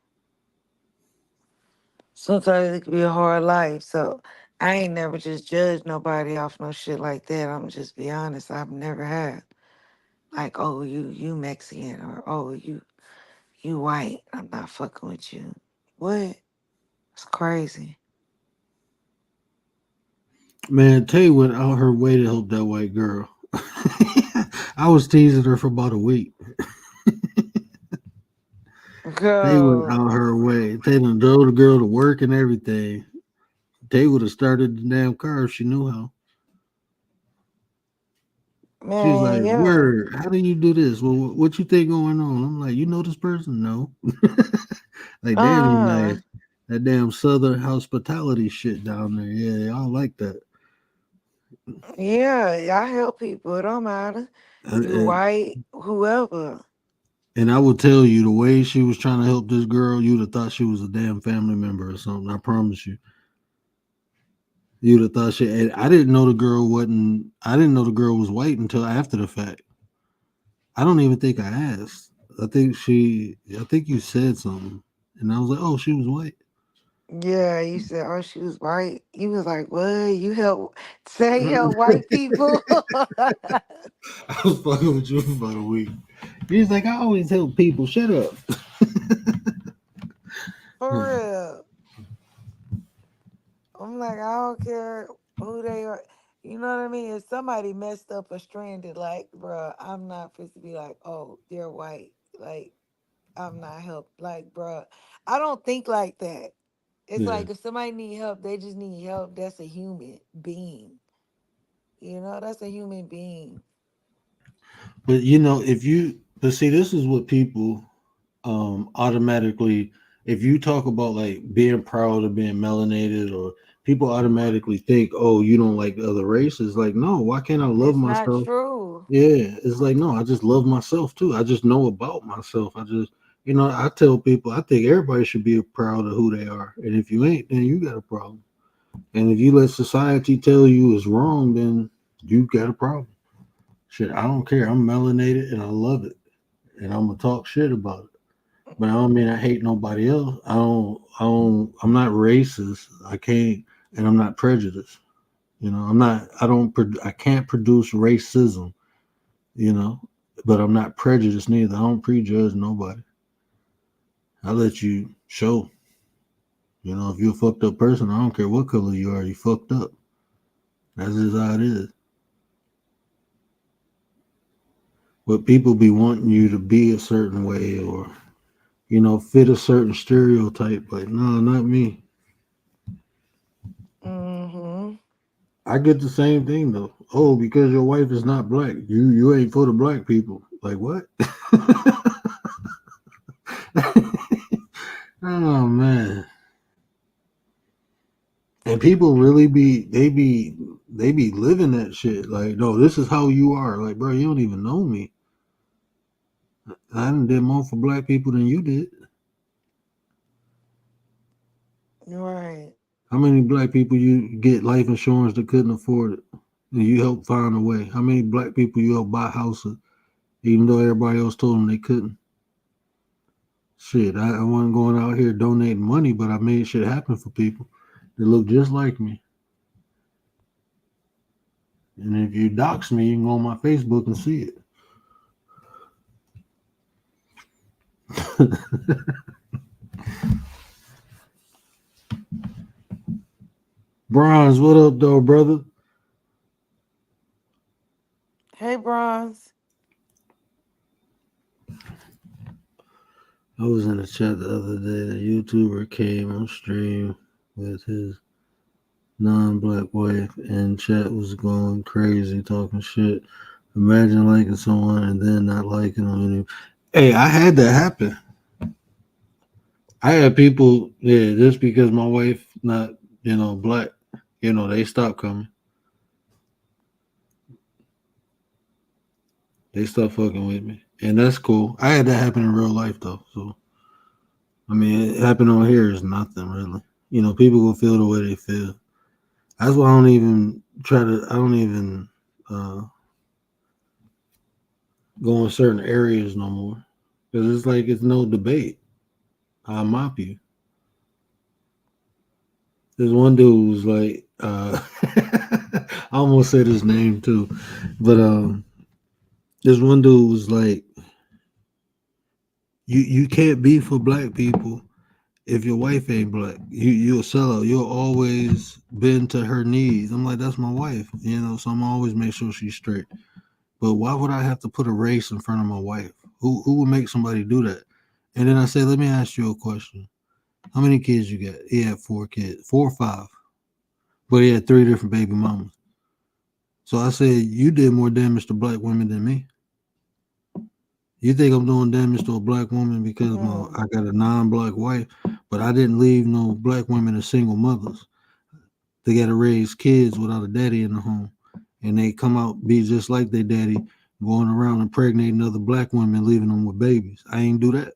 sometimes it can be a hard life. So I ain't never just judged nobody off no shit like that. I'm just be honest. I've never had like, oh, you Mexican or oh you white. I'm not fucking with you. What? It's crazy. Man, Tay went out her way to help that white girl. I was teasing her for about a week. They went Girl, out her way. Tay done drove the girl to work and everything. Tay would have started the damn car if she knew how. She's man, like, yeah. "Word, how do you do this? Well, what you think going on?" I'm like, "You know this person? No." Like, damn, you Uh, nice. That damn Southern hospitality shit down there. Yeah, they all like that. yeah, I help people. It don't matter. And, You and, white, whoever. and I will tell you, the way she was trying to help this girl, you'd have thought she was a damn family member or something. I promise you. You'd have thought she. And I didn't know the girl wasn't. I didn't know the girl was white until after the fact. I don't even think I asked. I think she. I think you said something, and I was like, "Oh, she was white." Yeah, you said, oh, she was white. You was like, what? You help say you help white people? I was fucking with you for about a week. He's like, I always help people. Shut up. For real. I'm like, I don't care who they are. You know what I mean? If somebody messed up or stranded, like, bruh, I'm not supposed to be like, oh, they're white. Like, I'm not help. Like, bruh, I don't think like that. It's Yeah, like if somebody need help, they just need help. That's a human being. That's a human being. but if you but see, this is what people automatically. If you talk about like being proud of being melanated, or people automatically think, oh, you don't like other races. Like, no, why can't I love It's not myself? true. Yeah, it's like no, I just love myself too. I just know about myself. I tell people I think everybody should be proud of who they are, and if you ain't, then you got a problem. And if you let society tell you it's wrong, then you got a problem. Shit, I don't care. I'm melanated and I love it, and I'm gonna talk shit about it. But I don't mean I hate nobody else. I'm not racist. I can't, and I'm not prejudiced. I'm not. I don't. I can't produce racism. You know, but I'm not prejudiced neither. I don't prejudge nobody. I let you show. If you're a fucked up person, I don't care what color you are. You fucked up. That's just how it is. But people be wanting you to be a certain way, or fit a certain stereotype. Like, no, not me. Mm-hmm. I get the same thing though. Oh, because your wife is not black, you ain't for the black people. Like what? Oh man. And people really they be living that shit. Like, no, this is how you are. Like, bro, you don't even know me. I done did more for black people than you did. Right. How many black people you get life insurance that couldn't afford it? And you helped find a way. How many black people you helped buy houses, even though everybody else told them they couldn't? Shit, I wasn't going out here donating money, but I made shit happen for people that look just like me. And if you dox me, you can go on my Facebook and see it. Bronze, what up, though, brother? Hey, Bronze. I was in the chat the other day. A YouTuber came on stream with his non-black wife, and chat was going crazy, talking shit. Imagine liking someone and then not liking them anymore. Hey, I had that happen. I had people, yeah, just because my wife not, black, they stopped coming. They stopped fucking with me, and that's cool. I had that happen in real life though, so I mean, it happened on here is nothing really. People will feel the way they feel. That's why I don't even try to. I don't even uh, go in certain areas no more because it's like it's no debate. I'll mop you. There's one dude who's like, I almost said his name too, but there's one dude who's like, you can't be for black people if your wife ain't black. You'll sell her. You'll always bend to her needs. I'm like, that's my wife, so I'm always make sure she's straight. But why would I have to put a race in front of my wife? Who would make somebody do that? And then I say, let me ask you a question. How many kids you got? He had 4 kids, 4 or 5, but he had 3 different baby mamas. So I said, you did more damage to black women than me. You think I'm doing damage to a black woman because I got a non-black wife, but I didn't leave no black women as single mothers. They got to raise kids without a daddy in the home, and they come out be just like their daddy, going around impregnating other black women, leaving them with babies. I ain't do that.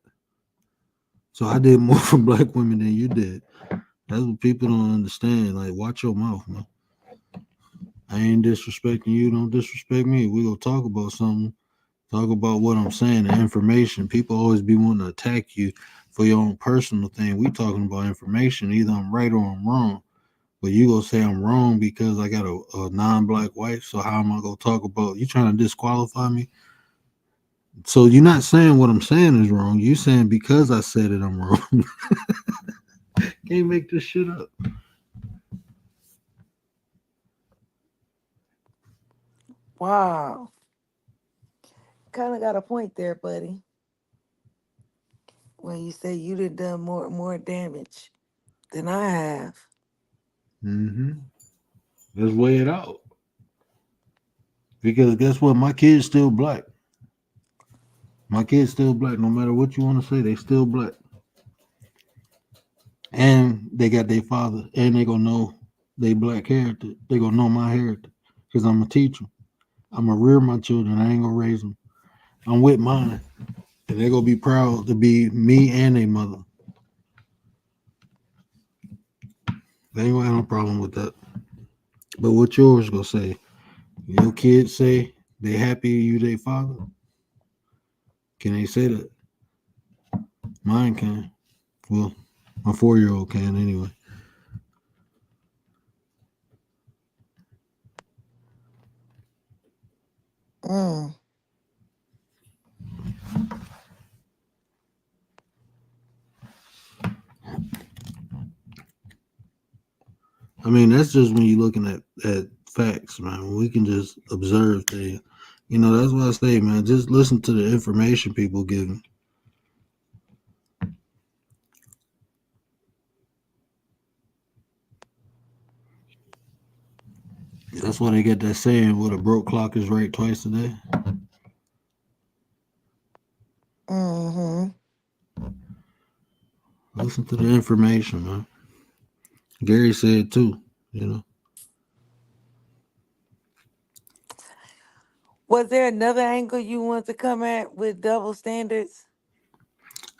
So I did more for black women than you did. That's what people don't understand. Like, watch your mouth, man. I ain't disrespecting you. Don't disrespect me. We gonna talk about something. Talk about what I'm saying, the information. People always be wanting to attack you for your own personal thing. We talking about information. Either I'm right or I'm wrong. But you gonna say I'm wrong because I got a non-black wife. So how am I gonna talk about you trying to disqualify me? So you're not saying what I'm saying is wrong. You saying because I said it, I'm wrong. Can't make this shit up. Wow. Kind of got a point there, buddy. When you say you done more damage than I have. Mm-hmm. Let's weigh it out. Because guess what? My kid's still black. My kid's still black. No matter what you want to say, they still black. And they got their father. And they gonna know they black heritage. They gonna know my heritage. Because I'm gonna teach them. I'm gonna rear my children. I ain't gonna raise them. I'm with mine. And they're gonna be proud to be me and their mother. They ain't gonna have no problem with that. But what yours gonna say? Your kids say they happy you their father? Can they say that? Mine can. Well, my 4-year-old can anyway. Mm. I mean, that's just when you're looking at facts, man. We can just observe things. That's what I say, man. Just listen to the information people giving. That's why they get that saying, what a broke clock is right twice a day. Mm-hmm. Listen to the information, man. Gary said too. Was there another angle you want to come at with double standards?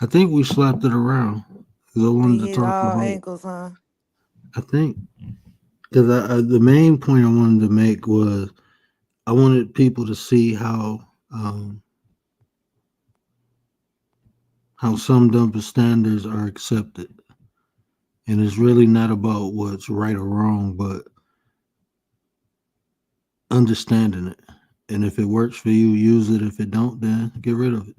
I think we slapped it around because I We wanted to hit talk all about. angles, huh? I think because the main point I wanted to make was I wanted people to see how some double standards are accepted, and it's really not about what's right or wrong, but understanding it. And if it works for you, use it. If it don't, then get rid of it.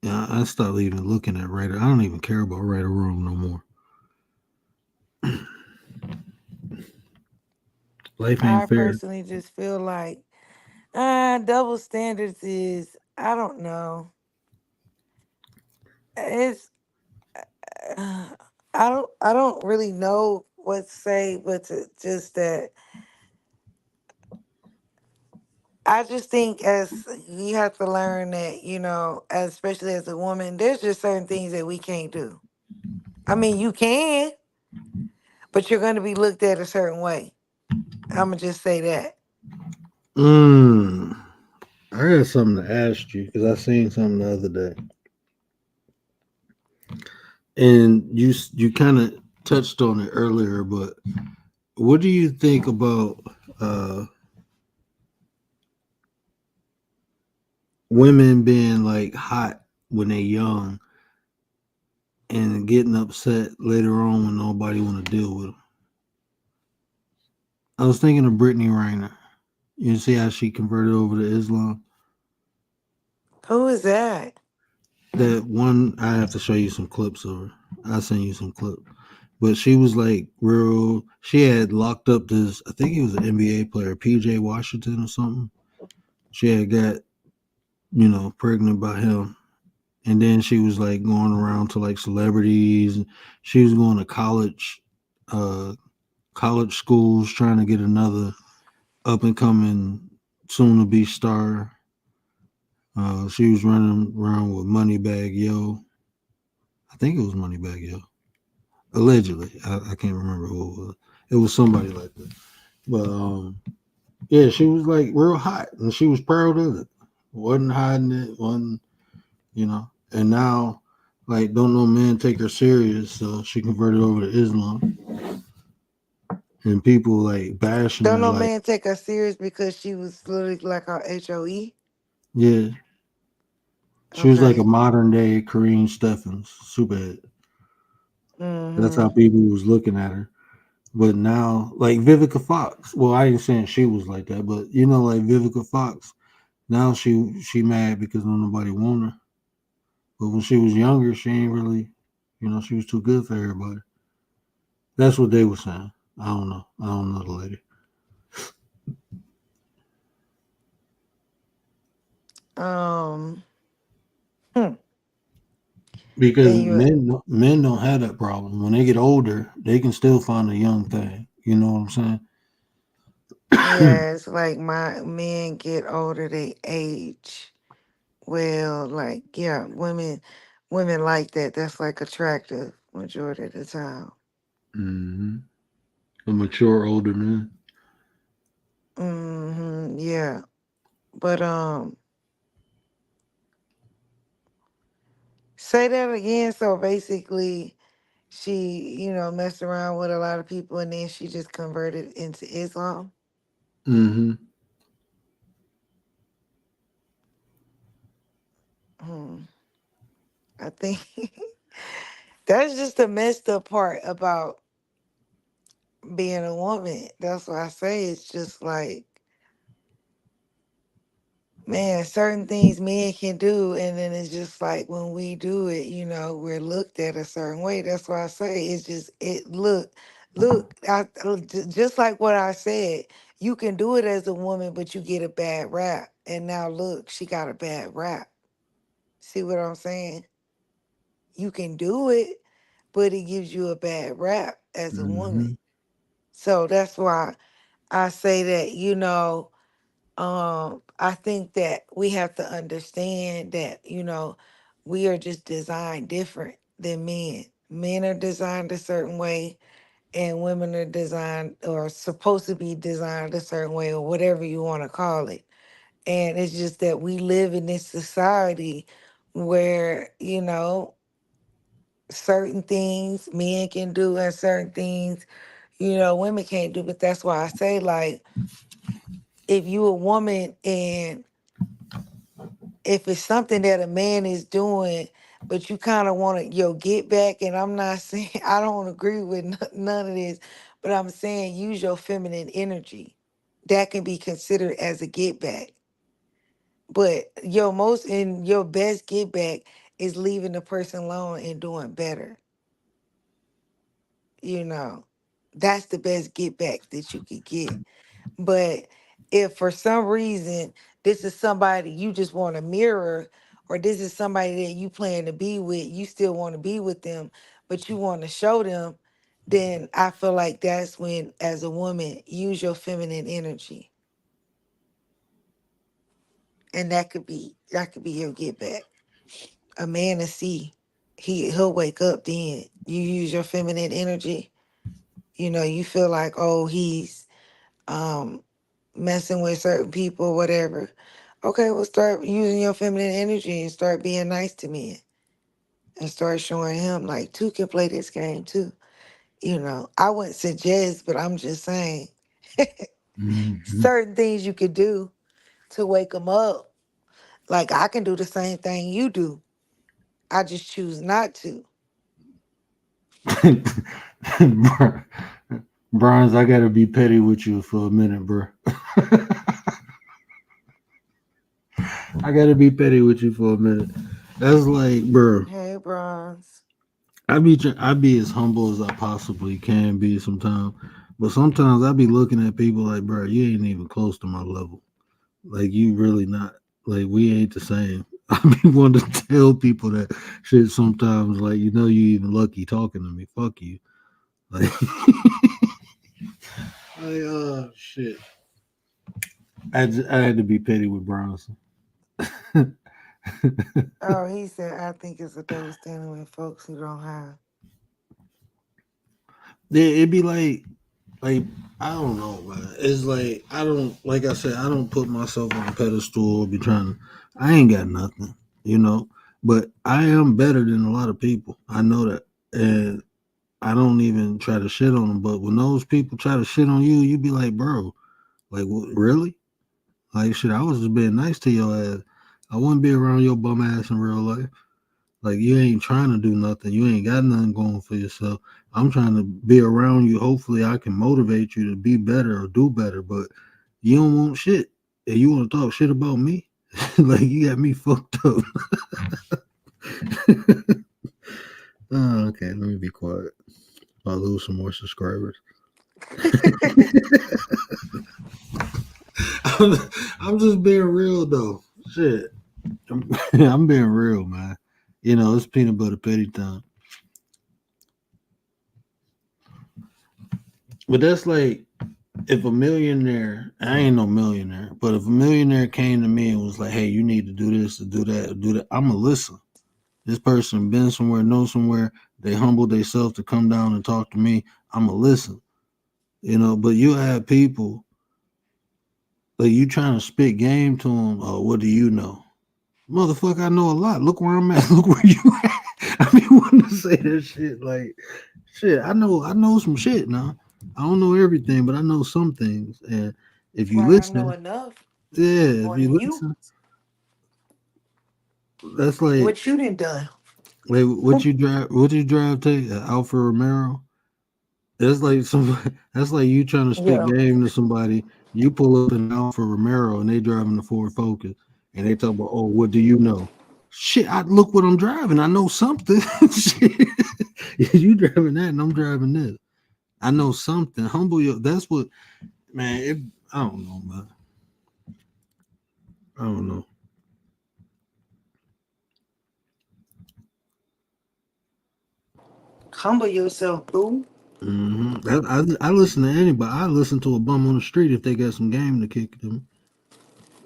Yeah, I stopped even looking at right. I don't even care about right or wrong no more. Life ain't I fair. personally just feel like double standards is, I don't know. It's I don't really know what to say, but to just that I just think as you have to learn that, especially as a woman, there's just certain things that we can't do. I mean, you can, but you're going to be looked at a certain way. I'm gonna just say that. Mm, I got something to ask you because I seen something the other day, and you kind of touched on it earlier. But what do you think about uh, women being like hot when they young and getting upset later on when nobody want to deal with them? I was thinking of Brittany Reiner. You see how she converted over to Islam? Who is that? That one, I have to show you some clips of her. I'll send you some clips. But she was like real. She had locked up this. I think he was an NBA player, PJ Washington or something. She had got pregnant by him, and then she was like going around to like celebrities. She was going to uh, college schools trying to get another up and coming, soon to be star. She was running around with Moneybag Yo. I think it was Moneybag Yo. Allegedly, I can't remember who it was. It was somebody like that. But yeah, she was like real hot, and she was proud of it. Wasn't hiding it. Wasn't. And now, like, don't no man take her serious, so she converted over to Islam, and people like bashing Don't her, no like, man take her serious because she was literally like our HOE. yeah, she was like a Okay. modern day Kareem Stephens, superhead. That's how Mm-hmm. people was looking at her. But now, like Vivica Fox, well, I ain't saying she was like that, but like Vivica Fox, now she mad because don't nobody want her. But when she was younger, she ain't really, she was too good for everybody. That's what they were saying. I don't know. I don't know the lady Um. Hmm. because And you, men don't have that problem. When they get older, they can still find a young thing. You know what I'm saying? yeah, it's like my men get older, they age. Well, like, yeah, women like that. That's like attractive majority of the time. hmm A mature older man. Yeah. But say that again. So basically she, messed around with a lot of people and then she just converted into Islam. hmm Hmm. I think that's just the messed up part about being a woman. That's why I say it's just like, man, certain things men can do, and then it's just like when we do it, we're looked at a certain way. That's why I say it's just it. Look, just like what I said, you can do it as a woman, but you get a bad rap. And now look, she got a bad rap. See what I'm saying? You can do it, but it gives you a bad rap as a woman. hmm So that's why I say that, I think that we have to understand that, we are just designed different than men. Men are designed a certain way and women are designed or supposed to be designed a certain way or whatever you want to call it. And it's just that we live in this society where, certain things men can do and certain things, women can't do. But that's why I say, like, if you a woman and if it's something that a man is doing, but you kind of want to get back, and I'm not saying I don't agree with none of this, But I'm saying use your feminine energy. That can be considered as a get back. But your most and your best get back is leaving the person alone and doing better. You know, that's the best get back that you could get. But if for some reason this is somebody you just want to mirror, or this is somebody that you plan to be with, you still want to be with them, but you want to show them, then I feel like that's when, as a woman, use your feminine energy. And that could be your get back. A man to see. He'll wake up then. You use your feminine energy. You feel like, oh, he's um messing with certain people, whatever. Okay, well, start using your feminine energy and start being nice to me and start showing him like two can play this game too. I wouldn't suggest, but I'm just saying Mm-hmm. certain things you could do to wake him up. Like I can do the same thing you do. I just choose not to. Bronze, I gotta be petty with you for a minute, bro. I gotta be petty with you for a minute. That's like, bro. Hey, Bronze. I be as humble as I possibly can be sometimes, but sometimes I be looking at people like, bro, you ain't even close to my level. Like you really not. Like we ain't the same. I be wanting to tell people that shit sometimes. Like you even lucky talking to me. Fuck you. Like, shit. I had to be petty with Bronson. Oh, he said, I think it's a double standard with folks who don't have. Yeah, it'd be like I don't know, man. It's like I don't like I said, I don't put myself on a pedestal or be trying to I ain't got nothing, you know. But I am better than a lot of people. I know that. And I don't even try to shit on them. But when those people try to shit on you, you be like, bro, like really? Like shit, I was just being nice to your ass. I wouldn't be around your bum ass in real life. Like you ain't trying to do nothing. You ain't got nothing going for yourself. I'm trying to be around you. Hopefully, I can motivate you to be better or do better. But you don't want shit, and you want to talk shit about me. Like you got me fucked up. Okay, let me be quiet. I'll lose some more subscribers. I'm, I'm just being real though. Shit, I'm being real, man. It's peanut butter petty time. But that's like if a millionaire, I ain't no millionaire, but if a millionaire came to me and was like, "Hey, you need to do this, to do that," I'ma listen. This person been somewhere, know somewhere. They humble themselves to come down and talk to me. I'ma listen. But you have people like you trying to spit game to them. Oh, what do you know, motherfucker? I know a lot. Look where I'm at. Look where you at. I mean, wanting to say that shit like shit. I know some shit now. I don't know everything, but I know some things. And if you Right, I know listen, enough. yeah, if More you than you. listen, that's like What you done done. what you drive take Alfa Romero. That's like somebody. That's like you trying to spit Yeah. game to somebody. You pull up in an Alfa Romero and they driving the Ford Focus, and they talk about, oh, what do you know? Shit, I look what I'm driving. I know something. Shit. You driving that, and I'm driving this. I know something. Humble your. That's what, man. I don't know, man. I don't know. Humble yourself, boo. I listen to anybody. I listen to a bum on the street if they got some game to kick them.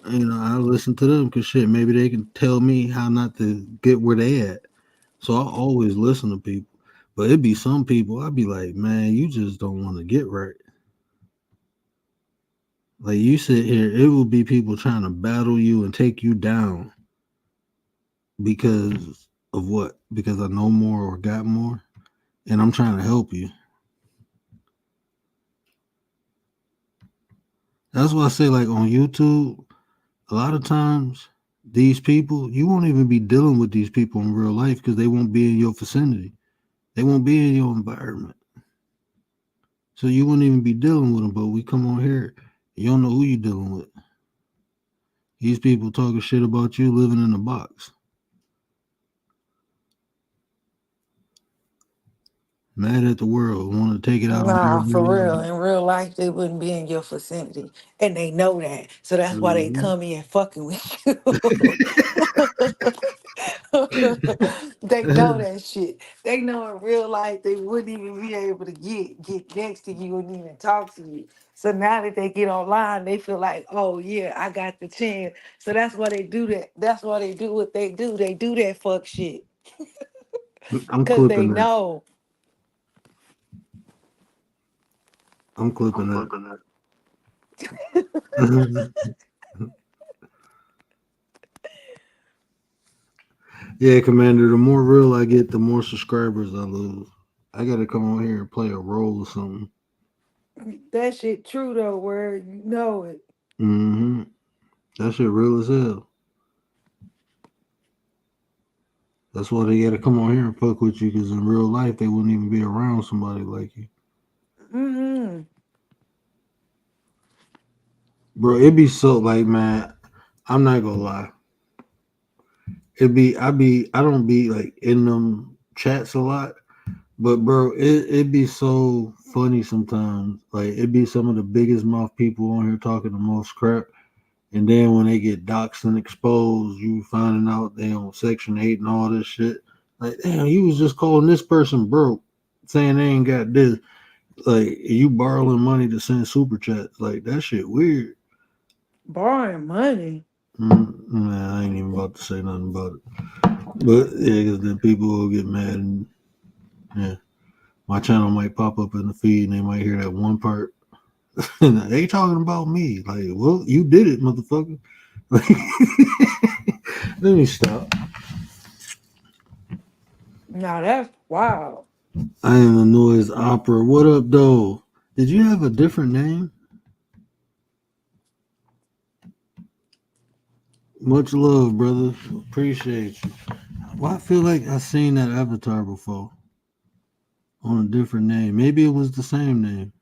I listen to them because shit, maybe they can tell me how not to get where they at. So I always listen to people. But it be some people I'd be like, man, you just don't want to get right. Like you sit here, it will be people trying to battle you and take you down because of what? Because I know more or got more, and I'm trying to help you. That's why I say, like on YouTube, a lot of times these people, you won't even be dealing with these people in real life because they won't be in your vicinity. They won't be in your environment. So you wouldn't even be dealing with them, but we come on here, you don't know who you dealing with. These people talking shit about you living in a box. Mad at the world, want to take it out on Nah, for everybody real. else. In real life, they wouldn't be in your vicinity. And they know that. So that's why they Mhm. come in fucking with you. They know that shit. They know in real life they wouldn't even be able to get next to you and even talk to you. So now that they get online, they feel like, oh yeah, I got the chance. So that's why they do that. That's why they do what they do. They do that fuck shit. I'm Cause they clipping that. know. I'm clipping that. Yeah, Commander. The more real I get, the more subscribers I lose. I gotta come on here and play a role or something. That shit true though, where you know it. Hmm. That shit real as hell. That's why they gotta come on here and fuck with you, because in real life they wouldn't even be around somebody like you, Mm-hmm. bro. It be so like, man. I'm not gonna lie. I don't be like in them chats a lot, but bro, it be so funny sometimes. Like it be some of the biggest mouth people on here talking the most crap. And then when they get doxxed and exposed, you finding out they on Section 8 and all this shit. Like, damn, you was just calling this person broke, saying they ain't got this. Like, you borrowing money to send super chats. Like, that shit weird. Borrowing money. Man, I ain't even about to say nothing about it. But, yeah, because then people will get mad. And, yeah, my channel might pop up in the feed and they might hear that one part. And they talking about me. Like, well, you did it, motherfucker. Like, let me stop. Now that's wild. I am a noise opera. What up, though? Did you have a different name? Much love, brother. Appreciate you. Well, I feel like I seen that avatar before on a different name. Maybe it was the same name.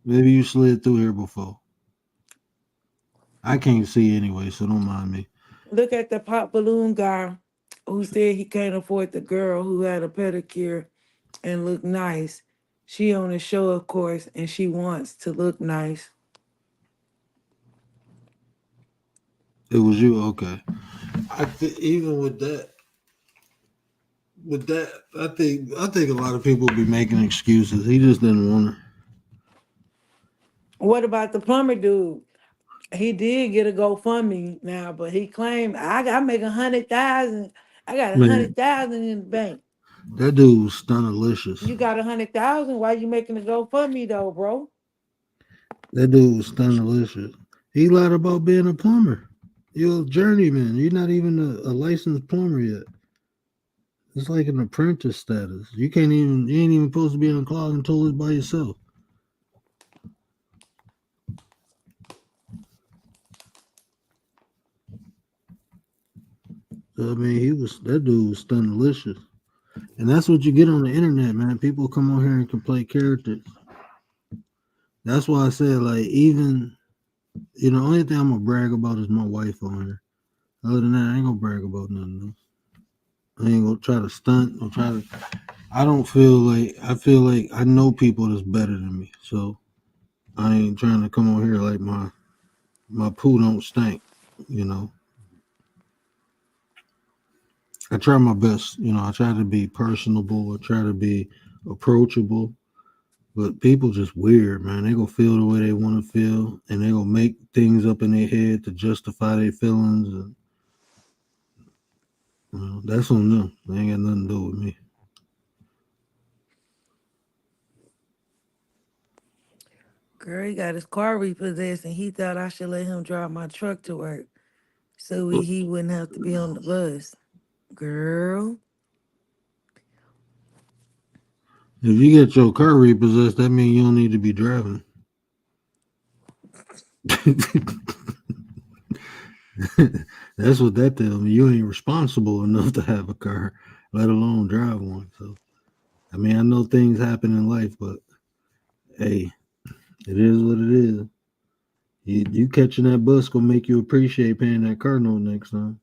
Maybe you slid through here before. I can't see anyway, so don't mind me. Look at the pop balloon guy who said he can't afford the girl who had a pedicure and looked nice. She on the show, of course, and she wants to look nice. It was you, okay. Even with that, I think a lot of people be making excuses. He just didn't want her. What about the plumber dude? He did get a GoFundMe now, but he claimed I make 100,000. I got a Man, 100,000 in the bank. that dude was stunnalicious. You got 100,000. Why you making a GoFundMe though, bro? That dude was stunnalicious. He lied about being a plumber. You're a journeyman. You're not even a licensed plumber yet. It's like an apprentice status. You ain't even supposed to be unclogging toilets by yourself. So, I mean, that dude was stunnalicious. And that's what you get on the internet, man. People come on here and can play characters. That's why I said, like, even, the only thing I'm going to brag about is my wife on here. Other than that, I ain't going to brag about nothing else. I ain't going to try to stunt or try to. I feel like I know people that's better than me. So I ain't trying to come on here like my poo don't stink, you know. I try my best, I try to be personable, I try to be approachable, but people just weird, man. They gonna feel the way they want to feel, and they gonna make things up in their head to justify their feelings, and that's on them. They ain't got nothing to do with me. Girl, he got his car repossessed and he thought I should let him drive my truck to work so he wouldn't have to be on the bus. Girl, If you get your car repossessed, that means you don't need to be driving. That's what that tells me. You ain't responsible enough to have a car, let alone drive one. So I mean, I know things happen in life, but hey, it is what it is. You catching that bus gonna make you appreciate paying that car note next time.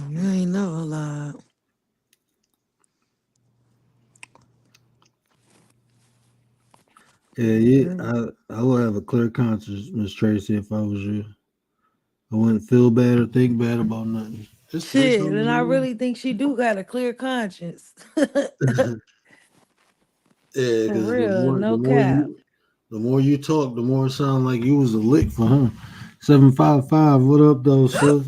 You ain't never lied. Yeah, I would have a clear conscience, Miss Tracy, if I was you. I wouldn't feel bad or think bad about nothing. It's three Shit, cars and in I the way. really think she do got a clear conscience. Yeah, For because real, no cap. the more you talk, the more it sounds like you was a lick for him. 755, what up though, sis?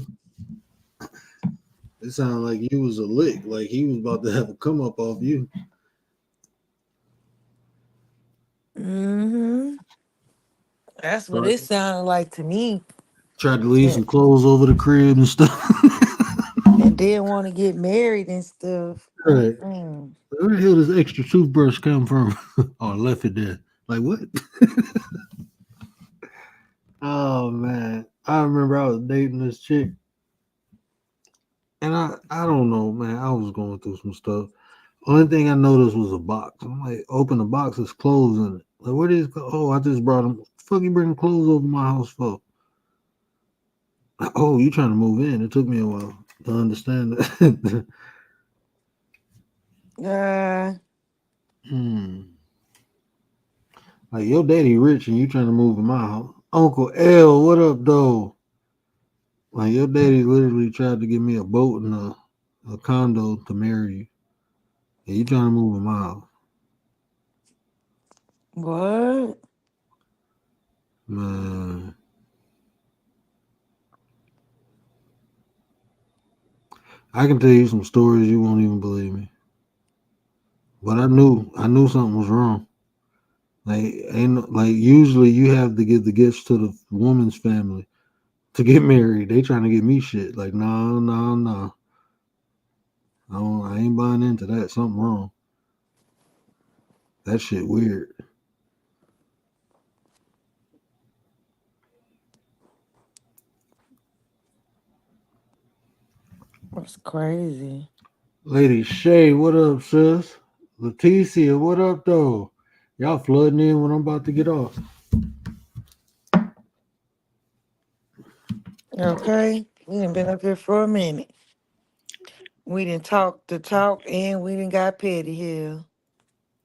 It sounded like you was a lick, like he was about to have a come up off you. Mm-hmm. That's what it sounded like to me. Tried to leave Yeah. some clothes over the crib and stuff. And didn't want to get married and stuff. Right. Mm-mm. Where the hell does extra toothbrush come from? Oh, I left it there. Like what? Oh man. I remember I was dating this chick and I don't know, man. I was going through some stuff. Only thing I noticed was a box. I'm like, open the box, there's clothes in it. Like, what is? Oh, I just brought them. Fuck, you bringing clothes over my house for? Oh, you trying to move in? It took me a while to understand that. Uh, Hmm. Like your daddy rich and you trying to move in my house. Uncle L, what up, though? Like your daddy literally tried to give me a boat and a condo to marry you. And you trying to move in my house. what? Man, I can tell you some stories you won't even believe me. But I knew something was wrong. Like like usually you have to give the gifts to the woman's family to get married. They trying to get me shit. Like no, no, no. I ain't buying into that. Something wrong. That shit weird. That's crazy. Lady Shay, what up, sis? Leticia, what up though? Y'all flooding in when I'm about to get off. Okay, we done been up here for a minute. We didn't talk the talk, and we didn't got petty here.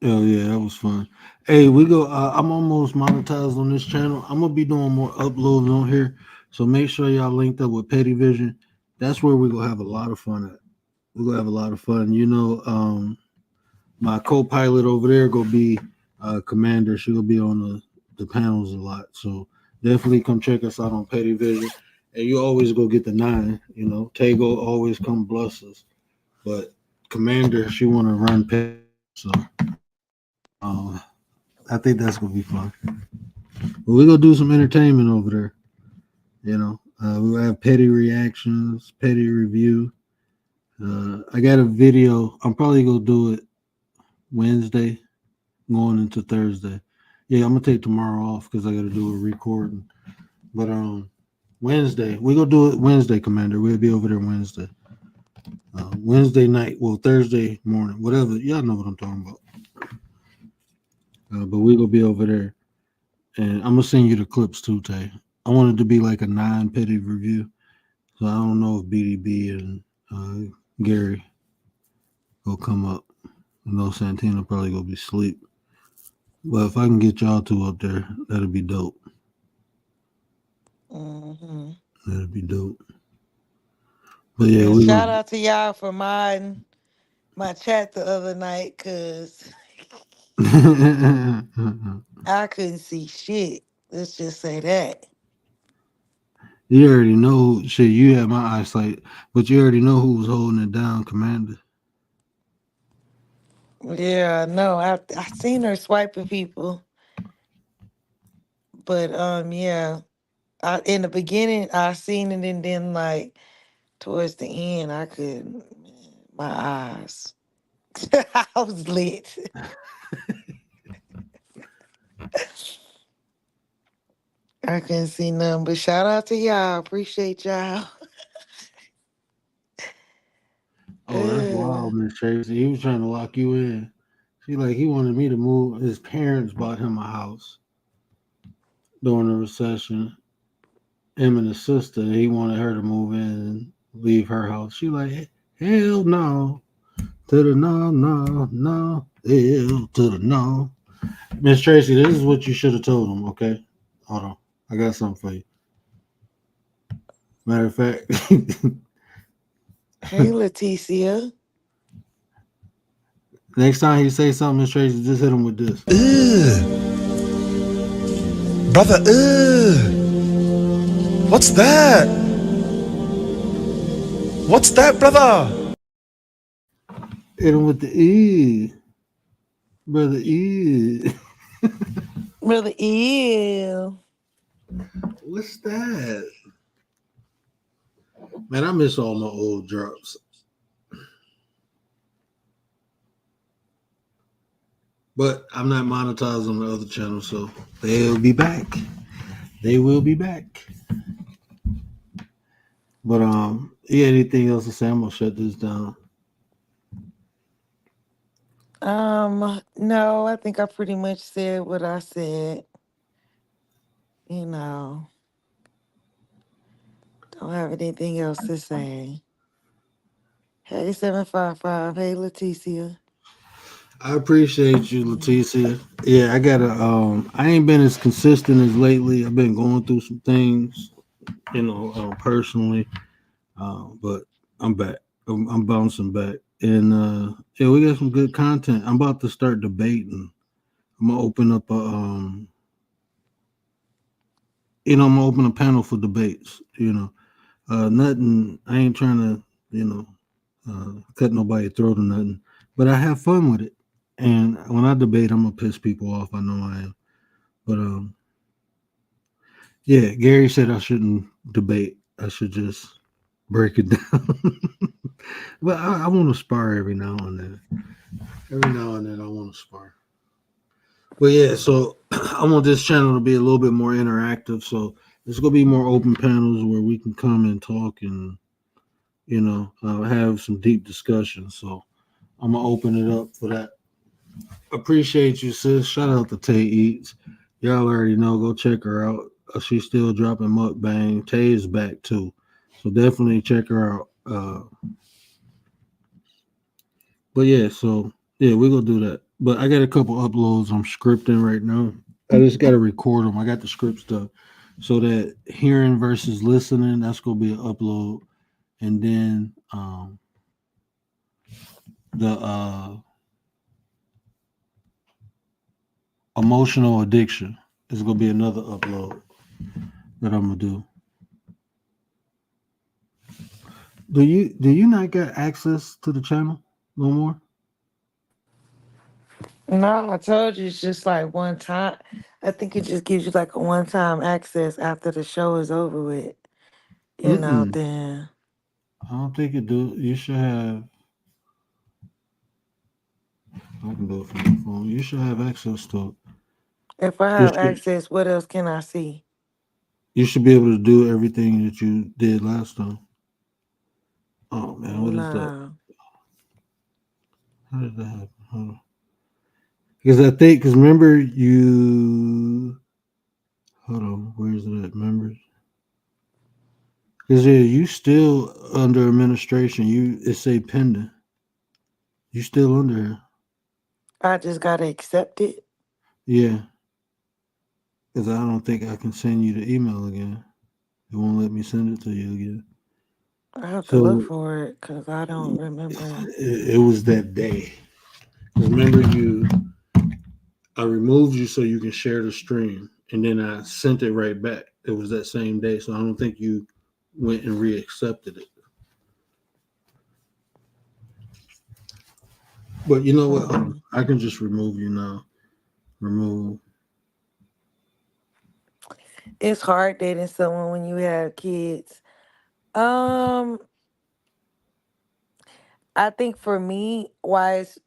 Oh yeah, that was fun. Hey, we go. I'm almost monetized on this channel. I'm gonna be doing more uploads on here, so make sure y'all linked up with Petty Vision. That's where we gonna have a lot of fun at. We're gonna have a lot of fun. My co-pilot over there gonna be Commander. She gonna be on the panels a lot. So definitely come check us out on Petty Vision. And you always go get the 9. Tago always come bless us. But Commander, she wanna run Petty. So uh, I think that's gonna be fun. But we're gonna do some entertainment over there. We'll have petty reactions, petty review. I got a video. I'm probably gonna do it Wednesday, going into Thursday. Yeah, I'm gonna take tomorrow off because I got to do a recording. But Wednesday we gonna do it Wednesday, Commander. We'll be over there Wednesday. Wednesday night, well Thursday morning, whatever. Y'all know what I'm talking about. But we gonna be over there, and I'm gonna send you the clips too, Tay. I want it to be like a 9 petty review. So I don't know if BDB and Gary will come up. I know Santino probably gonna be asleep. But if I can get y'all two up there, that'd be dope. Hmm. That'd be dope. But yeah, And we shout gonna. out to y'all for my chat the other night, cause I couldn't see shit. Let's just say that. You already know shit. You had my eyesight, but you already know who was holding it down, Commander. Yeah, no, I seen her swiping people, but yeah, in the beginning I seen it, and then like towards the end, I couldn't. My eyes, I was lit. I couldn't see nothing. But shout out to y'all. Appreciate y'all. Oh, that's wild, man. Miss Tracy. He was trying to lock you in. See, like he wanted me to move. His parents bought him a house during the recession. Him and his sister. He wanted her to move in and leave her house. She like, hell no, to the no, no, no, hell to the no. Miss Tracy, this is what you should have told him. Okay, hold on. I got something for you. Matter of fact, Hey, Leticia. next time he say something, Miss Tracy, just hit him with this. Brother, what's that? What's that, brother? Hit him with the E, brother E. Brother, ew. What's that? Man, I miss all my old drops. But I'm not monetized on the other channel, so they'll be back. They will be back. But yeah, anything else to say? I'm gonna shut this down. No, I think I pretty much said what I said. You know, don't have anything else to say. Hey, 755. Hey, Leticia. I appreciate you, Mm. Leticia. Yeah, I gotta I ain't been as consistent as lately. I've been going through some things, personally. But I'm back. I'm bouncing back. And yeah, we got some good content. I'm about to start debating. I'm gonna open up I'm gonna open a panel for debates. Nothing. I ain't trying to, cut nobody throat or nothing. But I have fun with it. And when I debate, I'm gonna piss people off. I know I am. But yeah, Gary said I shouldn't debate. I should just break it down. But I want to spar every now and then. Every now and then, I want to spar. But yeah, so I want this channel to be a little bit more interactive. So there's gonna be more open panels where we can come and talk and have some deep discussions. So I'm gonna open it up for that. Appreciate you, sis. Shout out to Tay Eats. Y'all already know. Go check her out. She's still dropping mukbang. Tay is back too, so definitely check her out. But yeah, so yeah, we're gonna do that. But I got a couple uploads I'm scripting right now. I just gotta record them. I got the script stuff, so that hearing versus listening, that's gonna be an upload, and then the emotional addiction is gonna be another upload that I'm gonna do. Do you not get access to the channel no more? No, I told you it's just like one time. I think it just gives you like a one time access after the show is over with. Mm-mm. Then I don't think it do. You should have. I can do it from my phone. You should have access to it. if I You have should. access, what else can I see? You should be able to do everything that you did last time. Oh man, what is that? No. How did that happen? Hold on. Because I think, because remember you. Hold on, where's it at? Members. Because yeah, you still under administration. It say pending. You still under here. I just gotta accept it. Yeah, because I don't think I can send you the email again. It won't let me send it to you again. I have to look So for it because I don't remember. it was that day. Remember I removed you so you can share the stream, and then I sent it right back. It was that same day, so I don't think you went and reaccepted it. But you know what? Mm-mm. I can just remove you now. Remove. It's hard dating someone when you have kids. Um, I think for me, why it's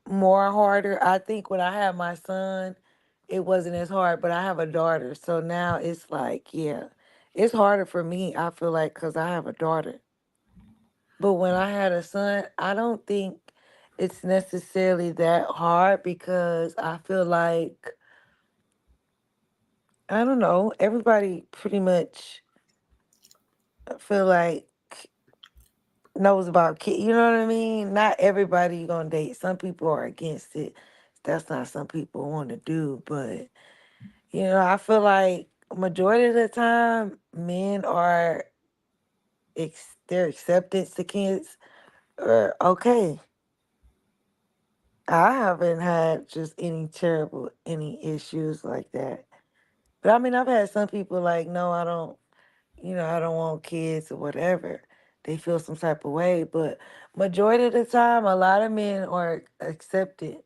more harder, I think when I had my son, it wasn't as hard, but I have a daughter. So now it's like, yeah, it's harder for me, I feel like, because I have a daughter. But when I had a son, I don't think. it's necessarily that hard because I feel like I don't know, everybody pretty much feel like knows about kids. You know what I mean? Not everybody you gonna date. Some people are against it. That's not some people want to do, but I feel like majority of the time men are their acceptance to kids are okay. I haven't had just any issues like that. But I mean, I've had some people like, no, I don't want kids or whatever. They feel some type of way, but majority of the time, a lot of men are accepted.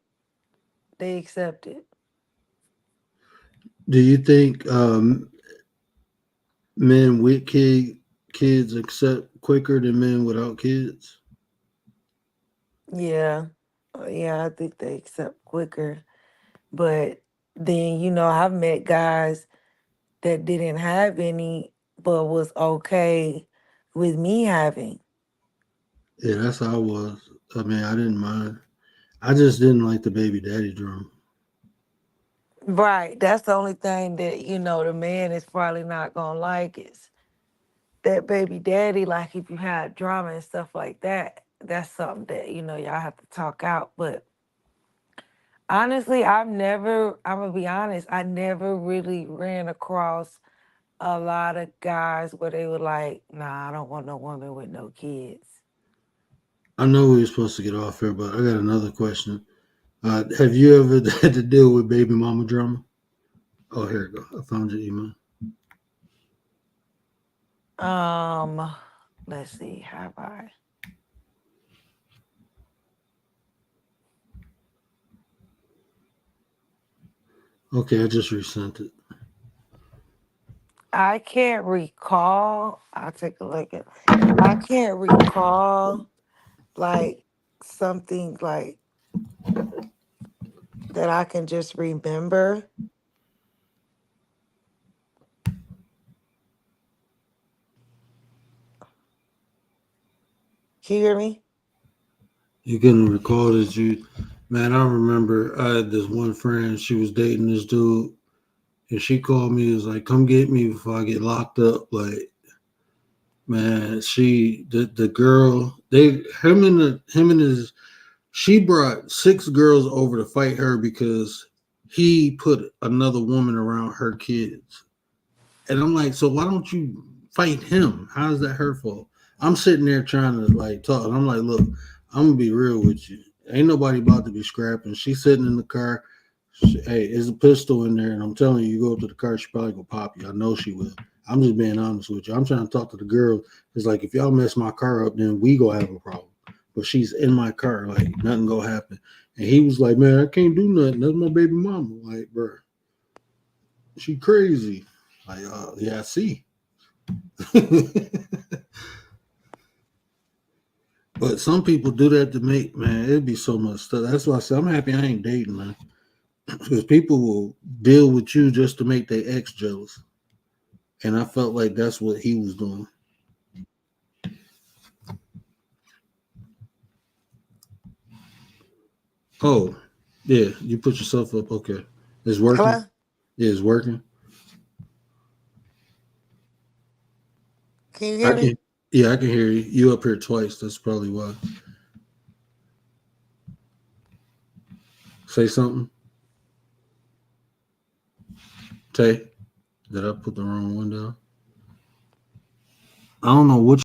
They accept it. Do you think men with kids accept quicker than men without kids? Yeah, yeah, I think they accept quicker. But then, I've met guys that didn't have any, but was okay with me having. Yeah, that's how I was. I mean, I didn't mind. I just didn't like the baby daddy drum. Right. That's the only thing that, the man is probably not gonna like is that baby daddy. Like if you had drama and stuff like that, that's something that, y'all have to talk out. But honestly, I'm gonna be honest, I never really ran across a lot of guys where they were like, nah, I don't want no woman with no kids. I know we were supposed to get off here, but I got another question. Have you ever had to deal with baby mama drama? Oh, here you go. I found your email. Um, let's see, have I? Okay, I just resent it. I can't recall. I'll take a look at. I can't recall like something like that I can just remember. Can you hear me? You couldn't recall that you, man. I remember I had this one friend. She was dating this dude, and she called me. Was like, "Come get me before I get locked up." Like, man, the girl, they him and his she brought six girls over to fight her because he put another woman around her kids. And I'm like, so why don't you fight him? How is that her fault? I'm sitting there trying to like talk, and I'm like, look, I'm gonna be real with you. Ain't nobody about to be scrapping. She's sitting in the car. Hey, there's a pistol in there, and I'm telling you, you go up to the car, she probably gonna pop you. I know she will. I'm just being honest with you. I'm trying to talk to the girl. It's like if y'all mess my car up, then we gonna have a problem. But she's in my car, like nothing gonna happen. And he was like, man, I can't do nothing. That's my baby mama. Like, bro, she crazy. Like, yeah, I see. But some people do that to make, man, it'd be so much stuff. That's why I said I'm happy I ain't dating, man. Because people will deal with you just to make their ex jealous. And I felt like that's what he was doing. Oh, yeah, you put yourself up. Okay. It's working. Hello? Yeah, it's working. Can you I hear me? can, yeah, I can hear you. You up here twice. That's probably why. Say something. Tay, did I put the wrong one down? I don't know which